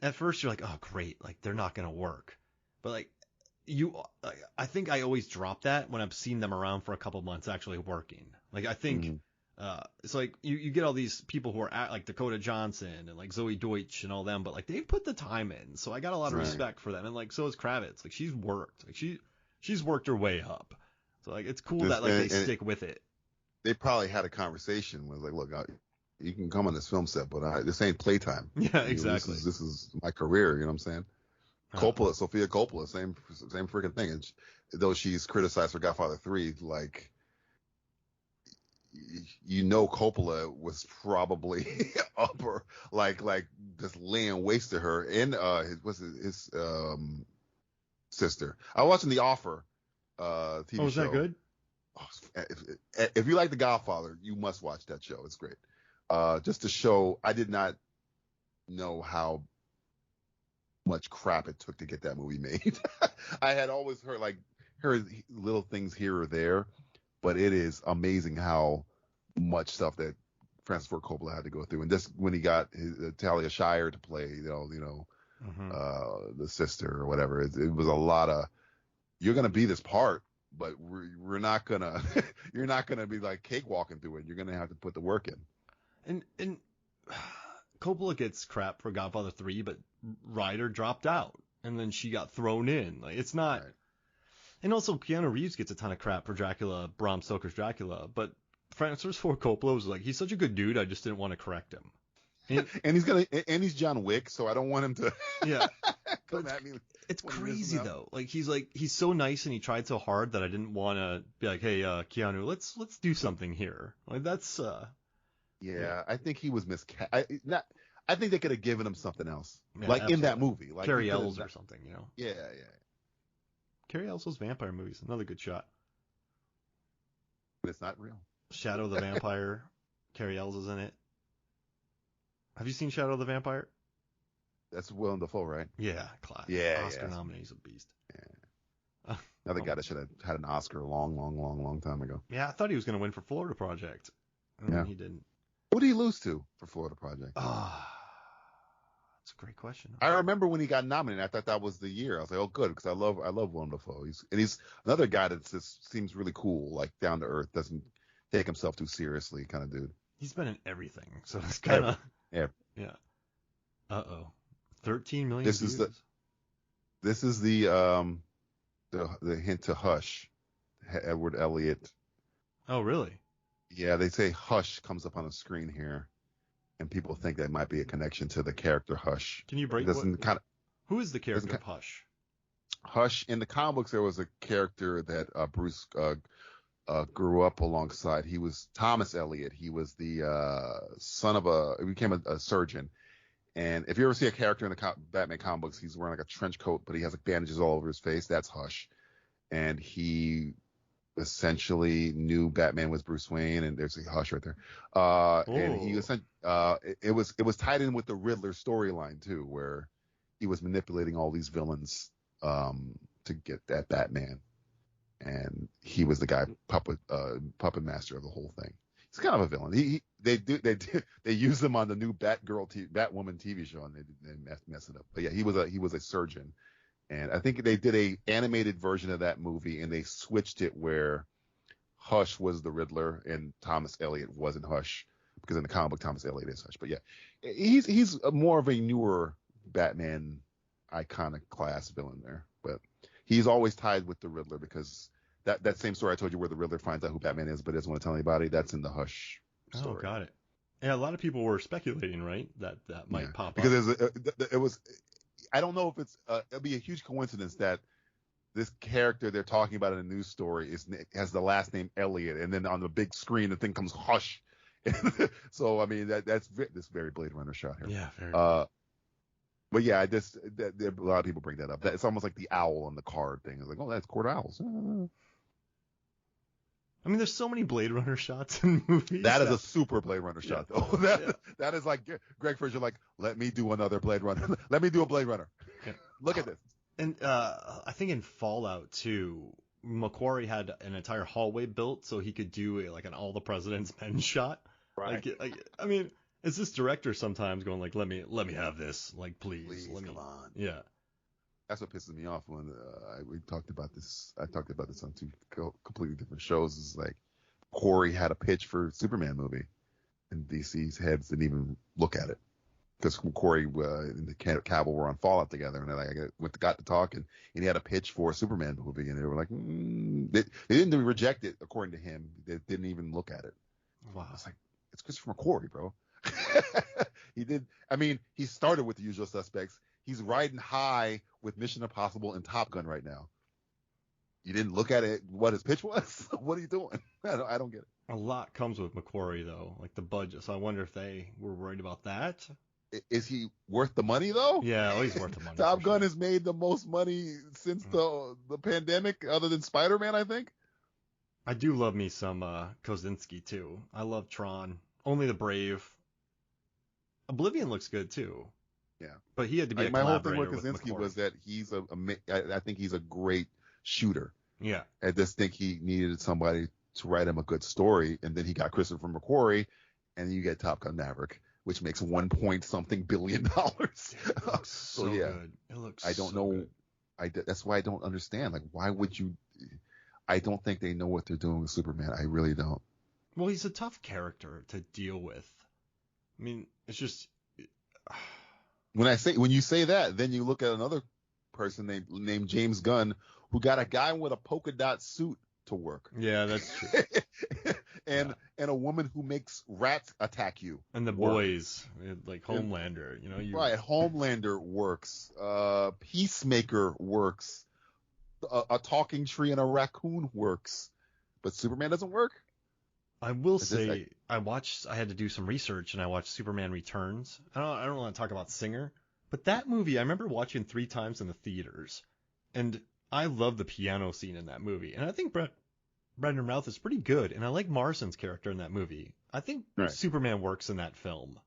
at first you're like, oh great, like they're not gonna work. But like I think I always drop that when I've seen them around for a couple months actually working. Like I think it's like you get all these people who are like Dakota Johnson and like Zoe Deutsch and all them, but like they've put the time in, so I got a lot of respect for them. And like so is Kravitz. Like she's worked. Like she's worked her way up. So like it's cool that like they stick with it. They probably had a conversation with like, look, you can come on this film set, but this ain't playtime. Yeah, exactly. This is my career. You know what I'm saying? Coppola, Sofia Coppola, same freaking thing. And though she's criticized for Godfather 3, like, Coppola was probably upper, like just laying waste to her and his sister. I was watching The Offer TV show. Oh, is that good? If you like The Godfather, you must watch that show. It's great. Just to show, I did not know how much crap it took to get that movie made. I had always heard little things here or there, but it is amazing how much stuff that Francis Ford Coppola had to go through. And just when he got Talia Shire to play, the sister or whatever, it was a lot of, you're going to be this part, but we're not going to, you're not going to be like cakewalking through it. You're going to have to put the work in. And Coppola gets crap for Godfather 3, but Ryder dropped out, and then she got thrown in. Like it's not. Right. And also Keanu Reeves gets a ton of crap for Dracula, Bram Stoker's Dracula, but Francis Ford Coppola was like, he's such a good dude, I just didn't want to correct him. And he's John Wick, so I don't want him to. Yeah. Come at me. It's crazy though. Like he's so nice and he tried so hard that I didn't want to be like, hey, Keanu, let's do something here. Like that's. Yeah, I think he was I think they could have given him something else, absolutely. In that movie, like Cary Elwes or something, Yeah. Cary Elwes' vampire movies, another good shot. But it's not real. Shadow the Vampire, Cary Elwes is in it. Have you seen Shadow the Vampire? That's Willem Dafoe, right? Yeah, class. Yeah, Oscar nominee, he's a beast. Yeah. Another guy that should have had an Oscar a long time ago. Yeah, I thought he was going to win for Florida Project. And he didn't. Who did he lose to for Florida Project? That's a great question. I remember when he got nominated. I thought that was the year. I was like, oh, good, because I love Willem Dafoe. He's another guy that just seems really cool, like down to earth, doesn't take himself too seriously, kind of dude. He's been in everything, so it's kind of yeah. 13 million. This is the hint to Hush, Edward Elliot. Oh, really? Yeah, they say Hush comes up on the screen here, and people think that might be a connection to the character Hush. Can you break? Who is the character of Hush? Hush in the comic books, there was a character that Bruce grew up alongside. He was Thomas Elliot. He was the son of he became a surgeon. And if you ever see a character in the Batman comic books, he's wearing like a trench coat, but he has like bandages all over his face. That's Hush. And he essentially knew Batman was Bruce Wayne, and there's a Hush right there. And he it was tied in with the Riddler storyline too, where he was manipulating all these villains to get that Batman, and he was the guy puppet master of the whole thing. He's kind of a villain. They use him on the new Batwoman TV show, and they mess it up. But yeah, he was a surgeon. And I think they did a animated version of that movie, and they switched it where Hush was the Riddler and Thomas Elliot wasn't Hush, because in the comic book Thomas Elliot is Hush. But yeah, he's more of a newer Batman iconic class villain there. But he's always tied with the Riddler, because that same story I told you where the Riddler finds out who Batman is but doesn't want to tell anybody, that's in the Hush story. Oh, got it. Yeah, a lot of people were speculating, right, that might pop up. Because it was. I don't know if it'll be a huge coincidence that this character they're talking about in a news story has the last name Elliot, and then on the big screen the thing comes Hush. So I mean that's this very Blade Runner shot here. Yeah, very. But yeah, a lot of people bring that up. It's almost like the owl on the card thing. It's like, oh, that's Court Owls. I mean, there's so many Blade Runner shots in movies. That is a super Blade Runner shot, though. That is like Greg Fraser, like, let me do another Blade Runner. Let me do a Blade Runner. Yeah. Look at this. And I think in Fallout 2, Macquarie had an entire hallway built so he could do an All the President's Men shot. Right. I mean, it's this director sometimes going like, let me have this, like, please let me. Come on. Yeah. That's what pisses me off when we talked about this. I talked about this on two completely different shows. It's like Corey had a pitch for a Superman movie, and DC's heads didn't even look at it, because Corey and the Cavill were on Fallout together, and I got to talk, and he had a pitch for a Superman movie, and they were like, they didn't reject it according to him. They didn't even look at it. Wow. It's like, it's Christopher McQuarrie, bro. He did. I mean, he started with The Usual Suspects. He's riding high with Mission Impossible and Top Gun right now. You didn't look at it, what his pitch was? What are you doing? I don't get it. A lot comes with Macquarie, though, like the budget. So I wonder if they were worried about that. Is he worth the money, though? Yeah, he's worth the money. Top Gun has made the most money since the pandemic, other than Spider-Man, I think. I do love me some Kosinski, too. I love Tron. Only the Brave. Oblivion looks good, too. Yeah, but he had to be my whole thing with Kaczynski was that I think he's a great shooter. Yeah, I just think he needed somebody to write him a good story, and then he got Christopher McQuarrie, and you get Top Gun Maverick, which makes $1 billion. It looks so good. It looks. I don't know. Good. That's why I don't understand. Like, why would you? I don't think they know what they're doing with Superman. I really don't. Well, he's a tough character to deal with. I mean, it's just. When you say that, then you look at another person named James Gunn, who got a guy with a polka dot suit to work. Yeah, that's true. and a woman who makes rats attack you. And the boys, like Homelander, right. Homelander works. Peacemaker works. A talking tree and a raccoon works, but Superman doesn't work. I will say, I had to do some research, and I watched Superman Returns. I don't want to talk about Singer, but that movie I remember watching 3 times in the theaters, and I love the piano scene in that movie. And I think Brendan Routh is pretty good, and I like Marston's character in that movie. I think Superman works in that film,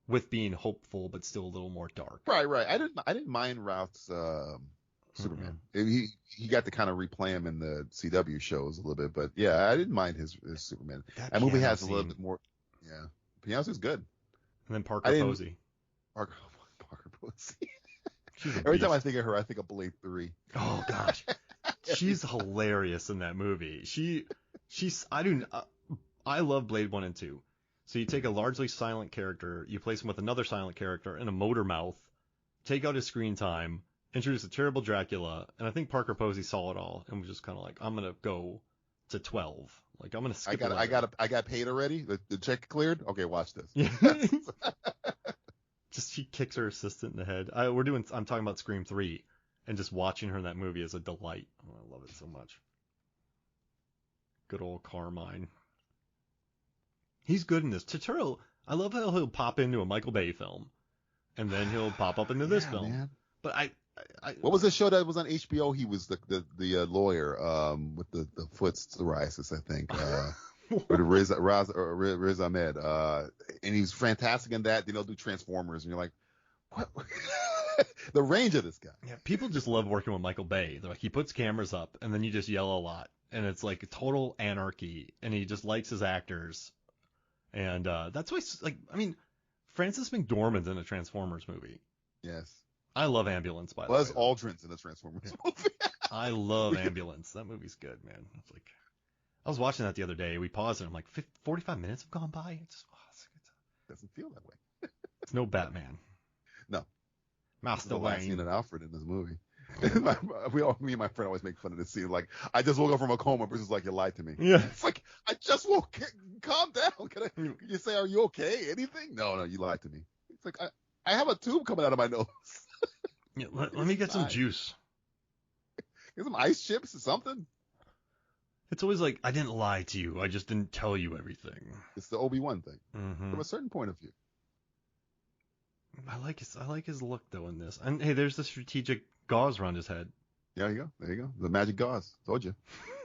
with being hopeful but still a little more dark. Right. I didn't mind Routh's Superman. Mm-hmm. He got to kind of replay him in the CW shows a little bit, but yeah, I didn't mind his Superman. That movie has a little bit more. Yeah, piano is good. And then Parker Posey. Parker Posey. Every time I think of her, I think of Blade 3. Oh gosh, she's hilarious in that movie. I love Blade 1 and 2. So you take a largely silent character, you place him with another silent character and a motor mouth, take out his screen time, introduce a terrible Dracula, and I think Parker Posey saw it all and was just kind of like, I'm gonna go to 12. Like, I'm gonna skip. I got paid already. The check cleared. Okay, watch this. Yeah. Just she kicks her assistant in the head. I'm talking about Scream 3, and just watching her in that movie is a delight. Oh, I love it so much. Good old Carmine. He's good in this. Turturro, I love how he'll pop into a Michael Bay film, and then he'll pop up into this film. Man. But I what was the show that was on HBO? He was the lawyer with the foot psoriasis, I think. With Riz Ahmed. And he was fantastic in that. Then he'll do Transformers, and you're like, what? The range of this guy. Yeah, people just love working with Michael Bay. They're like, he puts cameras up, and then you just yell a lot, and it's like total anarchy, and he just likes his actors. And that's why, like, I mean, Frances McDormand's in a Transformers movie. Yes. I love Ambulance, by the way. Buzz though. Aldrin's in the Transformers movie. I love Ambulance. That movie's good, man. It's like, I was watching that the other day. We paused it. I'm like, 45 minutes have gone by. It's doesn't feel that way. It's no Batman. No. Master Wayne. Wayne. Scene in Alfred in this movie. Me and my friend always make fun of this scene. Like, I just woke up from a coma. Person's like, you lied to me. Yeah. It's like, I just woke. Calm down. Can you say, are you okay? Anything? No, you lied to me. It's like, I have a tube coming out of my nose. Yeah, let me get some juice. Get some ice chips or something. It's always like, I didn't lie to you. I just didn't tell you everything. It's the Obi-Wan thing. Mm-hmm. From a certain point of view. I like his look though in this. And hey, there's the strategic gauze around his head. There you go. The magic gauze. Told you.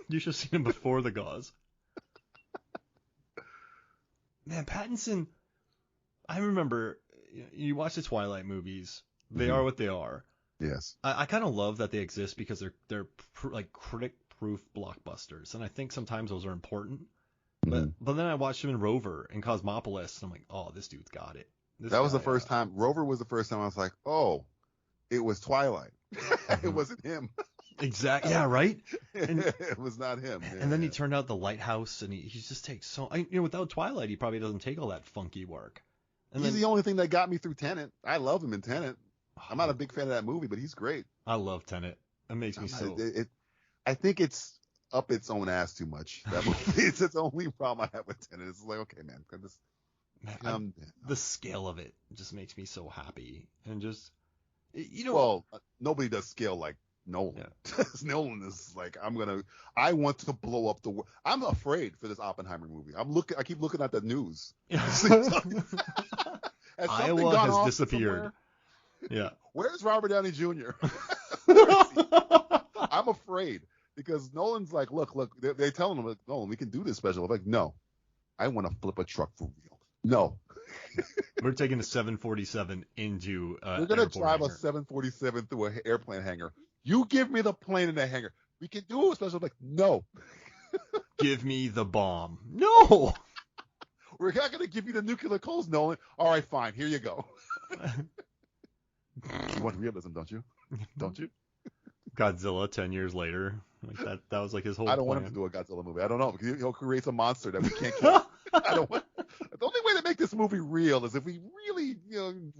You should have seen him before the gauze. Man, Pattinson. I remember you watch the Twilight movies. They are what they are. Yes. I kind of love that they exist because they're like critic-proof blockbusters, and I think sometimes those are important. But then I watched him in Rover and Cosmopolis, and I'm like, oh, this dude's got it. That was the first time. Rover was the first time I was like, oh, it was Twilight. It wasn't him. Exactly. Yeah, right? And, it was not him. Yeah, and then he turned out The Lighthouse, and he just takes so... without Twilight, he probably doesn't take all that funky work. And he's the only thing that got me through Tenet. I love him in Tenet. I'm not a big fan of that movie, but he's great. I love Tenet. It makes me so... I think it's up its own ass too much. That movie. It's the only problem I have with Tenet. It's like, okay, man. The scale of it just makes me so happy. And just... Well, nobody does scale like Nolan. Yeah. Nolan is like, I want to blow up the world. I'm afraid for this Oppenheimer movie. I keep looking at the news. Iowa has disappeared. Yeah. Where's Robert Downey Jr.? I'm afraid because Nolan's like, look, they're telling him, Nolan, we can do this special. I'm like, no, I want to flip a truck for real. No. We're taking a 747 into we're going to drive a 747 through an airplane hangar. You give me the plane in the hangar. We can do a special. I'm like, no. Give me the bomb. No. We're not going to give you the nuclear codes, Nolan. All right, fine. Here you go. You want realism, don't you? Don't you? Godzilla 10 years later. Like that was like his whole I don't plan. want him to do a Godzilla movie. I don't know. Because he'll create a monster that we can't kill. I don't want. The only way to make this movie real is if we really,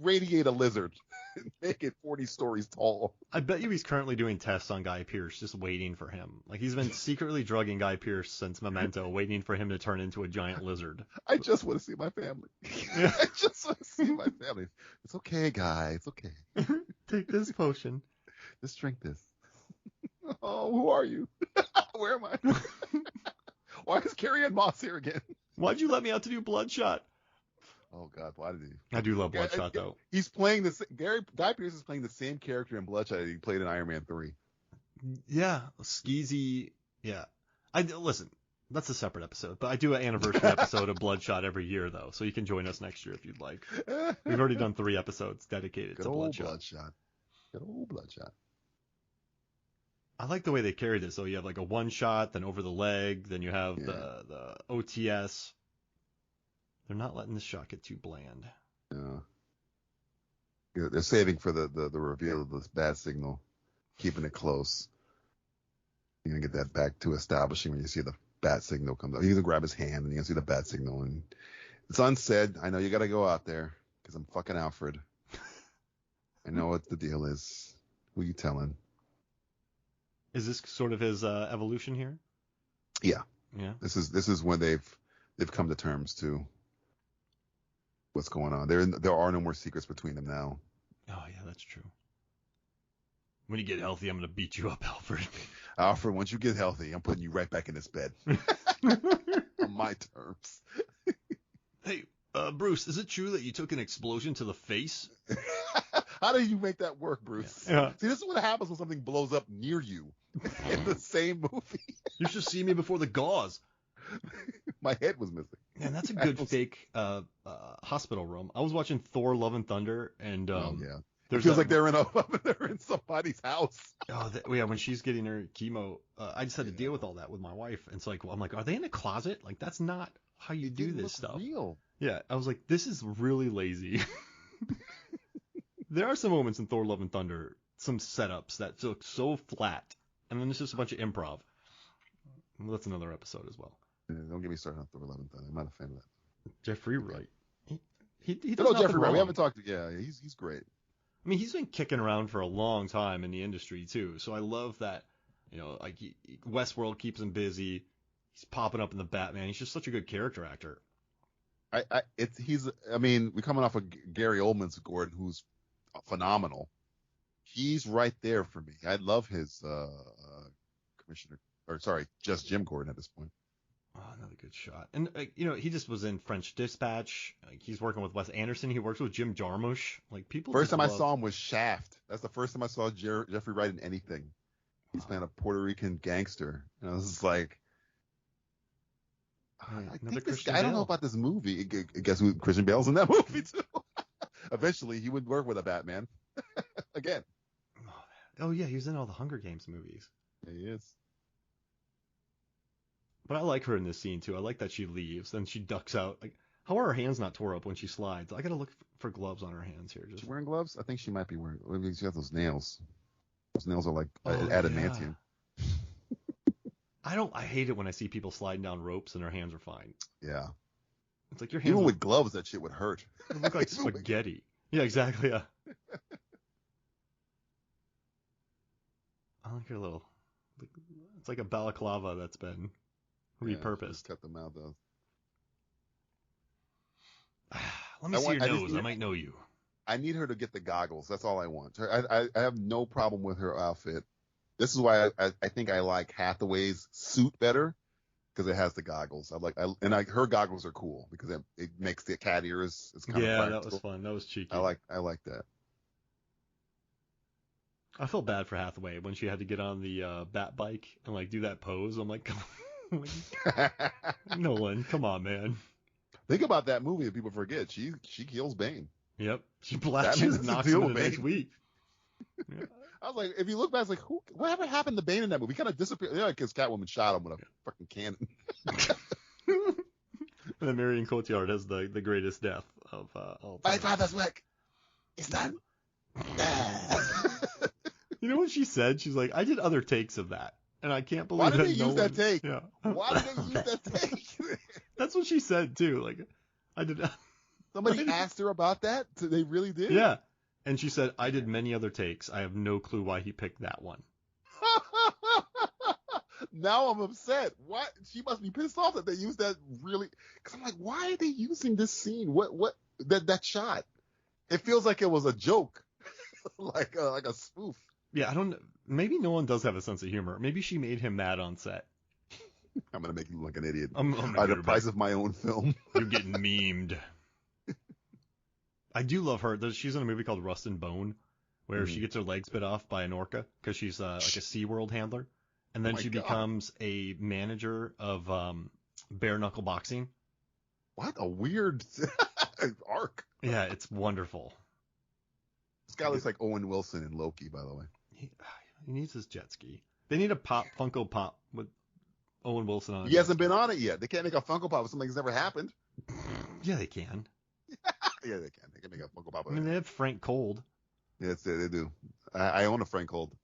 radiate a lizard and make it 40 stories tall. I bet you he's currently doing tests on Guy Pearce, just waiting for him. Like he's been secretly drugging Guy Pearce since Memento, waiting for him to turn into a giant lizard. I just want to see my family. Yeah. I just want to see my family. It's okay, Guy. It's okay. Take this potion. Just drink this. Oh, who are you? Where am I? Why is Carrie-Anne Moss here again? Why'd you let me out to do Bloodshot? Oh God, why did he? I do love Bloodshot though. He's playing Guy Pearce is playing the same character in Bloodshot that he played in Iron Man 3. Yeah, skeezy. Yeah, listen. That's a separate episode, but I do an anniversary episode of Bloodshot every year though, so you can join us next year if you'd like. We've already done 3 episodes dedicated to Bloodshot. Good old Bloodshot. I like the way they carry this. So you have like a one shot, then over the leg, then you have the OTS. They're not letting this shot get too bland. Yeah. They're saving for the reveal of this bad signal, keeping it close. You're going to get that back to establishing when you see the bat signal comes up. He's going to grab his hand and you're going to see the bat signal. And it's unsaid. I know you got to go out there because I'm fucking Alfred. I know what the deal is. Who you telling? Is this sort of his evolution here? Yeah. Yeah. This is when they've come to terms to what's going on. There are no more secrets between them now. Oh yeah, that's true. When you get healthy, I'm gonna beat you up, Alfred. Alfred, once you get healthy, I'm putting you right back in this bed. On my terms. Hey, Bruce, is it true that you took an explosion to the face? How do you make that work, Bruce? Yeah. See, this is what happens when something blows up near you in the same movie. You should see me before the gauze. My head was missing. Man, that's a good fake hospital room. I was watching Thor: Love and Thunder, and yeah. It feels like they're in somebody's house. Oh, yeah. When she's getting her chemo, I just had to deal with all that with my wife. And it's like, well, I'm like, are they in a closet? Like, that's not how you do this stuff. Real. Yeah, I was like, this is really lazy. There are some moments in Thor: Love and Thunder, some setups that look so flat, and then it's just a bunch of improv. Well, that's another episode as well. Yeah, don't get me started on Thor: Love and Thunder. I'm not a fan of that. Jeffrey Wright. He does Hello, nothing Jeffrey Wright. wrong. We haven't talked. Yeah, he's great. I mean, he's been kicking around for a long time in the industry too. So I love that, like Westworld keeps him busy. He's popping up in the Batman. He's just such a good character actor. We're coming off of Gary Oldman's Gordon, who's phenomenal. He's right there for me. I love his just Jim Gordon at this point. Oh, another good shot. And he just was in French Dispatch. Like, he's working with Wes Anderson. He works with Jim Jarmusch. Like people. First time I saw him was Shaft. That's the first time I saw Jeffrey Wright in anything. He's playing a Puerto Rican gangster. And I was just like, I don't know about this movie. Guess who Christian Bale's in that movie too? Eventually, he would work with a Batman again. Oh yeah, he was in all the Hunger Games movies. Yeah, he is. But I like her in this scene too. I like that she leaves, then she ducks out. Like, how are her hands not tore up when she slides? I gotta look for gloves on her hands here. Is she wearing gloves? I think she might be wearing. I mean, she has those nails. Those nails are like adamantium. Yeah. I hate it when I see people sliding down ropes and their hands are fine. Yeah. It's like your hands. Even with gloves, that shit would hurt. They look like spaghetti. Yeah, exactly. Yeah. I like her little. It's like a balaclava that's been repurposed. Cut them out though. Let me see your nose. I might know you. I need her to get the goggles. That's all I want. I have no problem with her outfit. This is why I think I like Hathaway's suit better, because it has the goggles. Her goggles are cool because it makes the cat ears. It's kind of practical. That was fun. That was cheeky. I like that. I felt bad for Hathaway when she had to get on the bat bike and like do that pose. I'm like, come on. Nolan, come on, man. Think about that movie that people forget. She kills Bane. Yep. She blashes knocks him in the next week. Yeah. I was like, if you look back, it's like, whatever happened to Bane in that movie? He kind of disappeared. Because Catwoman shot him with a fucking cannon. And then Marion Cotillard has the greatest death of all time. My father's work is done. You know what she said? She's like, I did other takes of that, and I can't believe Why that did they use that take? Yeah. Why did they use that take? That's what she said too. Like, I did. Somebody asked her about that. They really did. Yeah. And she said, I did many other takes. I have no clue why he picked that one. Now I'm upset. What? She must be pissed off that they used that really. Because I'm like, why are they using this scene? What? That shot? It feels like it was a joke, like a spoof. Yeah, I don't. Maybe no one does have a sense of humor. Maybe she made him mad on set. I'm gonna make you look like an idiot. I'm At the price of my own film. You're getting memed. I do love her. She's in a movie called Rust and Bone, where she gets her legs bit off by an orca because she's like a SeaWorld handler, and then she becomes a manager of bare knuckle boxing. What a weird arc. Yeah, it's wonderful. This guy looks like Owen Wilson in Loki, by the way. He needs his jet ski. They need a Funko Pop with Owen Wilson on it. He hasn't been on it yet. They can't make a Funko Pop with something that's never happened. Yeah, they can. Yeah, they can. They can make a Funko Pop. I mean, they have Frank Cold. Yes, they do. I own a Frank Cold.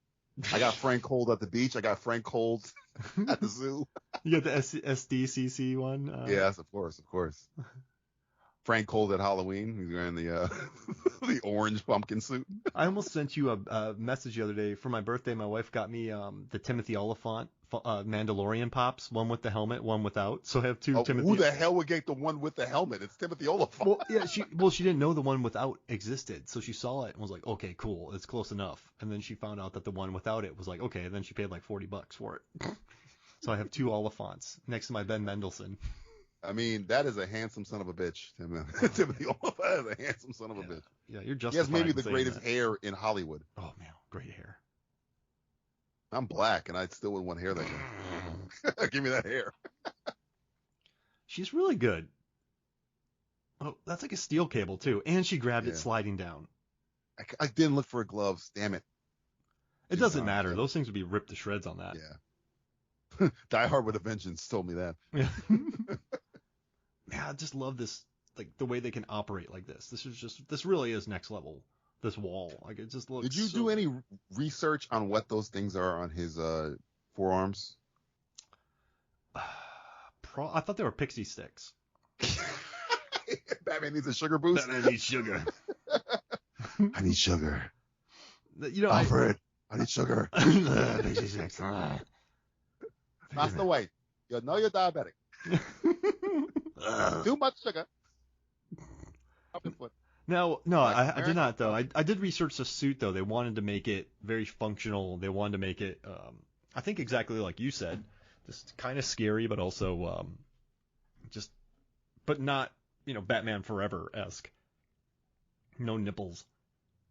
I got Frank Cold at the beach. I got Frank Cold at the zoo. You got the SDCC one? Yes, of course. Frank Cold at Halloween. He's wearing the the orange pumpkin suit. I almost sent you a message the other day for my birthday. My wife got me the Timothy Oliphant Mandalorian pops, one with the helmet, one without. So I have two Timothy. Who the hell would get the one with the helmet? It's Timothy Oliphant. Well, yeah, she didn't know the one without existed, so she saw it and was like, okay, cool, it's close enough. And then she found out that the one without it was like, okay, and then she paid like $40 for it. So I have two Oliphants next to my Ben Mendelsohn. I mean, that is a handsome son of a bitch. Timothy Oliphant is a handsome son of a bitch. Yeah, you're just. He has maybe the greatest hair in Hollywood. Oh man, great hair. I'm black, and I still wouldn't want hair that good. Give me that hair. She's really good. Oh, that's like a steel cable too, and she grabbed it sliding down. I didn't look for her gloves. Damn it. It doesn't matter. Those things would be ripped to shreds on that. Yeah. Die Hard with a Vengeance told me that. Yeah. Yeah, I just love this, like the way they can operate like this. This really is next level. This wall, like it just looks. Did you do any research on what those things are on his forearms? I thought they were pixie sticks. Batman needs a sugar boost. Batman needs sugar. I need sugar. You know, Alfred, I need sugar. Pixie sticks. That's the way. You know you're diabetic. Too much sugar. Up your foot. No, I did not though. I did research the suit though. They wanted to make it very functional. They wanted to make it, I think exactly like you said, just kind of scary, but also but not Batman Forever-esque. No nipples.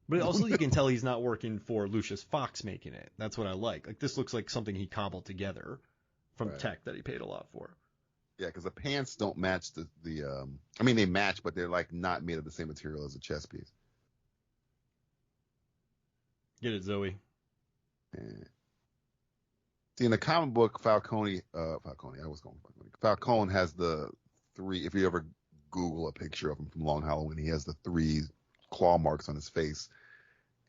But also you can tell he's not working for Lucius Fox making it. That's what I like. Like this looks like something he cobbled together from tech that he paid a lot for. Yeah, because the pants don't match I mean, they match, but they're like not made of the same material as a chest piece. Get it, Zoe. Yeah. See, in the comic book, Falcone has the 3, if you ever Google a picture of him from Long Halloween, he has the 3 claw marks on his face.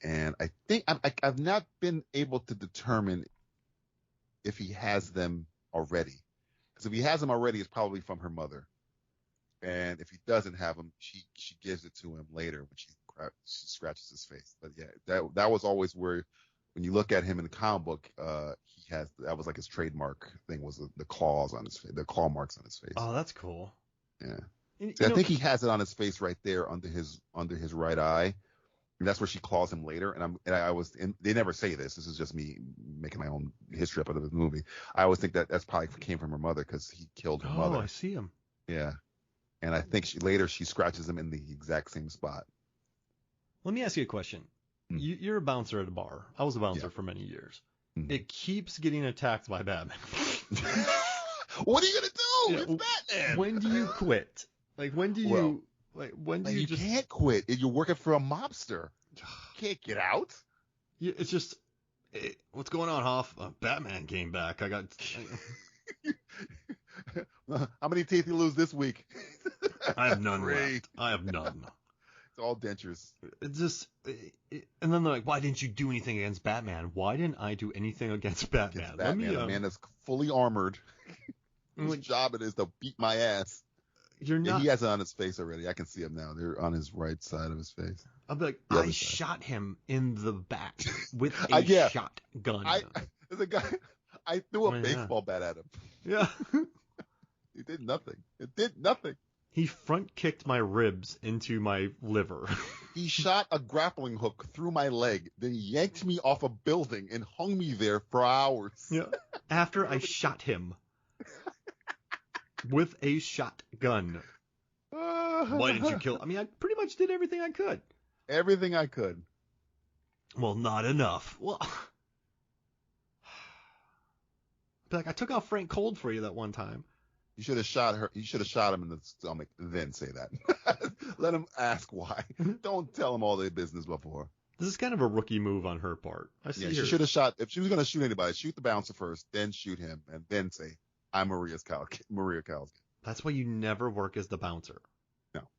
And I think I've not been able to determine if he has them already. Because if he has them already, it's probably from her mother. And if he doesn't have them, she gives it to him later when she scratches his face. But yeah, that was always where, when you look at him in the comic book, that was like his trademark thing, was the claws on his face, the claw marks on his face. Oh, that's cool. Yeah. I think he has it on his face right there under his right eye. And that's where she claws him later. And they never say this. This is just me making my own history up out of the movie. I always think that's probably came from her mother because he killed her mother. Oh, I see him. Yeah. And I think she scratches him in the exact same spot. Let me ask you a question. You're a bouncer at a bar. I was a bouncer for many years. Mm-hmm. It keeps getting attacked by Batman. What are you gonna do? It's Batman. When do you quit? Like when do you? You can't quit. You're working for a mobster. You can't get out. Yeah, it's just, what's going on, Hoff? Batman came back. I got. How many teeth you lose this week? I have none left. I have none. It's all dentures. It's just, and then they're like, "Why didn't you do anything against Batman?" Why didn't I do anything against Batman? A man that's fully armored. Whose job it is to beat my ass. You're not. He has it on his face already. I can see him now. They're on his right side of his face. I'll be like, I shot him in the back with a shotgun. There's a guy. I threw a baseball bat at him. Yeah. He did nothing. It did nothing. He front kicked my ribs into my liver. He shot a grappling hook through my leg, then yanked me off a building and hung me there for hours. Yeah. After I shot him. With a shotgun. Why didn't you kill? I mean, I pretty much did everything I could. Everything I could. Well, not enough. Well, like I took out Frank Cold for you that one time. You should have shot her. You should have shot him in the stomach, then say that. Let him ask why. Don't tell him all their business before. This is kind of a rookie move on her part. She should have shot. If she was going to shoot anybody, shoot the bouncer first, then shoot him, and then say, I'm Maria Kalskin. That's why you never work as the bouncer.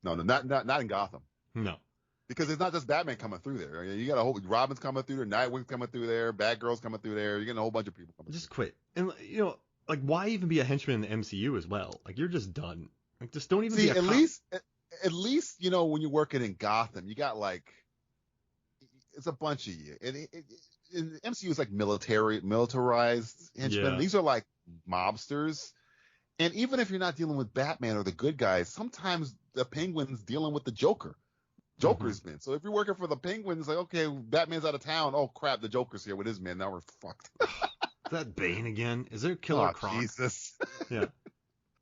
No, not in Gotham. No. Because it's not just Batman coming through there. You got a whole Robin's coming through there, Nightwing's coming through there, Batgirl's coming through there. You're getting a whole bunch of people coming. Just quit. And like why even be a henchman in the MCU as well? Like you're just done. Like just don't even be a cop. At at least, when you're working in Gotham, you got like, it's a bunch of you. And MCU is like militarized henchmen. Yeah. These are like mobsters. And even if you're not dealing with Batman or the good guys, sometimes the Penguin's dealing with the Joker. Joker's men. So if you're working for the Penguin, it's like, okay, Batman's out of town. Oh crap, the Joker's here with his men. Now we're fucked. Is that Bane again? Is there Killer Croc? Jesus. Yeah.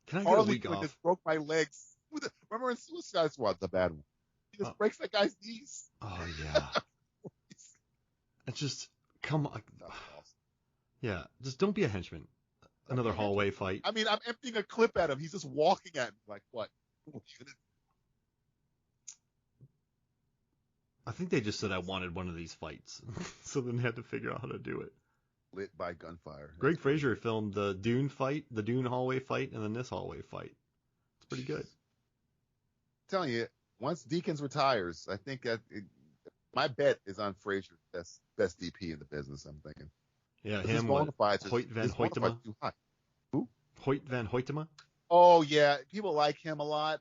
Can I get Harley a week Quinn off? just broke my legs. Remember in Suicide Squad, the bad one? He just breaks that guy's knees. Oh yeah. It's just come on. Yeah, just don't be a henchman. Another hallway fight. I mean, I'm emptying a clip at him. He's just walking at me like, what? I think they just said I wanted one of these fights, so then they had to figure out how to do it. Lit by gunfire. Greg Fraser filmed the Dune fight, the Dune hallway fight, and then this hallway fight. It's pretty good. I'm telling you, once Deakins retires, I think my bet is on Fraser, best DP in the business. I'm thinking. Yeah, him. Hoyt van Hoytema. Who? Hoyt van Hoytema. Oh yeah, people like him a lot.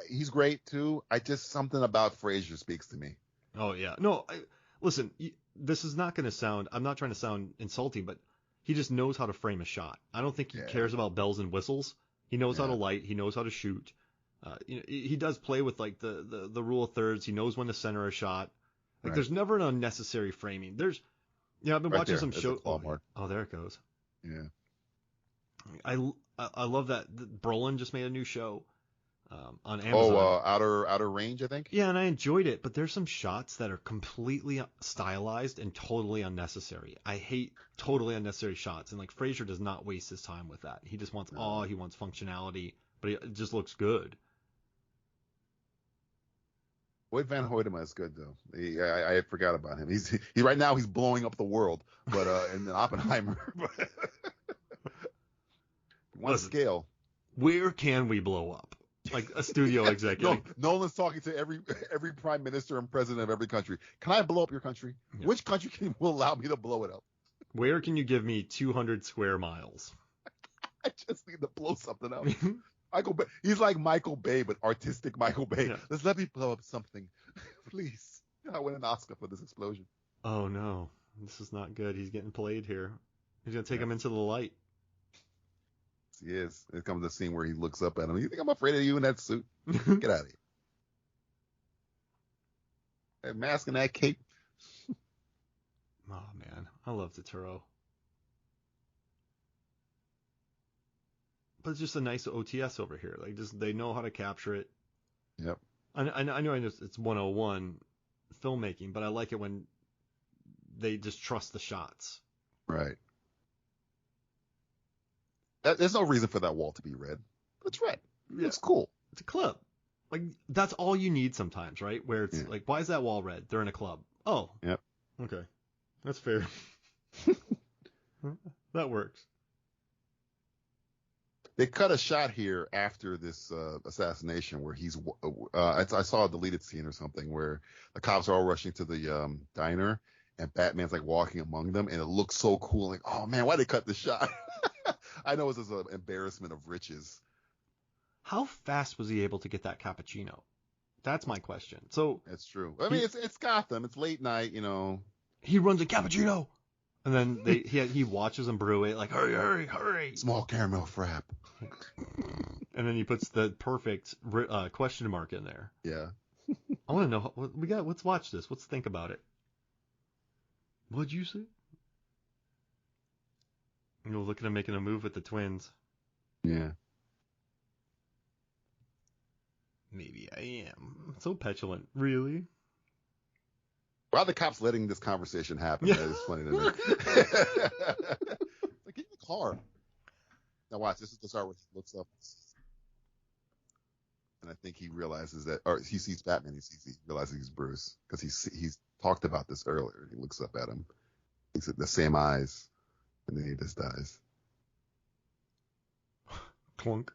He's great too. Something about Fraser speaks to me. Oh yeah, no. Listen, this is not going to sound. I'm not trying to sound insulting, but he just knows how to frame a shot. I don't think he cares about bells and whistles. He knows how to light. He knows how to shoot. He does play with like the rule of thirds. He knows when to center a shot. Like there's never an unnecessary framing. I've been watching some shows. Oh, there it goes. Yeah. I love that Brolin just made a new show on Amazon. Outer Range, I think. Yeah, and I enjoyed it, but there's some shots that are completely stylized and totally unnecessary. I hate totally unnecessary shots, and like Fraser does not waste his time with that. He just wants he wants functionality, but it just looks good. Hoyt van Hoytema is good though. I forgot about him. He's right now he's blowing up the world, but in Oppenheimer. One scale. Where can we blow up? Like a studio executive. Nolan's talking to every prime minister and president of every country. Can I blow up your country? Yeah. Which country will allow me to blow it up? Where can you give me 200 square miles? I just need to blow something up. Michael Bay. He's like Michael Bay, but artistic Michael Bay. Yeah. Let me blow up something, please. I win an Oscar for this explosion. Oh no, this is not good. He's getting played here. He's gonna take him into the light. He is. It comes the scene where he looks up at him. You think I'm afraid of you in that suit? Get out of here. That mask and that cape. Oh man, I love Totoro. But it's just a nice OTS over here. Like, just they know how to capture it. Yep. I know it's 101 filmmaking, but I like it when they just trust the shots. Right. There's no reason for that wall to be red. It's red. Yeah. It's cool. It's a club. Like, that's all you need sometimes, right? Where it's like, why is that wall red? They're in a club. Oh. Yep. Okay. That's fair. That works. They cut a shot here after this assassination where he's I saw a deleted scene or something where the cops are all rushing to the diner and Batman's like walking among them and it looks so cool. Like, oh man, why they cut the shot? I know it's just an embarrassment of riches. How fast was he able to get that cappuccino? That's my question. So that's true. I mean, it's Gotham. It's late night, you know. He runs a cappuccino. And then he watches them brew it, like, hurry. Small caramel frap. And then he puts the perfect question mark in there. Yeah. I want to know what we got. Let's watch this. Let's think about it. What'd you say? You're looking at making a move with the twins. Yeah. Maybe I am. So petulant. Really? Why are the cops letting this conversation happen? Yeah. That is funny to me. Like, get in the car. Now watch. This is the start where he looks up. And I think he realizes that, or he sees Batman. He realizes he's Bruce because he's talked about this earlier. He looks up at him. He's got the same eyes, and then he just dies. Clunk.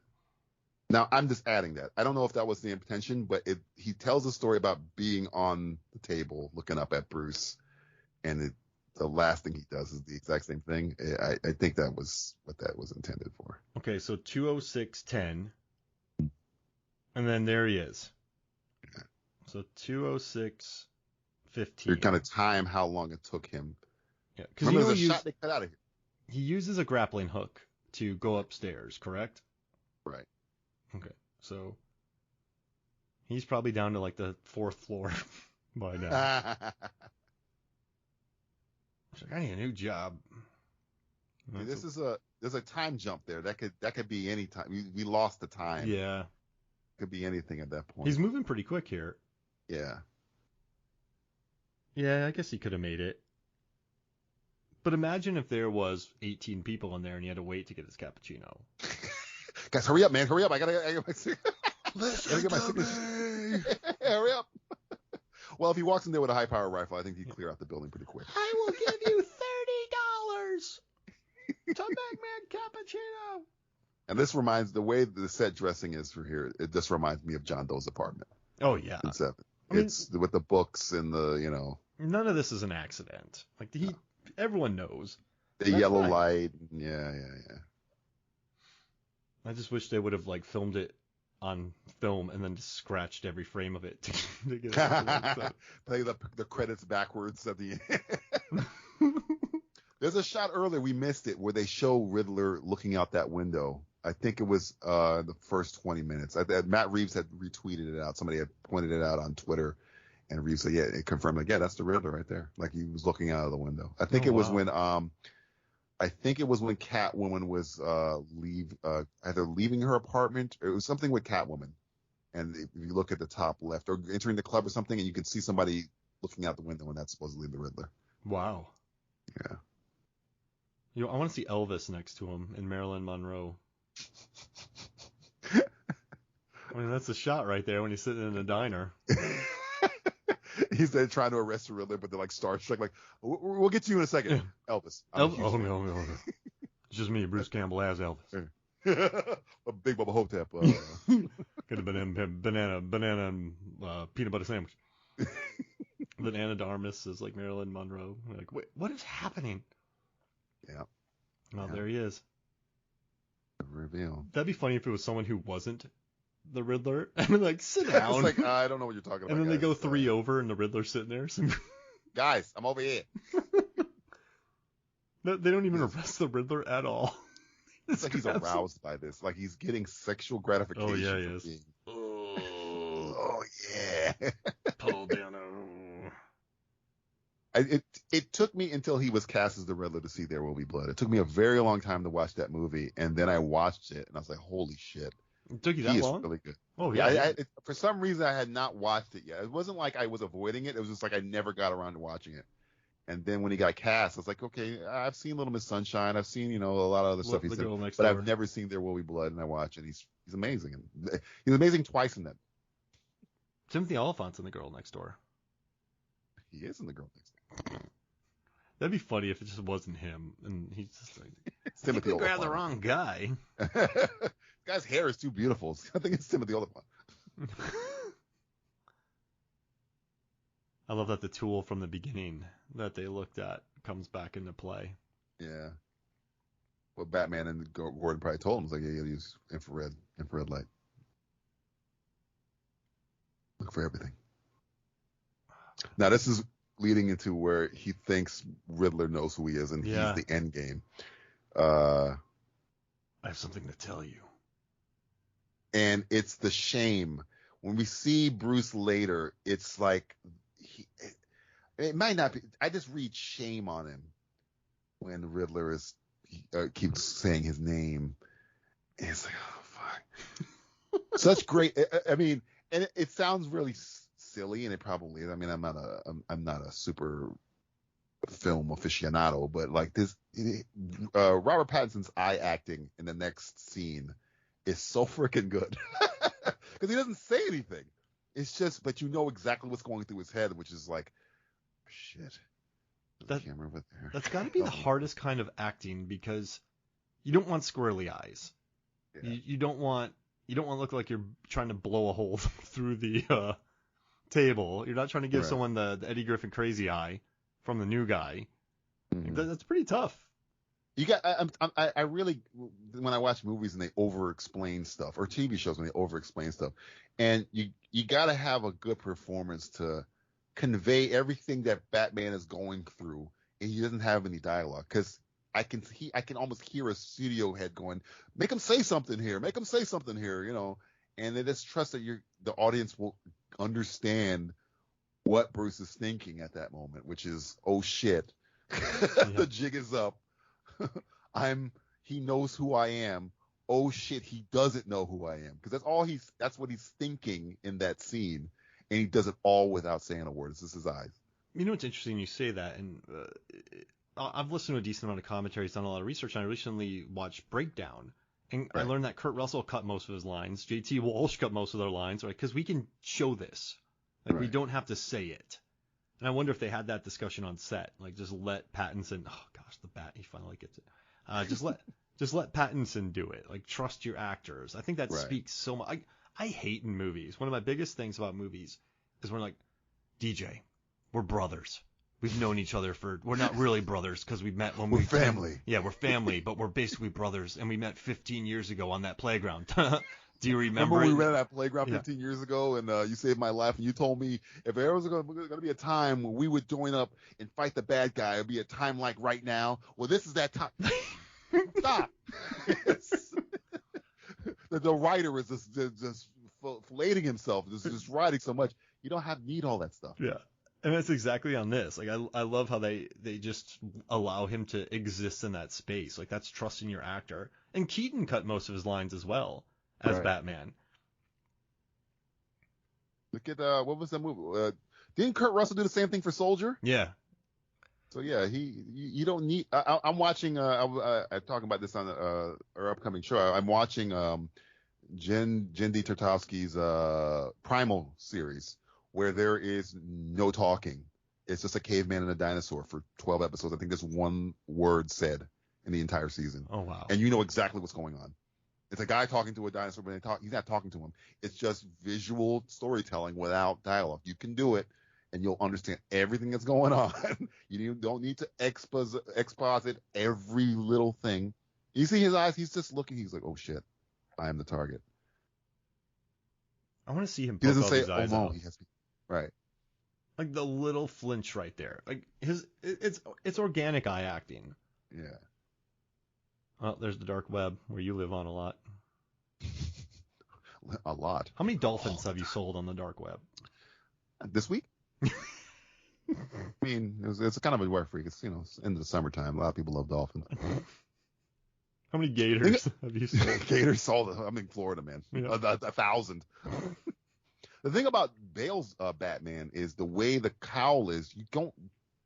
Now I'm just adding that. I don't know if that was the intention, but he tells a story about being on the table, looking up at Bruce, and the last thing he does is the exact same thing. I think that was what that was intended for. Okay, so 2:06:10. And then there he is. So 2:06:15. You're kind of time how long it took him. Yeah, because remember there's a shot they cut out of here. He uses a grappling hook to go upstairs, correct? Right. Okay, so he's probably down to like the 4th floor by now. He's like, I need a new job. Dude, there's a time jump there. That could be any time. We lost the time. Yeah. Could be anything at that point. He's moving pretty quick here. Yeah. Yeah, I guess he could have made it. But imagine if there was 18 people in there and he had to wait to get his cappuccino. Guys, hurry up, man. Hurry up. I gotta get my signature. Hurry up. Well, if he walks in there with a high-power rifle, I think he'd clear out the building pretty quick. I will give you $30 to make me a cappuccino. And this reminds, the way the set dressing is for here, it just reminds me of John Doe's apartment. Oh, yeah. In 7. It's with the books and the, None of this is an accident. Like, everyone knows. The yellow light. Yeah. I just wish they would have, like, filmed it on film and then just scratched every frame of it to get it. Play the credits backwards at the end. There's a shot earlier, we missed it, where they show Riddler looking out that window. I think it was the first 20 minutes. Matt Reeves had retweeted it out. Somebody had pointed it out on Twitter, and Reeves said, "Yeah," it confirmed, like, "Yeah, that's the Riddler right there." Like he was looking out of the window. I think it was when Catwoman was either leaving her apartment, or it was something with Catwoman. And if you look at the top left, or entering the club or something, and you can see somebody looking out the window, and that's supposedly the Riddler. Wow. Yeah. I want to see Elvis next to him in Marilyn Monroe. I mean, that's a shot right there when he's sitting in a diner. He's there trying to arrest the Riddler, but they're like starstruck, like, we'll get to you in a second. Elvis. Oh, no. It's just me, Bruce Campbell as Elvis. A Big Bubba Hotep. Could have been banana and peanut butter sandwich. Then Anna Darmus is like Marilyn Monroe. We're like, wait, what is happening? Yeah. Well, there he is. Reveal. That'd be funny if it was someone who wasn't the Riddler. I mean, like, sit down. It's like, I don't know what you're talking about. And then they go 3 over, and the Riddler's sitting there. Guys, I'm over here. No, they don't even arrest the Riddler at all. It's like he's aroused by this. Like he's getting sexual gratification. Oh, yeah, he is. Oh, yeah. Paul Dano. It took me until he was cast as the Riddler to see There Will Be Blood. It took me a very long time to watch that movie, and then I watched it, and I was like, holy shit. It took you that long? He is really good. Oh, yeah. For some reason, I had not watched it yet. It wasn't like I was avoiding it. It was just like I never got around to watching it. And then when he got cast, I was like, okay, I've seen Little Miss Sunshine. I've seen, a lot of other stuff he's done. But I've never seen There Will Be Blood, and I watch it. He's amazing. And he's amazing twice in that. Timothy Olyphant's in The Girl Next Door. He is in The Girl Next Door. That'd be funny if it just wasn't him, and he's just like, I think we grabbed the wrong guy. This guy's hair is too beautiful. I think it's Timothy Olyphant. I love that the tool from the beginning that they looked at comes back into play. Yeah. Well, Batman and Gordon probably told him, like, yeah, you use infrared light. Look for everything. Now, this is leading into where he thinks Riddler knows who he is, and he's the end game. I have something to tell you. And it's the shame. When we see Bruce later, it's like, it might not be, I just read shame on him when the Riddler keeps saying his name. And it's like, oh, fuck. Such great, I mean, and it sounds really silly, and it probably is. I mean, I'm not a super film aficionado, but like this, Robert Pattinson's eye acting in the next scene is so freaking good because he doesn't say anything. It's just, but you know exactly what's going through his head, which is like, shit. That's got to be the hardest kind of acting, because you don't want squirrely eyes. Yeah. You don't want to look like you're trying to blow a hole through the table. You're not trying to give someone the Eddie Griffin crazy eye from the new guy. Mm-hmm. That's pretty tough. You got. I really, when I watch movies and they over-explain stuff, or TV shows when they over-explain stuff, and you got to have a good performance to convey everything that Batman is going through, and he doesn't have any dialogue. Because I can almost hear a studio head going, "Make him say something here. Make him say something here," And they just trust that the audience will understand what Bruce is thinking at that moment, which is, oh shit, the jig is up. He knows who I am. Oh shit, he doesn't know who I am. Because that's what he's thinking in that scene. And he does it all without saying a word. It's just his eyes. You know, it's interesting you say that. And I've listened to a decent amount of commentaries, done a lot of research, and I recently watched Breakdown. And I learned that Kurt Russell cut most of his lines. JT Walsh cut most of their lines, right? Because we can show this. Like, we don't have to say it. And I wonder if they had that discussion on set. Like, just let Pattinson, oh gosh, the bat, he finally gets it. Just let Pattinson do it. Like, trust your actors. I think that speaks so much. I hate in movies. One of my biggest things about movies is when like, DJ, we're brothers. We've known each other we're not really brothers because we met when we're family. Yeah, we're family, but we're basically brothers. And we met 15 years ago on that playground. Do you remember? We ran that playground 15 years ago, and you saved my life, and you told me if there was going to be a time when we would join up and fight the bad guy, it would be a time like right now. Well, this is that time. Stop. The writer is just filleting himself, just writing so much. You don't need all that stuff. Yeah. And that's exactly on this. Like, I love how they just allow him to exist in that space. Like, that's trusting your actor. And Keaton cut most of his lines as well as Batman. Look at what was that movie? Didn't Kurt Russell do the same thing for Soldier? Yeah. So yeah, you don't need. I'm watching. I'm talking about this on our upcoming show. I'm watching Jen D. Tartovsky's Primal series, where there is no talking. It's just a caveman and a dinosaur for 12 episodes. I think there's one word said in the entire season. Oh wow! And you know exactly what's going on. It's a guy talking to a dinosaur, but he's not talking to him. It's just visual storytelling without dialogue. You can do it, and you'll understand everything that's going on. You don't need to exposit every little thing. You see his eyes? He's just looking. He's like, oh shit, I am the target. I want to see him. He doesn't say, oh no, he has to. Right. Like the little flinch right there. Like it's organic eye acting. Yeah. Oh, there's the dark web where you live on a lot. A lot. How many dolphins have you sold on the dark web? This week? I mean, it's kind of a weird freak. It's, it's into the summertime. A lot of people love dolphins. How many gators have you sold? Gators sold. I'm in Florida, man. Yeah. 1,000. The thing about Bale's Batman is the way the cowl is. You don't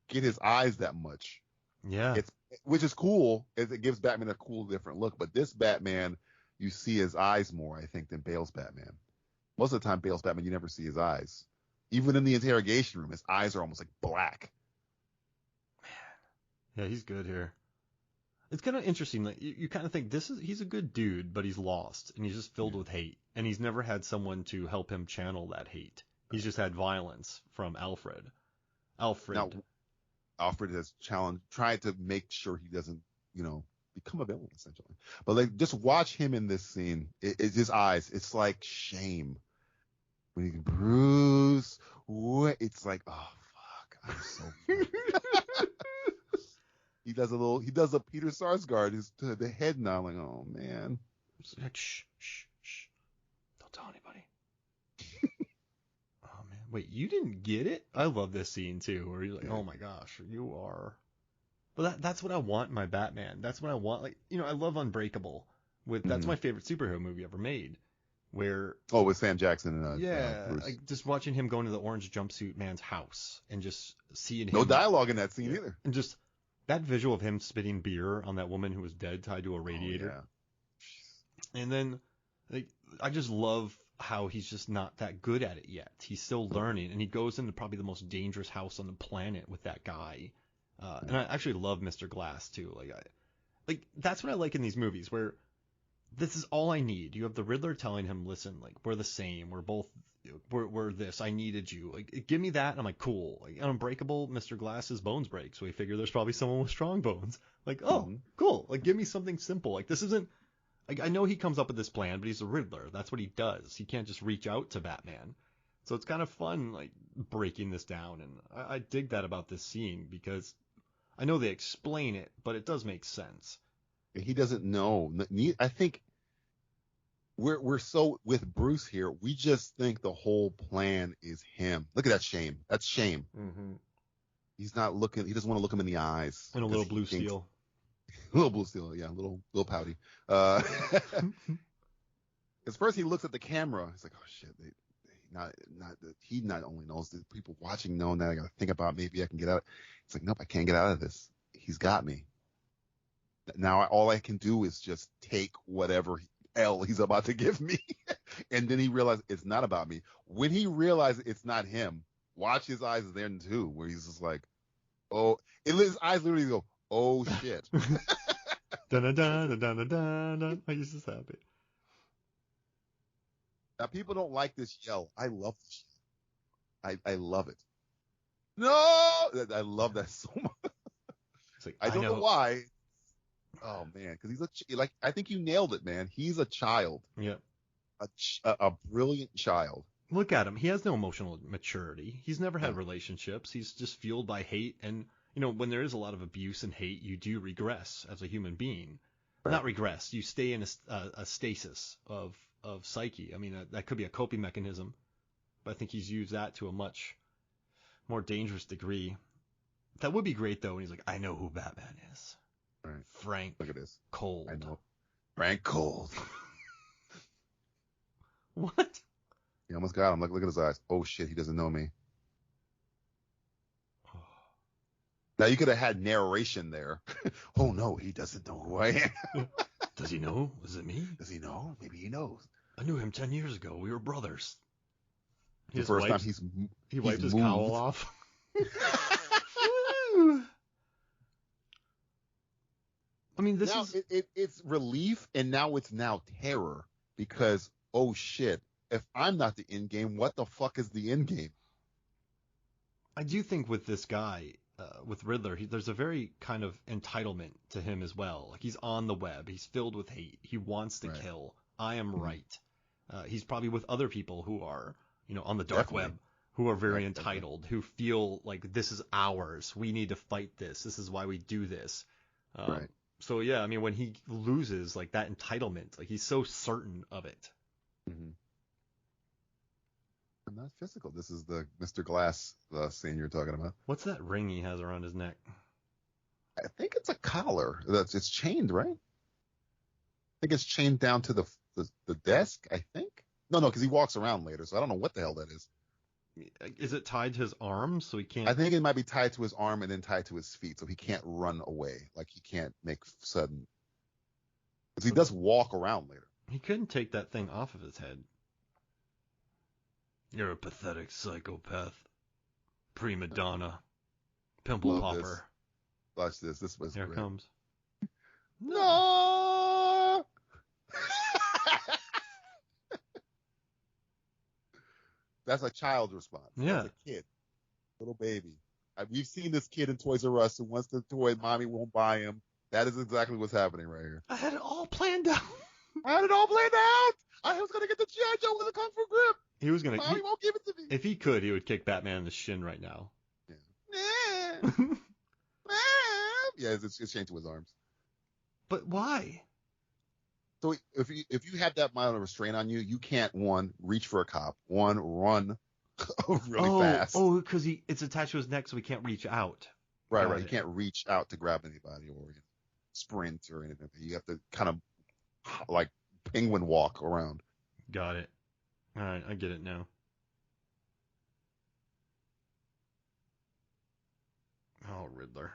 get his eyes that much. Yeah. Which is cool. It gives Batman a cool, different look. But this Batman, you see his eyes more, I think, than Bale's Batman. Most of the time, Bale's Batman, you never see his eyes. Even in the interrogation room, his eyes are almost like black. Man. Yeah, he's good here. It's kind of interesting. Like you kind of think he's a good dude, but he's lost and he's just filled with hate. And he's never had someone to help him channel that hate. He's just had violence from Alfred. Now, Alfred has tried to make sure he doesn't, become a villain, essentially. But like, just watch him in this scene. It's his eyes. It's like shame. When he Bruce, what? It's like, oh fuck, I'm so. He does a Peter Sarsgaard, the head nod, like, oh man. Like, shh, don't tell anybody. Oh man, wait, you didn't get it? I love this scene too, where you're like, oh my gosh, you are. But that's what I want in my Batman. That's what I want. Like, I love Unbreakable. That's my favorite superhero movie ever made. Where with Sam Jackson and Bruce. Like just watching him go into the orange jumpsuit man's house and just seeing him. No dialogue in that scene either. And just that visual of him spitting beer on that woman who was dead tied to a radiator. Oh, yeah. And then I just love how he's just not that good at it yet. He's still learning, and he goes into probably the most dangerous house on the planet with that guy. And I actually love Mr. Glass too. Like that's what I like in these movies, where this is all I need. You have the Riddler telling him, listen, like, we're the same. We're this. I needed you. Like, give me that. And I'm like, cool. Like, Unbreakable, Mr. Glass's bones break. So we figure there's probably someone with strong bones. Like, oh, cool. Like, give me something simple. Like, this isn't, like, I know he comes up with this plan, but he's a Riddler. That's what he does. He can't just reach out to Batman. So it's kind of fun, like, breaking this down. And I dig that about this scene because I know they explain it, but it does make sense. He doesn't know. I think we're so with Bruce here. We just think the whole plan is him. Look at that shame. That's shame. Mm-hmm. He's not looking. He doesn't want to look him in the eyes. And a little blue steel. A little blue steel, yeah, a little pouty. Because first he looks at the camera. He's like, oh shit. He not only knows the people watching know that I got to think about maybe I can get out. It's like, nope, I can't get out of this. He's got me. Now all I can do is just take whatever L he's about to give me. And then he realized it's not about me. When he realizes it's not him, watch his eyes then too, where he's just like, oh, his eyes literally go, oh shit. Dun dun dun dun dun dun. He's just happy. Now people don't like this yell. I love this yell. I love it. No, I love that so much. Like, I don't know why. Oh man, because he's I think you nailed it, man. He's a child. Yeah. A brilliant child. Look at him. He has no emotional maturity. He's never had relationships. He's just fueled by hate. And, when there is a lot of abuse and hate, you do regress as a human being. Right. Not regress. You stay in a stasis of psyche. I mean, that could be a coping mechanism, but I think he's used that to a much more dangerous degree. That would be great, though, when he's like, I know who Batman is. Right. Frank. Look at this. Cold. I know. Frank Cold. What? He almost got him. Look at his eyes. Oh, shit, he doesn't know me. Now, you could have had narration there. Oh, no, he doesn't know who I am. Does he know? Is it me? Does he know? Maybe he knows. I knew him 10 years ago. We were brothers. The first time he wiped his cowl off. I mean, it's relief, and now it's terror because, oh shit, if I'm not the end game, what the fuck is the end game? I do think with this guy, with Riddler, there's a very kind of entitlement to him as well. Like, he's on the web. He's filled with hate. He wants to kill. I am right. He's probably with other people who are, on the dark web, who are very entitled, who feel like this is ours. We need to fight this. This is why we do this. Right. So, yeah, I mean, when he loses, like, that entitlement, like, he's so certain of it. Mm-hmm. I'm not physical. This is the Mr. Glass scene you're talking about. What's that ring he has around his neck? I think it's a collar. It's chained, right? I think it's chained down to the desk, I think. No, because he walks around later, so I don't know what the hell that is. Is it tied to his arm so he can't? I think it might be tied to his arm and then tied to his feet so he can't run away. Like, he can't make sudden. Because he does walk around later. He couldn't take that thing off of his head. You're a pathetic psychopath. Prima donna. Pimple popper. Watch this. This was Here great. It comes. No! That's a child's response. Yeah. That's a kid. Little baby. We've seen this kid in Toys R Us who wants the toy mommy won't buy him. That is exactly what's happening right here. I had it all planned out. I was going to get the G.I. Joe with a Kung Fu grip. He was going to. Mommy won't give it to me. If he could, he would kick Batman in the shin right now. Yeah. Yeah, it's chained to his arms. But why? So if you have that amount of restraint on you, you can't, one, reach for a cop, one, run really fast. Oh, because it's attached to his neck, so he can't reach out. Right. He can't reach out to grab anybody or sprint or anything. You have to kind of like penguin walk around. Got it. All right, I get it now. Oh, Riddler.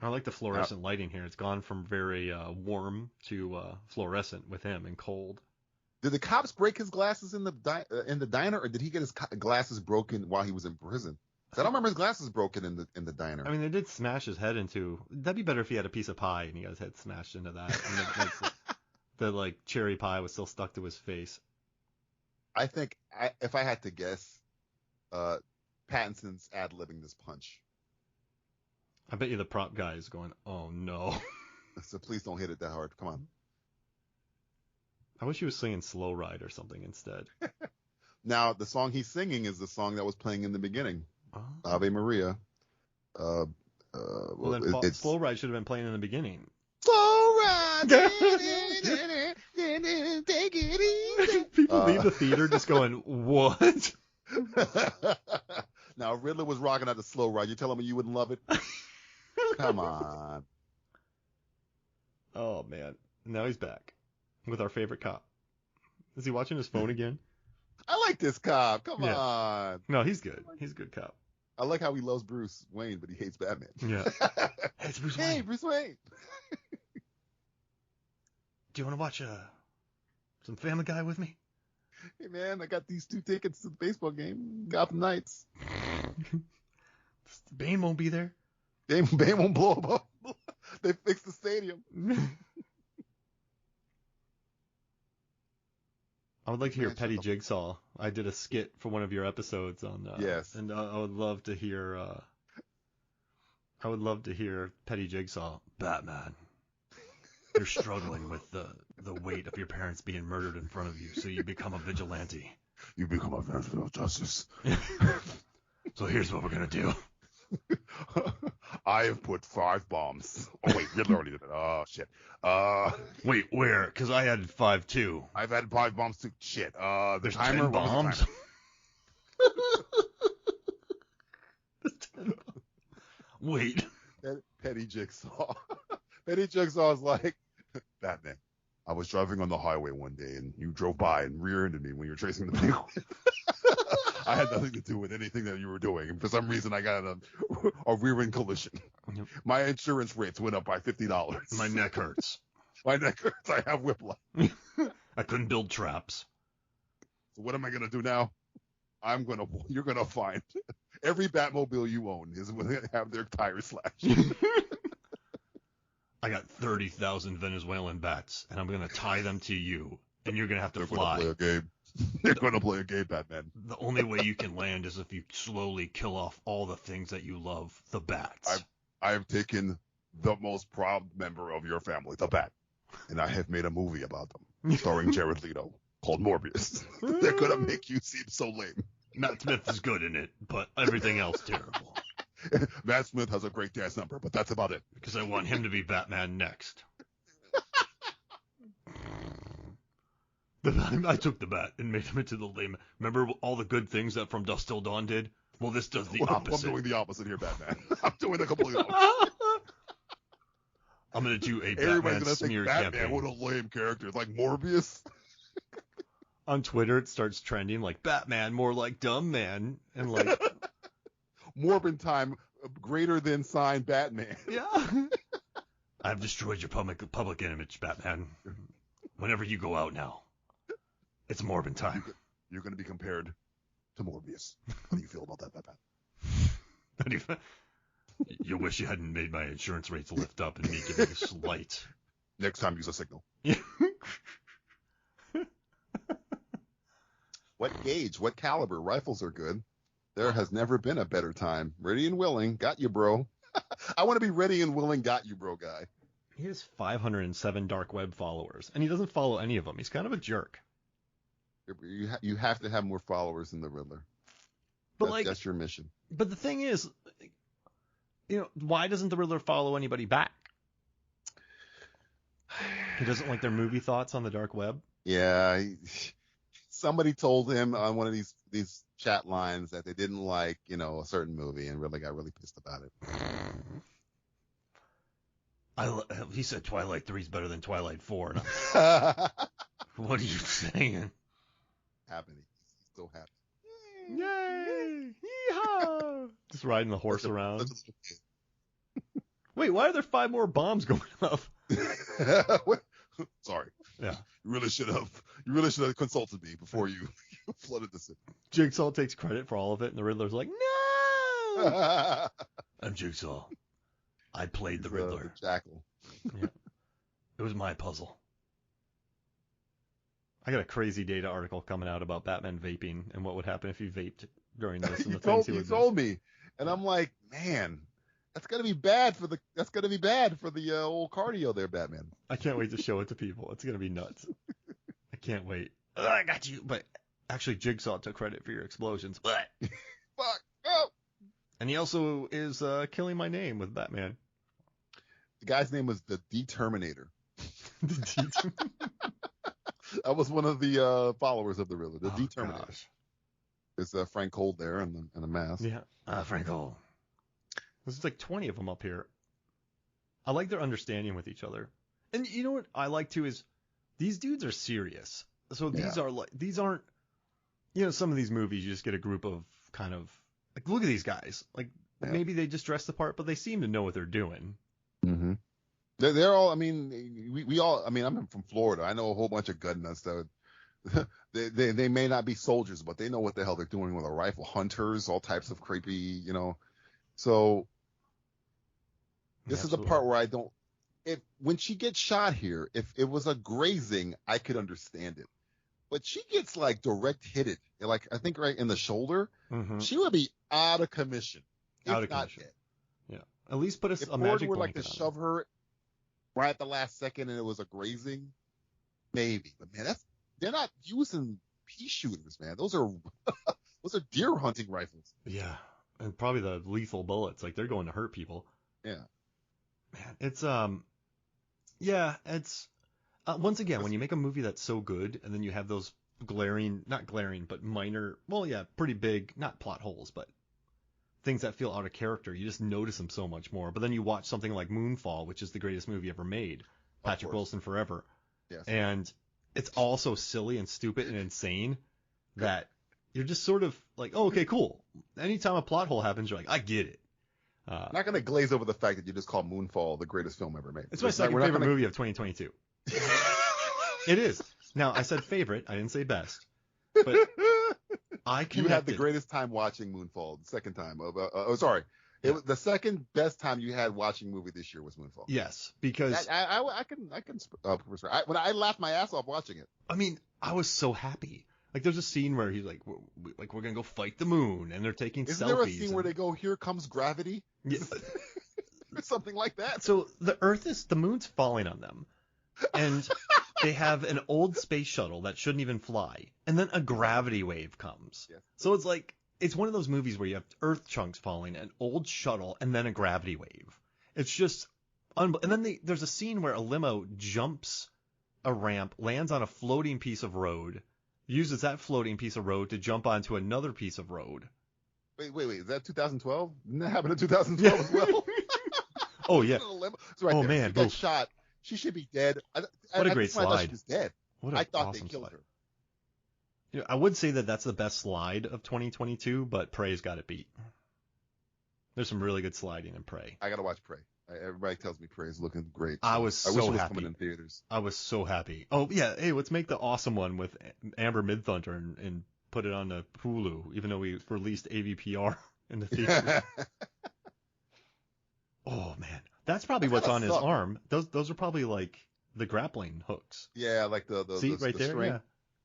I like the fluorescent lighting here. It's gone from very warm to fluorescent with him and cold. Did the cops break his glasses in the diner, or did he get his glasses broken while he was in prison? I don't remember his glasses broken in the diner. I mean, they did smash his head into. That'd be better if he had a piece of pie and he got his head smashed into that. that like cherry pie was still stuck to his face. I think if I had to guess, Pattinson's ad-libbing this punch. I bet you the prop guy is going, oh no. So please don't hit it that hard. Come on. I wish he was singing Slow Ride or something instead. Now, the song he's singing is the song that was playing in the beginning. Oh. Ave Maria. Well, then Slow Ride should have been playing in the beginning. Slow Ride. Take it easy. People leave the theater just going, what? Now, Riddler was rocking out the Slow Ride. You telling me you wouldn't love it? Come on. Oh, man. Now he's back with our favorite cop. Is he watching his phone again? I like this cop. Come on. No, he's good. He's a good cop. I like how he loves Bruce Wayne, but he hates Batman. Yeah. Hey, it's Bruce Wayne. Hey, Bruce Wayne. Do you want to watch some Family Guy with me? Hey, man, I got these 2 tickets to the baseball game. Gotham Knights. Bane won't be there. Bane won't blow up. They fixed the stadium. I would like to hear Petty Jigsaw. I did a skit for one of your episodes on. Yes. And I would love to hear. I would love to hear Petty Jigsaw. Batman, you're struggling with the weight of your parents being murdered in front of you, so you become a vigilante. You become a vigilante of justice. So here's what we're gonna do. I have put 5 bombs. Oh wait, Riddler already did it. Oh shit. Wait, where? Because I had 5 too. I've had 5 bombs too. Shit. There's timer. 10 bombs. There's 10 bombs. Wait. Petty Jigsaw. Petty Jigsaw is like, Batman, I was driving on the highway one day and you drove by and rear-ended me when you were tracing the vehicle. I had nothing to do with anything that you were doing. And for some reason, I got a rear-end collision. Yep. My insurance rates went up by $50. My neck hurts. My neck hurts. I have whiplash. I couldn't build traps. So what am I going to do now? You're going to find every Batmobile you own is going to have their tires slashed. I got 30,000 Venezuelan bats, and I'm going to tie them to you, and you're going to have to fly. They're going to play a game. They're going to play a game, Batman. The only way you can land is if you slowly kill off all the things that you love, the bats. I have taken the most proud member of your family, the Bat, and I have made a movie about them, starring Jared Leto, called Morbius. They're going to make you seem so lame. Matt Smith is good in it, but everything else terrible. Matt Smith has a great dance number, but that's about it. Because I want him to be Batman next. I took the bat and made him into the lame. Remember all the good things that From Dusk Till Dawn did? Well, this does the opposite. I'm doing the opposite here, Batman. I'm doing the complete opposite. I'm going to do a Batman smear campaign. Batman, what a lame character. It's like Morbius. On Twitter, it starts trending like Batman, more like dumb man, and like Morbin time greater than sign Batman. Yeah. I've destroyed your public image, Batman. Whenever you go out now, it's Morbin time. You're going to be compared to Morbius. How do you feel about that, Batman? You wish you hadn't made my insurance rates lift up and me giving a slight. Next time, use a signal. What gauge? What caliber? Rifles are good. There has never been a better time. Ready and willing. Got you, bro. I want to be ready and willing. Got you, bro guy. He has 507 dark web followers, and he doesn't follow any of them. He's kind of a jerk. You have to have more followers than the Riddler. But that's your mission. But the thing is, why doesn't the Riddler follow anybody back? He doesn't like their movie thoughts on the dark web? Yeah. Somebody told him on one of these chat lines that they didn't like, a certain movie, and really got really pissed about it. He said Twilight 3 is better than Twilight 4. What are you saying? Happy. He's so happy. Yay! Yeehaw! Just riding the horse around. Wait, why are there 5 more bombs going up? Sorry. Yeah. You really should have consulted me before you flooded the city. Jigsaw takes credit for all of it, and the Riddler's like, no! I'm Jigsaw. I played the Riddler. Jackal. Yeah. It was my puzzle. I got a crazy data article coming out about Batman vaping and what would happen if he vaped during this and You the things he you would do. told me, and I'm like, man, that's gonna be bad for the old cardio there, Batman. I can't wait to show it to people. It's gonna be nuts. I can't wait. I got you. But actually, Jigsaw took credit for your explosions. But Fuck. Oh. and he also is killing my name with Batman. The guy's name was the Determinator. That was one of the followers of the Riddler. The Determinator. Gosh. It's Frank Cold there in a mask. Yeah. Frank Cold. There's like 20 of them up here. I like their understanding with each other. And you know what I like too is these dudes are serious. So these aren't, some of these movies you just get a group of kind of like, look at these guys. Like maybe they just dress the part, but they seem to know what they're doing. Mm-hmm. They're all, I mean, we all, I mean, I'm from Florida. I know a whole bunch of gun nuts that they may not be soldiers, but they know what the hell they're doing with a rifle. Hunters, all types of creepy, So this is the part where I don't, when she gets shot here, if it was a grazing, I could understand it. But she gets like direct hit it, like I think right in the shoulder. Mm-hmm. She would be out of commission. Out of commission. Yeah. At least put a magic were blanket like to shove her right at the last second and it was a grazing, maybe. But man, they're not using pea shooters, man. Those are deer hunting rifles. Yeah, and probably the lethal bullets. Like they're going to hurt people. Yeah. Man, it's once again, when you make a movie that's so good and then you have those not glaring, but minor, pretty big, not plot holes, but things that feel out of character, you just notice them so much more. But then you watch something like Moonfall, which is the greatest movie ever made, Patrick Wilson forever. Yes. And it's all so silly and stupid and insane that you're just sort of like, oh, okay, cool. Anytime a plot hole happens, you're like, I get it. I'm not going to glaze over the fact that you just called Moonfall the greatest film ever made. It's my second favorite movie of 2022. It is. Now, I said favorite. I didn't say best. But You had the greatest time watching Moonfall. The second time. Sorry. It was the second best time you had watching a movie this year was Moonfall. Yes, because I can when I laughed my ass off watching it. I mean, I was so happy. Like, there's a scene where he's like, we're gonna go fight the moon, and they're taking selfies. Isn't there a scene where they go, "Here comes gravity"? Yeah. Something like that. So the moon's falling on them, and they have an old space shuttle that shouldn't even fly, and then a gravity wave comes. Yeah. So it's like, it's one of those movies where you have Earth chunks falling, an old shuttle, and then a gravity wave. It's just, and then there's a scene where a limo jumps a ramp, lands on a floating piece of road, uses that floating piece of road to jump onto another piece of road. Wait, is that 2012? Didn't that happen in 2012 as well? Oh, yeah. Right man. She got shot. She should be dead. What a great slide. I thought she was dead. I thought they killed her. I would say that that's the best slide of 2022, but Prey's got it beat. There's some really good sliding in Prey. I got to watch Prey. Everybody tells me Prey is looking great. I wish it was coming in theaters. I was so happy. Oh, yeah. Hey, let's make the awesome one with Amber Midthunder and put it on the Hulu, even though we released AVPR in the theater. Oh, man. That's probably what's on his arm. Those are probably like the grappling hooks. Yeah, like the right there, string yeah.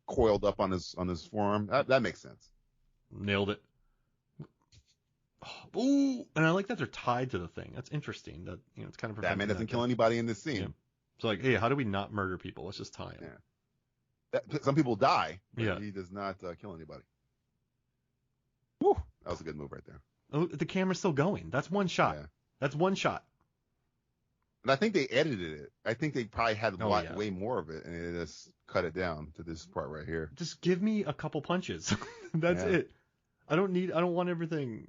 Coiled up on his forearm. That makes sense. Nailed it. Oh, ooh, and I like that they're tied to the thing. That's interesting. That it's kind of Batman doesn't kill anybody in this scene. Yeah. So like, hey, how do we not murder people? Let's just tie him. Yeah. Some people die, but yeah. He does not kill anybody. Woo, that was a good move right there. Oh, the camera's still going. That's one shot. Yeah. That's one shot. And I think they edited it. I think they probably had way more of it, and they just cut it down to this part right here. Just give me a couple punches. That's it. I don't want everything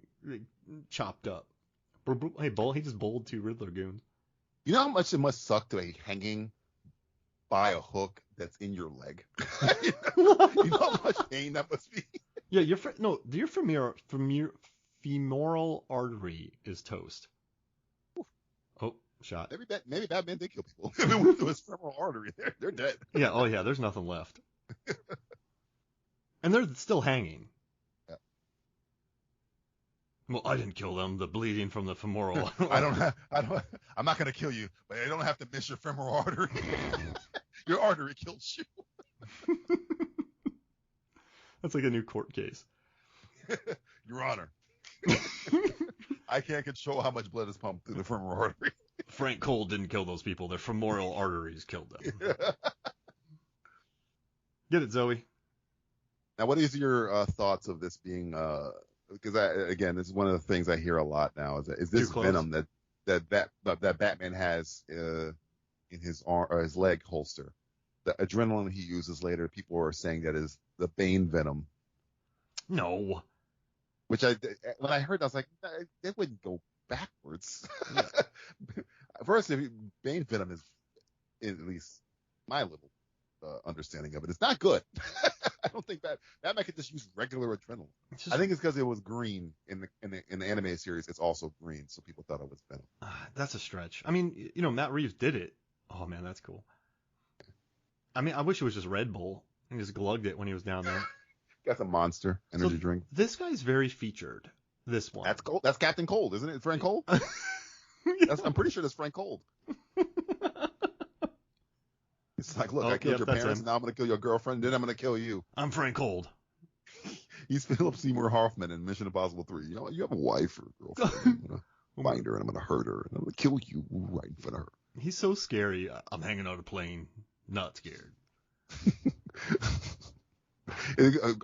chopped up. Hey, he just bowled 2 Riddler goons. You know how much it must suck to be hanging by a hook that's in your leg? You know how much pain that must be? Yeah, your femoral artery is toast. Oof. Oh, shot. Maybe Batman did kill people. If it went through his femoral artery, they're dead. Yeah, oh yeah, there's nothing left. And they're still hanging. Yeah. Well, I didn't kill them. The bleeding from the femoral. I'm not gonna kill you, but I don't have to miss your femoral artery. Your artery killed you. That's like a new court case. Your Honor, I can't control how much blood is pumped through the femoral artery. Frank Cole didn't kill those people. Their femoral arteries killed them. Get it, Zoe? Now, what is your thoughts of this being? Because again, this is one of the things I hear a lot now. Is this venom that Batman has in his arm or his leg holster? The adrenaline he uses later, people are saying that is the Bane venom. No. Which when I heard, I was like, that wouldn't go backwards. Yeah. First, Bane venom is, at least my little understanding of it, it's not good. I don't think Batman could just use regular adrenaline. I think it's because it was green in the animated series. It's also green, so people thought it was venom. That's a stretch. I mean, Matt Reeves did it. Oh man, that's cool. I mean, I wish it was just Red Bull and just glugged it when he was down there. Got some Monster energy drink. This guy's very featured. This one. That's Cold. That's Captain Cold, isn't it? Frank Cold. I'm pretty sure that's Frank Cold. It's like, look, I killed your parents, and now I'm going to kill your girlfriend, then I'm going to kill you. I'm Frank Cold. He's Philip Seymour Hoffman in Mission Impossible 3. You know, you have a wife or a girlfriend. I'm going to find her, and I'm going to hurt her, and I'm going to kill you right in front of her. He's so scary. I'm hanging out a plane, not scared.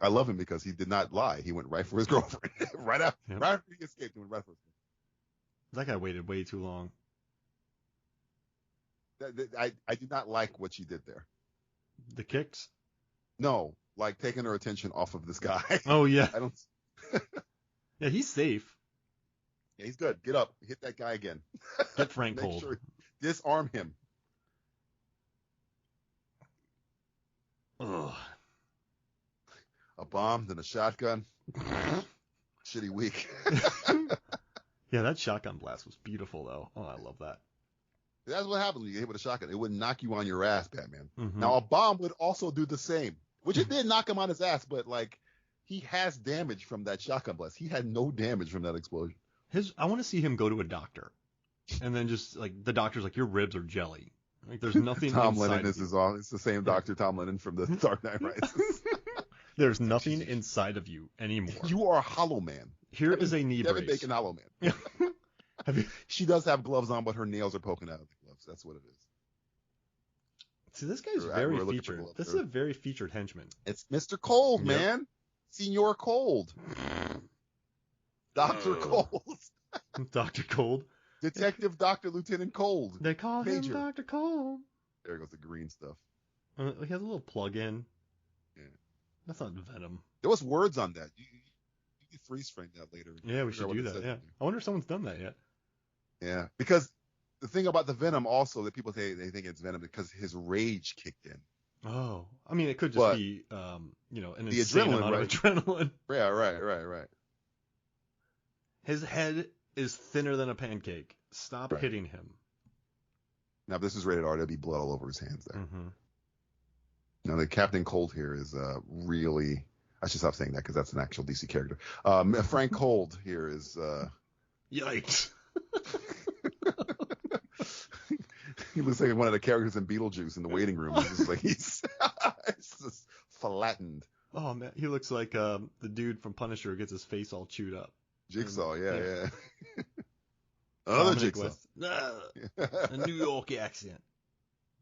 I love him because he did not lie. He went right for his girlfriend. right after he escaped, he went right for his girlfriend. That guy waited way too long. I do not like what she did there. The kicks? No, like taking her attention off of this guy. Oh yeah. I don't. Yeah, he's safe. Yeah, he's good. Get up, hit that guy again. Get Frank Cold. Sure, disarm him. Ugh. A bomb, then a shotgun. Shitty week. Yeah, that shotgun blast was beautiful though. Oh, I love that. That's what happens when you get hit with a shotgun. It would knock you on your ass, Batman. Mm-hmm. Now, a bomb would also do the same, which it did knock him on his ass, but, like, he has damage from that shotgun blast. He had no damage from that explosion. I want to see him go to a doctor, and then just, like, the doctor's like, your ribs are jelly. Like, there's nothing Tom inside Lennon of you. It's the same Dr. Tom Lennon from the Dark Knight Rises. There's nothing inside of you anymore. You are a hollow man. Here is a knee Kevin brace. Bacon hollow man. She does have gloves on, but her nails are poking out of the gloves. That's what it is. See, this guy's very featured. This is a very featured henchman. It's Mr. Cold, man. Senor Cold. Dr. Cold. Dr. Cold. Detective Dr. Lieutenant Cold. They call him Dr. Cold. There goes the green stuff. He has a little plug-in. Yeah. That's not Venom. There was words on that. You could freeze frame that later. Yeah, we should do that. Yeah. I wonder if someone's done that yet. Yeah, because the thing about the Venom also that people say they think it's Venom because his rage kicked in. Oh, I mean, it could just be, an insane amount of adrenaline. Yeah, right. His head is thinner than a pancake. Stop hitting him. Now, if this is rated R, there'll be blood all over his hands there. Mm-hmm. Now, the Captain Cold here is really... I should stop saying that because that's an actual DC character. Frank Cold here is... Yikes. He looks like one of the characters in Beetlejuice in the waiting room. It's just like he's just flattened. Oh man, he looks like the dude from Punisher who gets his face all chewed up. Jigsaw, yeah. Another Jigsaw. A New York accent.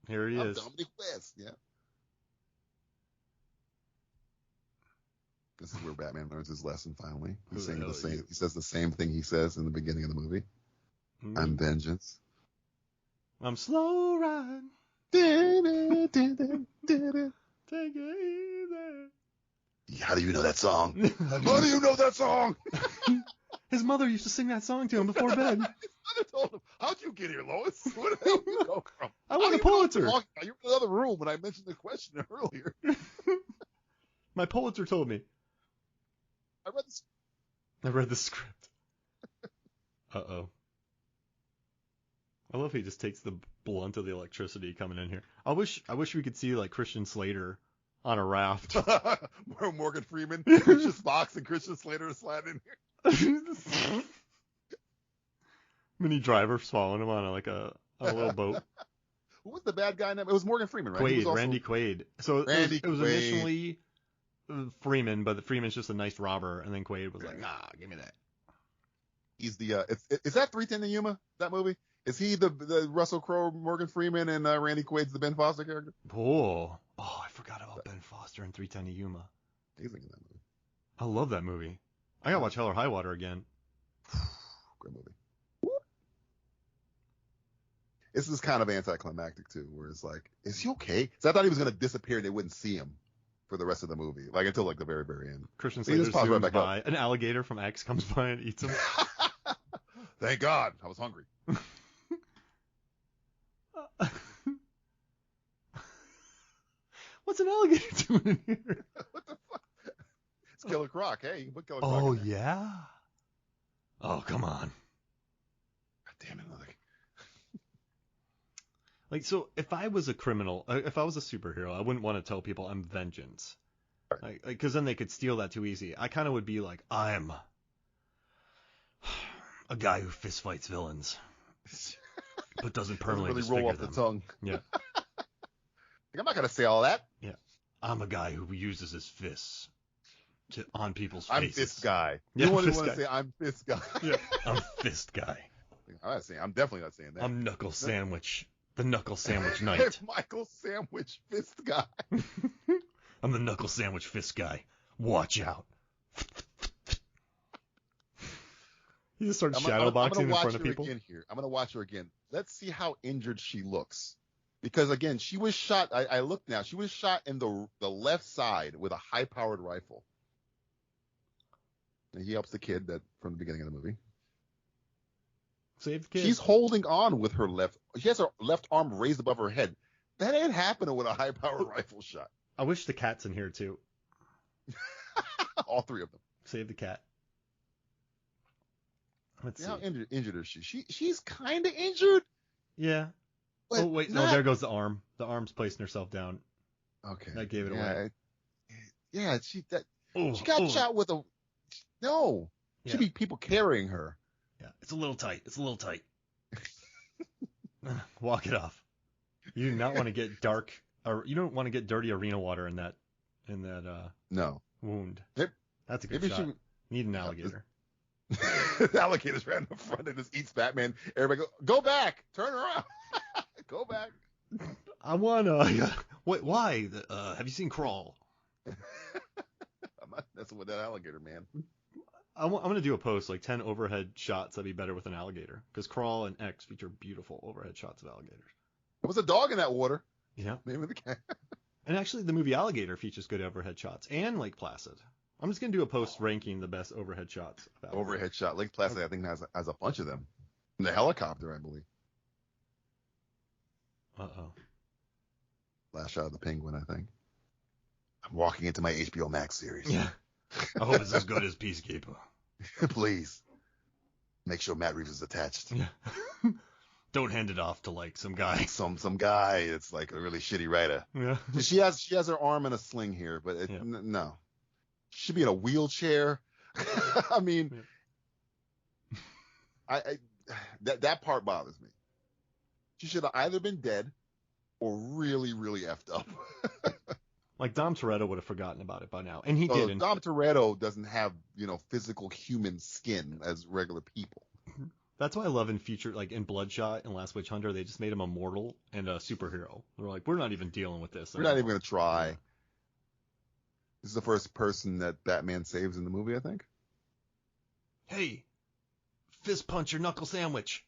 Here he is. Dominic West, yeah. This is where Batman learns his lesson finally. He's saying the same. He says the same thing he says in the beginning of the movie. I'm vengeance. I'm slow ride. Take it easy. How do you know that song? How do you know that song? His mother used to sing that song to him before bed. His mother told him, "How'd you get here, Lois? Where the hell did you go from?" I won a Pulitzer. You're in another room when I mentioned the question earlier. My Pulitzer told me. I read the script. Uh-oh. I love he just takes the blunt of the electricity coming in here. I wish we could see like Christian Slater on a raft. Morgan Freeman, Christian Fox, and Christian Slater sliding in here. Mini driver following him on a little boat. Who was the bad guy name? It was Morgan Freeman, right? Randy Quaid. So it was initially Freeman, but Freeman's just a nice robber, and then Quaid was like, nah, give me that. He's the is that 310 to Yuma, that movie? Is he the Russell Crowe, Morgan Freeman, and Randy Quaid's the Ben Foster character? Oh, I forgot about Ben Foster in 310 to Yuma. He's in that movie. I love that movie. I gotta watch Hell or High Water again. Great movie. This is kind of anticlimactic too, where it's like, is he okay? So I thought he was gonna disappear and they wouldn't see him for the rest of the movie, like until like the very, very end. Christian Slater zooms right by. An alligator from X comes by and eats him. Thank God, I was hungry. What's an alligator doing in here? What the fuck? It's Killer Croc. Hey, you can put Killer Croc. Oh yeah. Oh come on. God damn it, like so, if I was a criminal, if I was a superhero, I wouldn't want to tell people I'm vengeance, right? Because then they could steal that too easy. I kind of would be like, I'm a guy who fist fights villains, but doesn't permanently really roll off them. The tongue. Yeah. I'm not gonna say all that. Yeah. I'm a guy who uses his fists on people's faces. I'm fist guy. Yeah, you want to say I'm fist guy. Yeah. I'm fist guy. I'm definitely not saying that. I'm knuckle sandwich. The knuckle sandwich knight. Michael Sandwich fist guy. I'm the knuckle sandwich fist guy. Watch out. You just start shadowboxing in front of people. I'm gonna watch her again. Let's see how injured she looks. Because again, she was shot. I looked now. She was shot in the left side with a high-powered rifle. And he helps the kid that from the beginning of the movie. Save the kid. She's holding on with her left. She has her left arm raised above her head. That ain't happening with a high-powered rifle shot. I wish the cat's in here too. All three of them. Save the cat. Let's see. How injured is she? She's kind of injured. Yeah. Oh wait, no, there goes the arm. The arm's placing herself down. Okay. That gave it away. Yeah, she got shot with a. No. Yeah. Should be people carrying her. Yeah, it's a little tight. Walk it off. You do not want to get dark, or you don't want to get dirty arena water in that no wound. Yep. That's a good shot. Need an alligator. The alligator's right in the front and just eats Batman. Everybody go back, turn around, go back. I wanna. Wait, why? Have you seen Crawl? I'm not messing with that alligator, man. I'm gonna do a post like 10 overhead shots that'd be better with an alligator, because Crawl and X feature beautiful overhead shots of alligators. There was a dog in that water. Yeah. Name of the cat. And actually, the movie Alligator features good overhead shots, and Lake Placid. I'm just gonna do a post ranking the best overhead shots. Overhead shot. Lake Placid, I think has a bunch of them. And the helicopter, I believe. Last shot of the penguin, I think. I'm walking into my HBO Max series. Yeah. I hope it's as good as Peacekeeper. Please. Make sure Matt Reeves is attached. Yeah. Don't hand it off to like some guy. Some guy. It's like a really shitty writer. Yeah. She has her arm in a sling here, but no. She should be in a wheelchair. I mean, that part bothers me. She should have either been dead or really, really effed up. Like Dom Toretto would have forgotten about it by now, and he didn't. Dom Toretto doesn't have, physical human skin as regular people. That's why I love in Bloodshot and Last Witch Hunter, they just made him immortal and a superhero. They're like, we're not even dealing with this. We're not even going to try. Yeah. This is the first person that Batman saves in the movie, I think. Hey, fist punch your knuckle sandwich.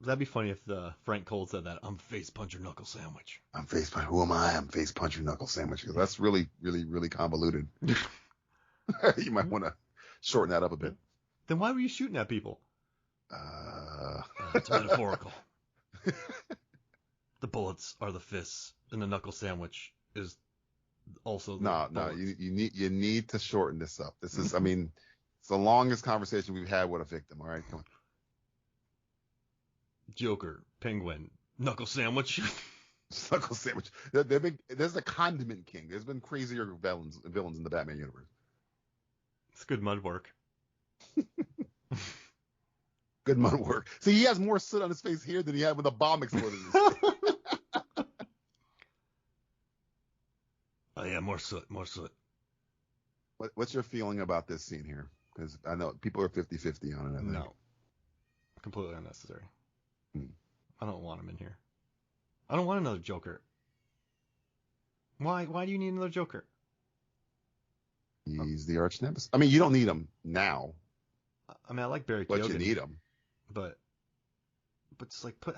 That'd be funny if Frank Cole said that. I'm face puncher knuckle sandwich. I'm face puncher. Who am I? I'm face puncher knuckle sandwich. Because that's really, really, really convoluted. You might want to shorten that up a bit. Then why were you shooting at people? It's metaphorical. The bullets are the fists, and the knuckle sandwich is also the bullets. You need to shorten this up. This is, it's the longest conversation we've had with a victim. All right, come on. Joker, Penguin, knuckle sandwich. Knuckle sandwich. There's the condiment king. There's been crazier villains in the Batman universe. It's good mud work. Good mud work. See, he has more soot on his face here than he had when the bomb exploded. I am more soot, more soot. What's your feeling about this scene here? Because I know people are 50-50 on it, I think. No. Completely unnecessary. Hmm. I don't want him in here. I don't want another Joker. Why do you need another Joker? He's the arch nemesis. I mean, you don't need him now. I mean, I like Barry Keoghan. But you need him. But just like put...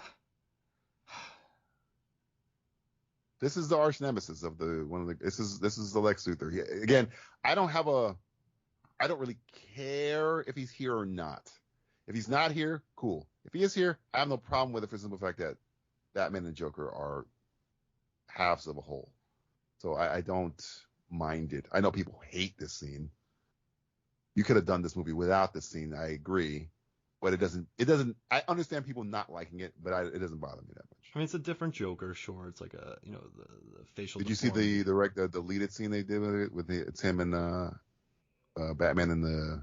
This is the arch nemesis of this is the Lex Luthor. Again, I don't really care if he's here or not. If he's not here, cool. If he is here, I have no problem with it for the simple fact that Batman and Joker are halves of a whole. So I don't mind it. I know people hate this scene. You could have done this movie without this scene. I agree. But it doesn't, I understand people not liking it, but it doesn't bother me that much. I mean, it's a different Joker, sure. It's like the facial. Did you see the deleted scene they did with it? It's him and Batman and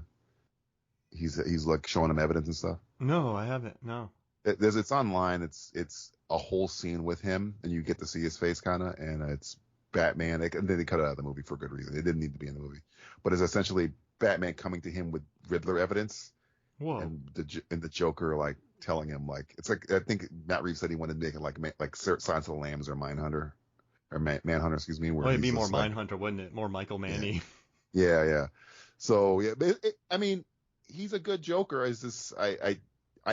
he's like showing him evidence and stuff. No, I haven't. No. It's online. It's a whole scene with him, and you get to see his face kind of, and it's Batman. And then they cut it out of the movie for a good reason. It didn't need to be in the movie, but it's essentially Batman coming to him with Riddler evidence. Whoa. And the Joker like telling him like it's like I think Matt Reeves said he wanted to make it like Silence of the Lambs or Mindhunter or Manhunter, excuse me. Well, it'd be more Mindhunter, wouldn't it? More Michael Mann-y. Yeah. So yeah, but I mean, he's a good Joker. Is this I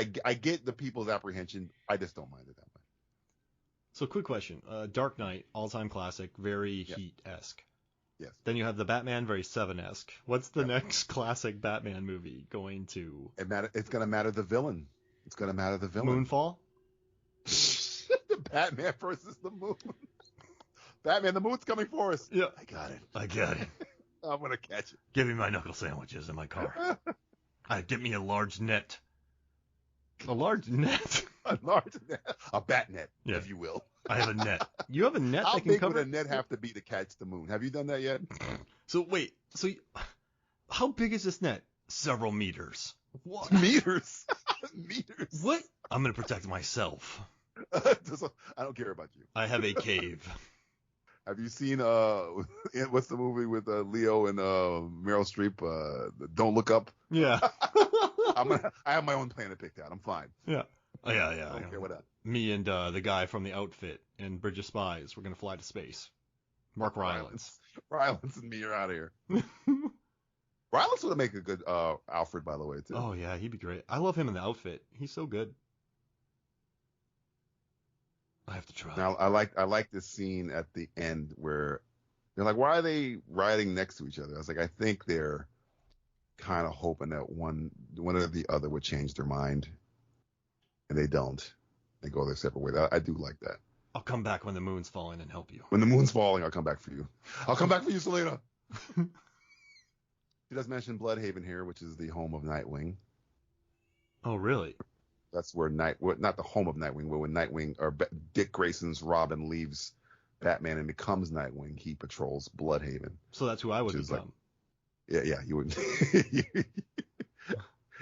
get the people's apprehension. I just don't mind it that much. So quick question: Dark Knight, all-time classic, very Heat-esque. Yes. Then you have the Batman, very Seven-esque. What's the next classic Batman movie going to? It's going to matter the villain. It's going to matter the villain. Moonfall? The Batman versus the moon. Batman, the moon's coming for us. Yeah. I got it. I'm going to catch it. Give me my knuckle sandwiches in my car. Get me a large net. A large net? A large net. A bat net, if you will. I have a net. You have a net How that can big cover... would a net have to be to catch the moon? Have you done that yet? So wait. How big is this net? Several meters. What? Meters? Meters? What? I'm going to protect myself. I don't care about you. I have a cave. Have you seen what's the movie with Leo and Meryl Streep? Don't Look Up. Yeah. I have my own planet picked out. I'm fine. Yeah. Oh, yeah. I don't care what else. Me and the guy from The Outfit and Bridge of Spies, we're gonna fly to space. Mark Rylance. Rylance and me are out of here. Rylance would make a good Alfred, by the way, too. Oh yeah, he'd be great. I love him in The Outfit. He's so good. I have to try. Now I like this scene at the end where they're like, why are they riding next to each other? I was like, I think they're kind of hoping that one or the other would change their mind, and they don't. They go their separate ways. I do like that. I'll come back when the moon's falling and help you. When the moon's falling, I'll come back for you. I'll come back for you, Selena. She does mention Bloodhaven here, which is the home of Nightwing. Oh, really? That's where not the home of Nightwing, but when Nightwing or Dick Grayson's Robin leaves Batman and becomes Nightwing, he patrols Bloodhaven. So that's who I would become. Like, yeah, you would.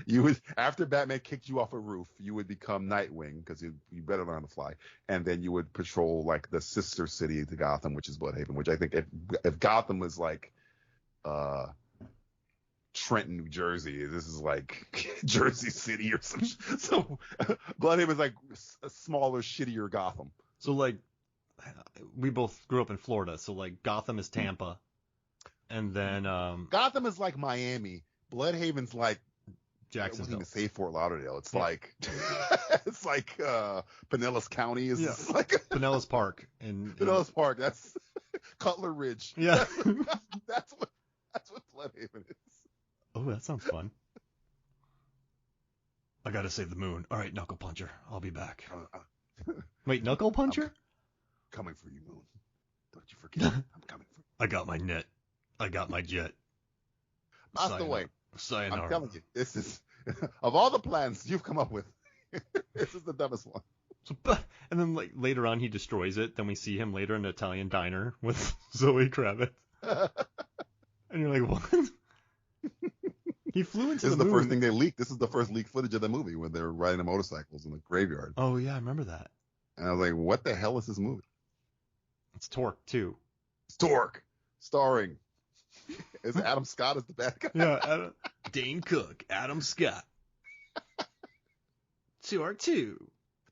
You would, after Batman kicked you off a roof, you would become Nightwing because you better learn to fly, and then you would patrol like the sister city to Gotham, which is Bloodhaven. Which I think if Gotham was like Trenton, New Jersey, this is like Jersey City or some. So Bloodhaven is like a smaller, shittier Gotham. So like, we both grew up in Florida, so like Gotham is Tampa, and then Gotham is like Miami. Bloodhaven's like Jacksonville. I wouldn't even say Fort Lauderdale. It's like it's like Pinellas County is like Pinellas Park and Pinellas Park. That's Cutler Ridge. Yeah, that's what Bloodhaven is. Oh, that sounds fun. I gotta save the moon. All right, Knuckle Puncher. I'll be back. Wait, Knuckle Puncher? Coming for you, Moon. Don't you forget. I'm coming for you. I got my net. I got my jet. That's the way. Sayonara. I'm telling you, this is of all the plans you've come up with, this is the dumbest one. So, and then like later on, he destroys it. Then we see him later in an Italian diner with Zoe Kravitz, and you're like, what? He flew into This the is moon. the first thing they leaked. This is the first leaked footage of the movie when they're riding the motorcycles in the graveyard. Oh yeah, I remember that. And I was like, what the hell is this movie? It's Torque too. It's Torque. starring is Adam Scott as the bad guy. Yeah, Dane Cook, Adam Scott. 2R2.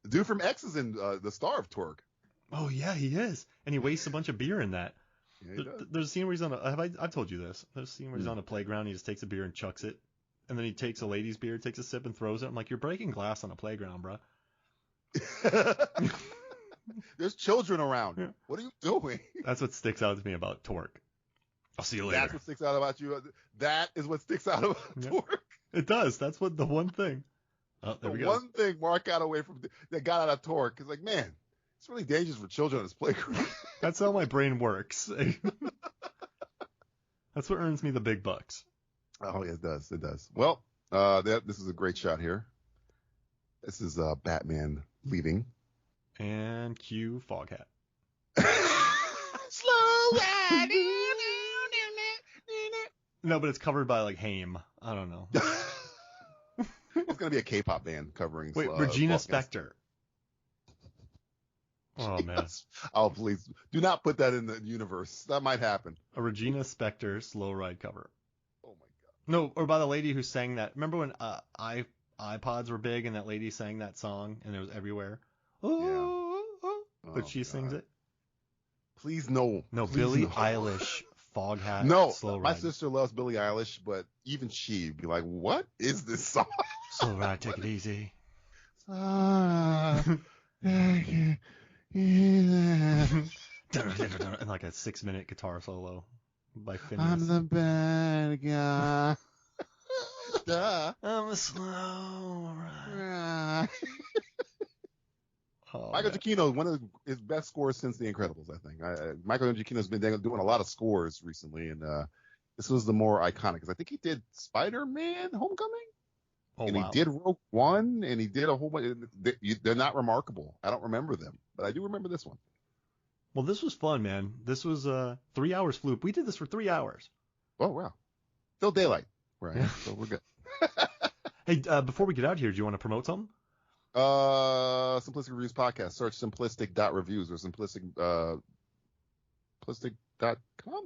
The dude from X is in the star of Torque. Oh yeah, he is, and he wastes a bunch of beer in that. Yeah, There's a scene where he's on I've told you this. There's a scene where he's on a playground. He just takes a beer and chucks it, and then he takes a lady's beer, takes a sip, and throws it. I'm like, you're breaking glass on a playground, bro. There's children around. Yeah. What are you doing? That's what sticks out to me about Torque. I'll see you later. That's what sticks out about you. That is what sticks out about Torque. It does. That's what the one thing. Oh, there we go. One thing Mark got away from that got out of Torque is like, man, it's really dangerous for children on this playground. That's how my brain works. That's what earns me the big bucks. Oh, yeah, it does. It does. Well, this is a great shot here. This is Batman leaving. And cue Foghat. Slow ride. No, but it's covered by like Haim. I don't know. It's gonna be a K-pop band covering. Wait, Regina Spektor. Oh man. Oh please, do not put that in the universe. That might happen. A Regina Spektor Slow Ride cover. Oh my god. No, or by the lady who sang that. Remember when iPods were big and that lady sang that song and it was everywhere? Oh, yeah. But she sings it. Please no. No, please Billie no. Eilish, Foghat, No, Slow Ride. My sister loves Billie Eilish, but even she'd be like, "What is this song?" Slow Ride, take it easy. And like a 6-minute guitar solo by Phineas. I'm the bad guy. I'm a slow ride. Oh, Michael Giacchino, one of his best scores since The Incredibles, I think. Michael Giacchino's been doing a lot of scores recently, and this was the more iconic because I think he did Spider-Man: Homecoming. Oh, and wow. He did Rogue One, and he did a whole bunch. They're not remarkable. I don't remember them, but I do remember this one. Well, this was fun, man. This was 3 hours flew. We did this for 3 hours. Oh, wow. Still daylight. Right. Yeah. So we're good. Hey, before we get out here, do you want to promote something? Simplistic Reviews Podcast. Search simplistic.reviews or simplistic.com?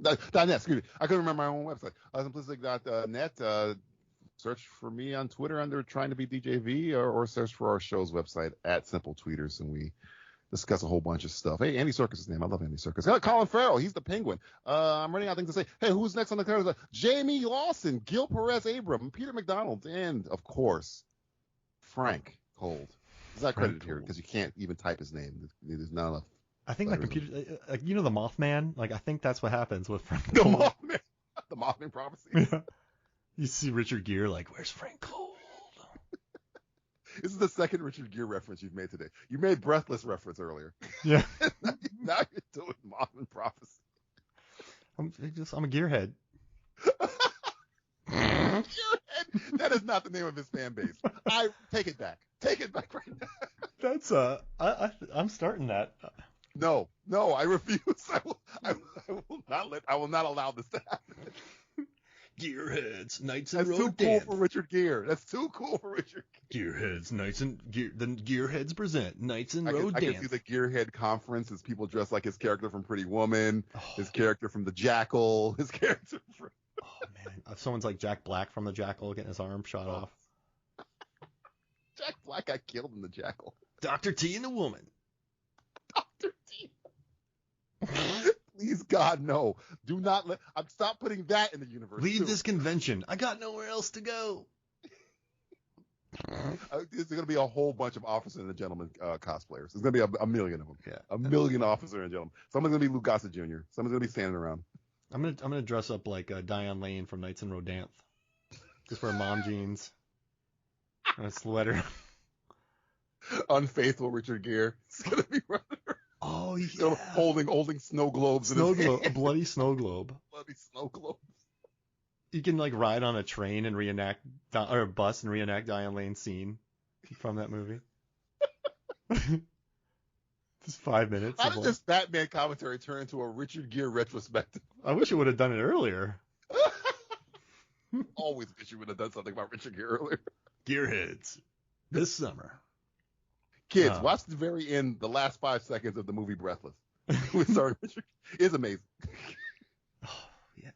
.net, excuse me. I couldn't remember my own website. Simplistic.net. Search for me on Twitter under Trying to Be DJV or search for our show's website at Simple Tweeters, and we discuss a whole bunch of stuff. Hey, Andy Serkis is his name. I love Andy Serkis. Colin Farrell, he's the Penguin. I'm running out of things to say. Hey, who's next on the card? Jamie Lawson, Gil Perez Abram, Peter McDonald, and, of course, Frank Cold. He's not credited here because you can't even type his name. There's not enough. I think my computer, you know the Mothman? Like, I think that's what happens with Frank The Cold. Mothman. The Mothman prophecy. Yeah. You see Richard Gere like, where's Frank Cold? This is the second Richard Gere reference you've made today. You made Breathless reference earlier. Yeah. Now you're doing Mothman prophecy. I'm a gearhead. Gearhead. That is not the name of his fan base. I take it back. Take it back right now. That's I'm starting that. No, I refuse. I will not allow this to happen. Gearheads, Knights and That's too cool for Richard Gere. That's too cool for Richard Gere. Gearheads, Knights and the Gearheads present Knights and Road Dance. I Dance. can see the Gearhead conference as people dress like his character from Pretty Woman, his character from The Jackal, his character from... Oh man, if someone's like Jack Black from The Jackal getting his arm shot off. Jack Black got killed in The Jackal. Dr. T and the Woman. Dr. T. Please, God, no. Do not let... Stop putting that in the universe. Leave this convention. I got nowhere else to go. There's going to be a whole bunch of Officer and the Gentleman cosplayers. There's going to be a million of them. Yeah. A million Officer and Gentleman. Someone's going to be Lou Gossett Jr. Someone's going to be standing around. I'm gonna dress up like Diane Lane from Knights and Rodanthe. Just wear mom jeans and a sweater. Unfaithful Richard Gere. It's going to be running around. Oh yeah. Holding snow globes in his hand. A bloody snow globe. Bloody snow globes. You can like ride on a train and reenact, or a bus and reenact Diane Lane's scene from that movie. Just 5 minutes. How did this Batman commentary turn into a Richard Gere retrospective? I wish it would have done it earlier. Always wish you would have done something about Richard Gere earlier. Gearheads. This summer. Kids, watch the very end, the last 5 seconds of the movie Breathless. Sorry, Richard. It's amazing. Oh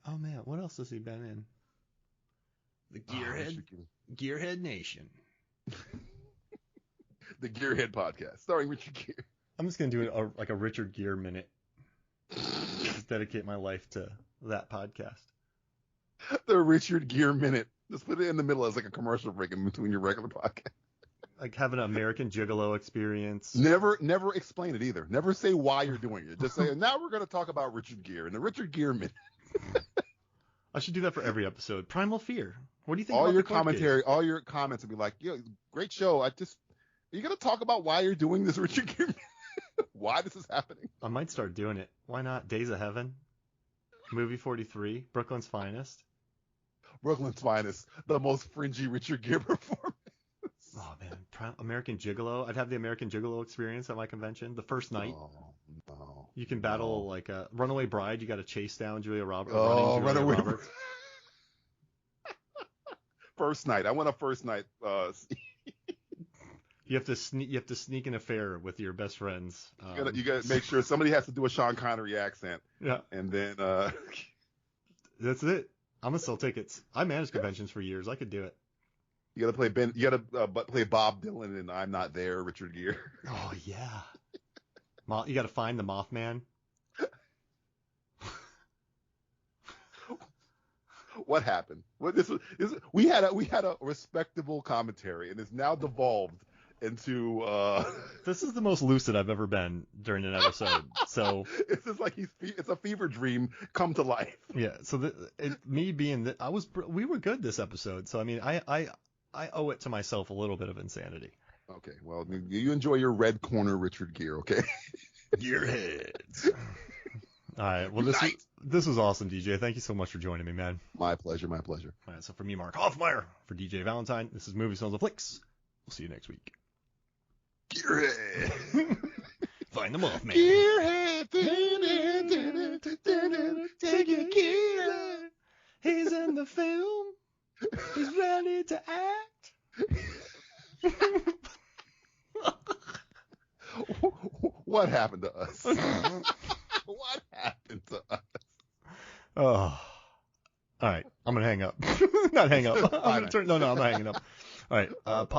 Oh man, what else has he been in? The Gearhead Nation. The Gearhead Podcast, starring Richard Gere. I'm just gonna do a Richard Gere minute. Just dedicate my life to that podcast. The Richard Gere minute. Just put it in the middle as like a commercial break in between your regular podcast. Like having an American Gigolo experience. Never explain it either. Never say why you're doing it. Just say, now we're going to talk about Richard Gere and the Richard Gere minute. I should do that for every episode. Primal Fear. What do you think all about your the court commentary, case? all your comments will be like, yo, great show. Are you going to talk about why you're doing this Richard Gere minute? Why this is happening? I might start doing it. Why not? Days of Heaven. Movie 43. Brooklyn's Finest. Brooklyn's Finest. The most fringy Richard Gere performance. Oh, man. American Gigolo. I'd have the American Gigolo experience at my convention. The first night. Oh, no. You can battle like a runaway bride. You got to chase down Julia Roberts. Oh, runaway Roberts. First night. I want a first night. You have to sneak an affair with your best friends. You got to make sure somebody has to do a Sean Connery accent. Yeah. And then. That's it. I'm gonna sell tickets. I managed conventions for years. I could do it. You gotta play Ben. You gotta play Bob Dylan and I'm Not There, Richard Gere. Oh yeah. You gotta find the Mothman. What happened? We had a respectable commentary, and it's now devolved into. This is the most lucid I've ever been during an episode. So it's just like it's a fever dream come to life. Yeah. So we were good this episode. So I mean, I owe it to myself a little bit of insanity. Okay. Well, you enjoy your red corner, Richard Gere. Okay. Gearheads. All right. Well, this was awesome, DJ. Thank you so much for joining me, man. My pleasure. My pleasure. All right. So for me, Mark Hoffmeyer, for DJ Valentine, this is Movie Songs and Flicks. We'll see you next week. Gearhead. Find the Mothman. Gearhead. Take your Gearhead. He's in the film. He's ready to act. What happened to us? What happened to us? Oh. All right. I'm going to hang up. Not hang up. I'm not hanging up. All right. Pod.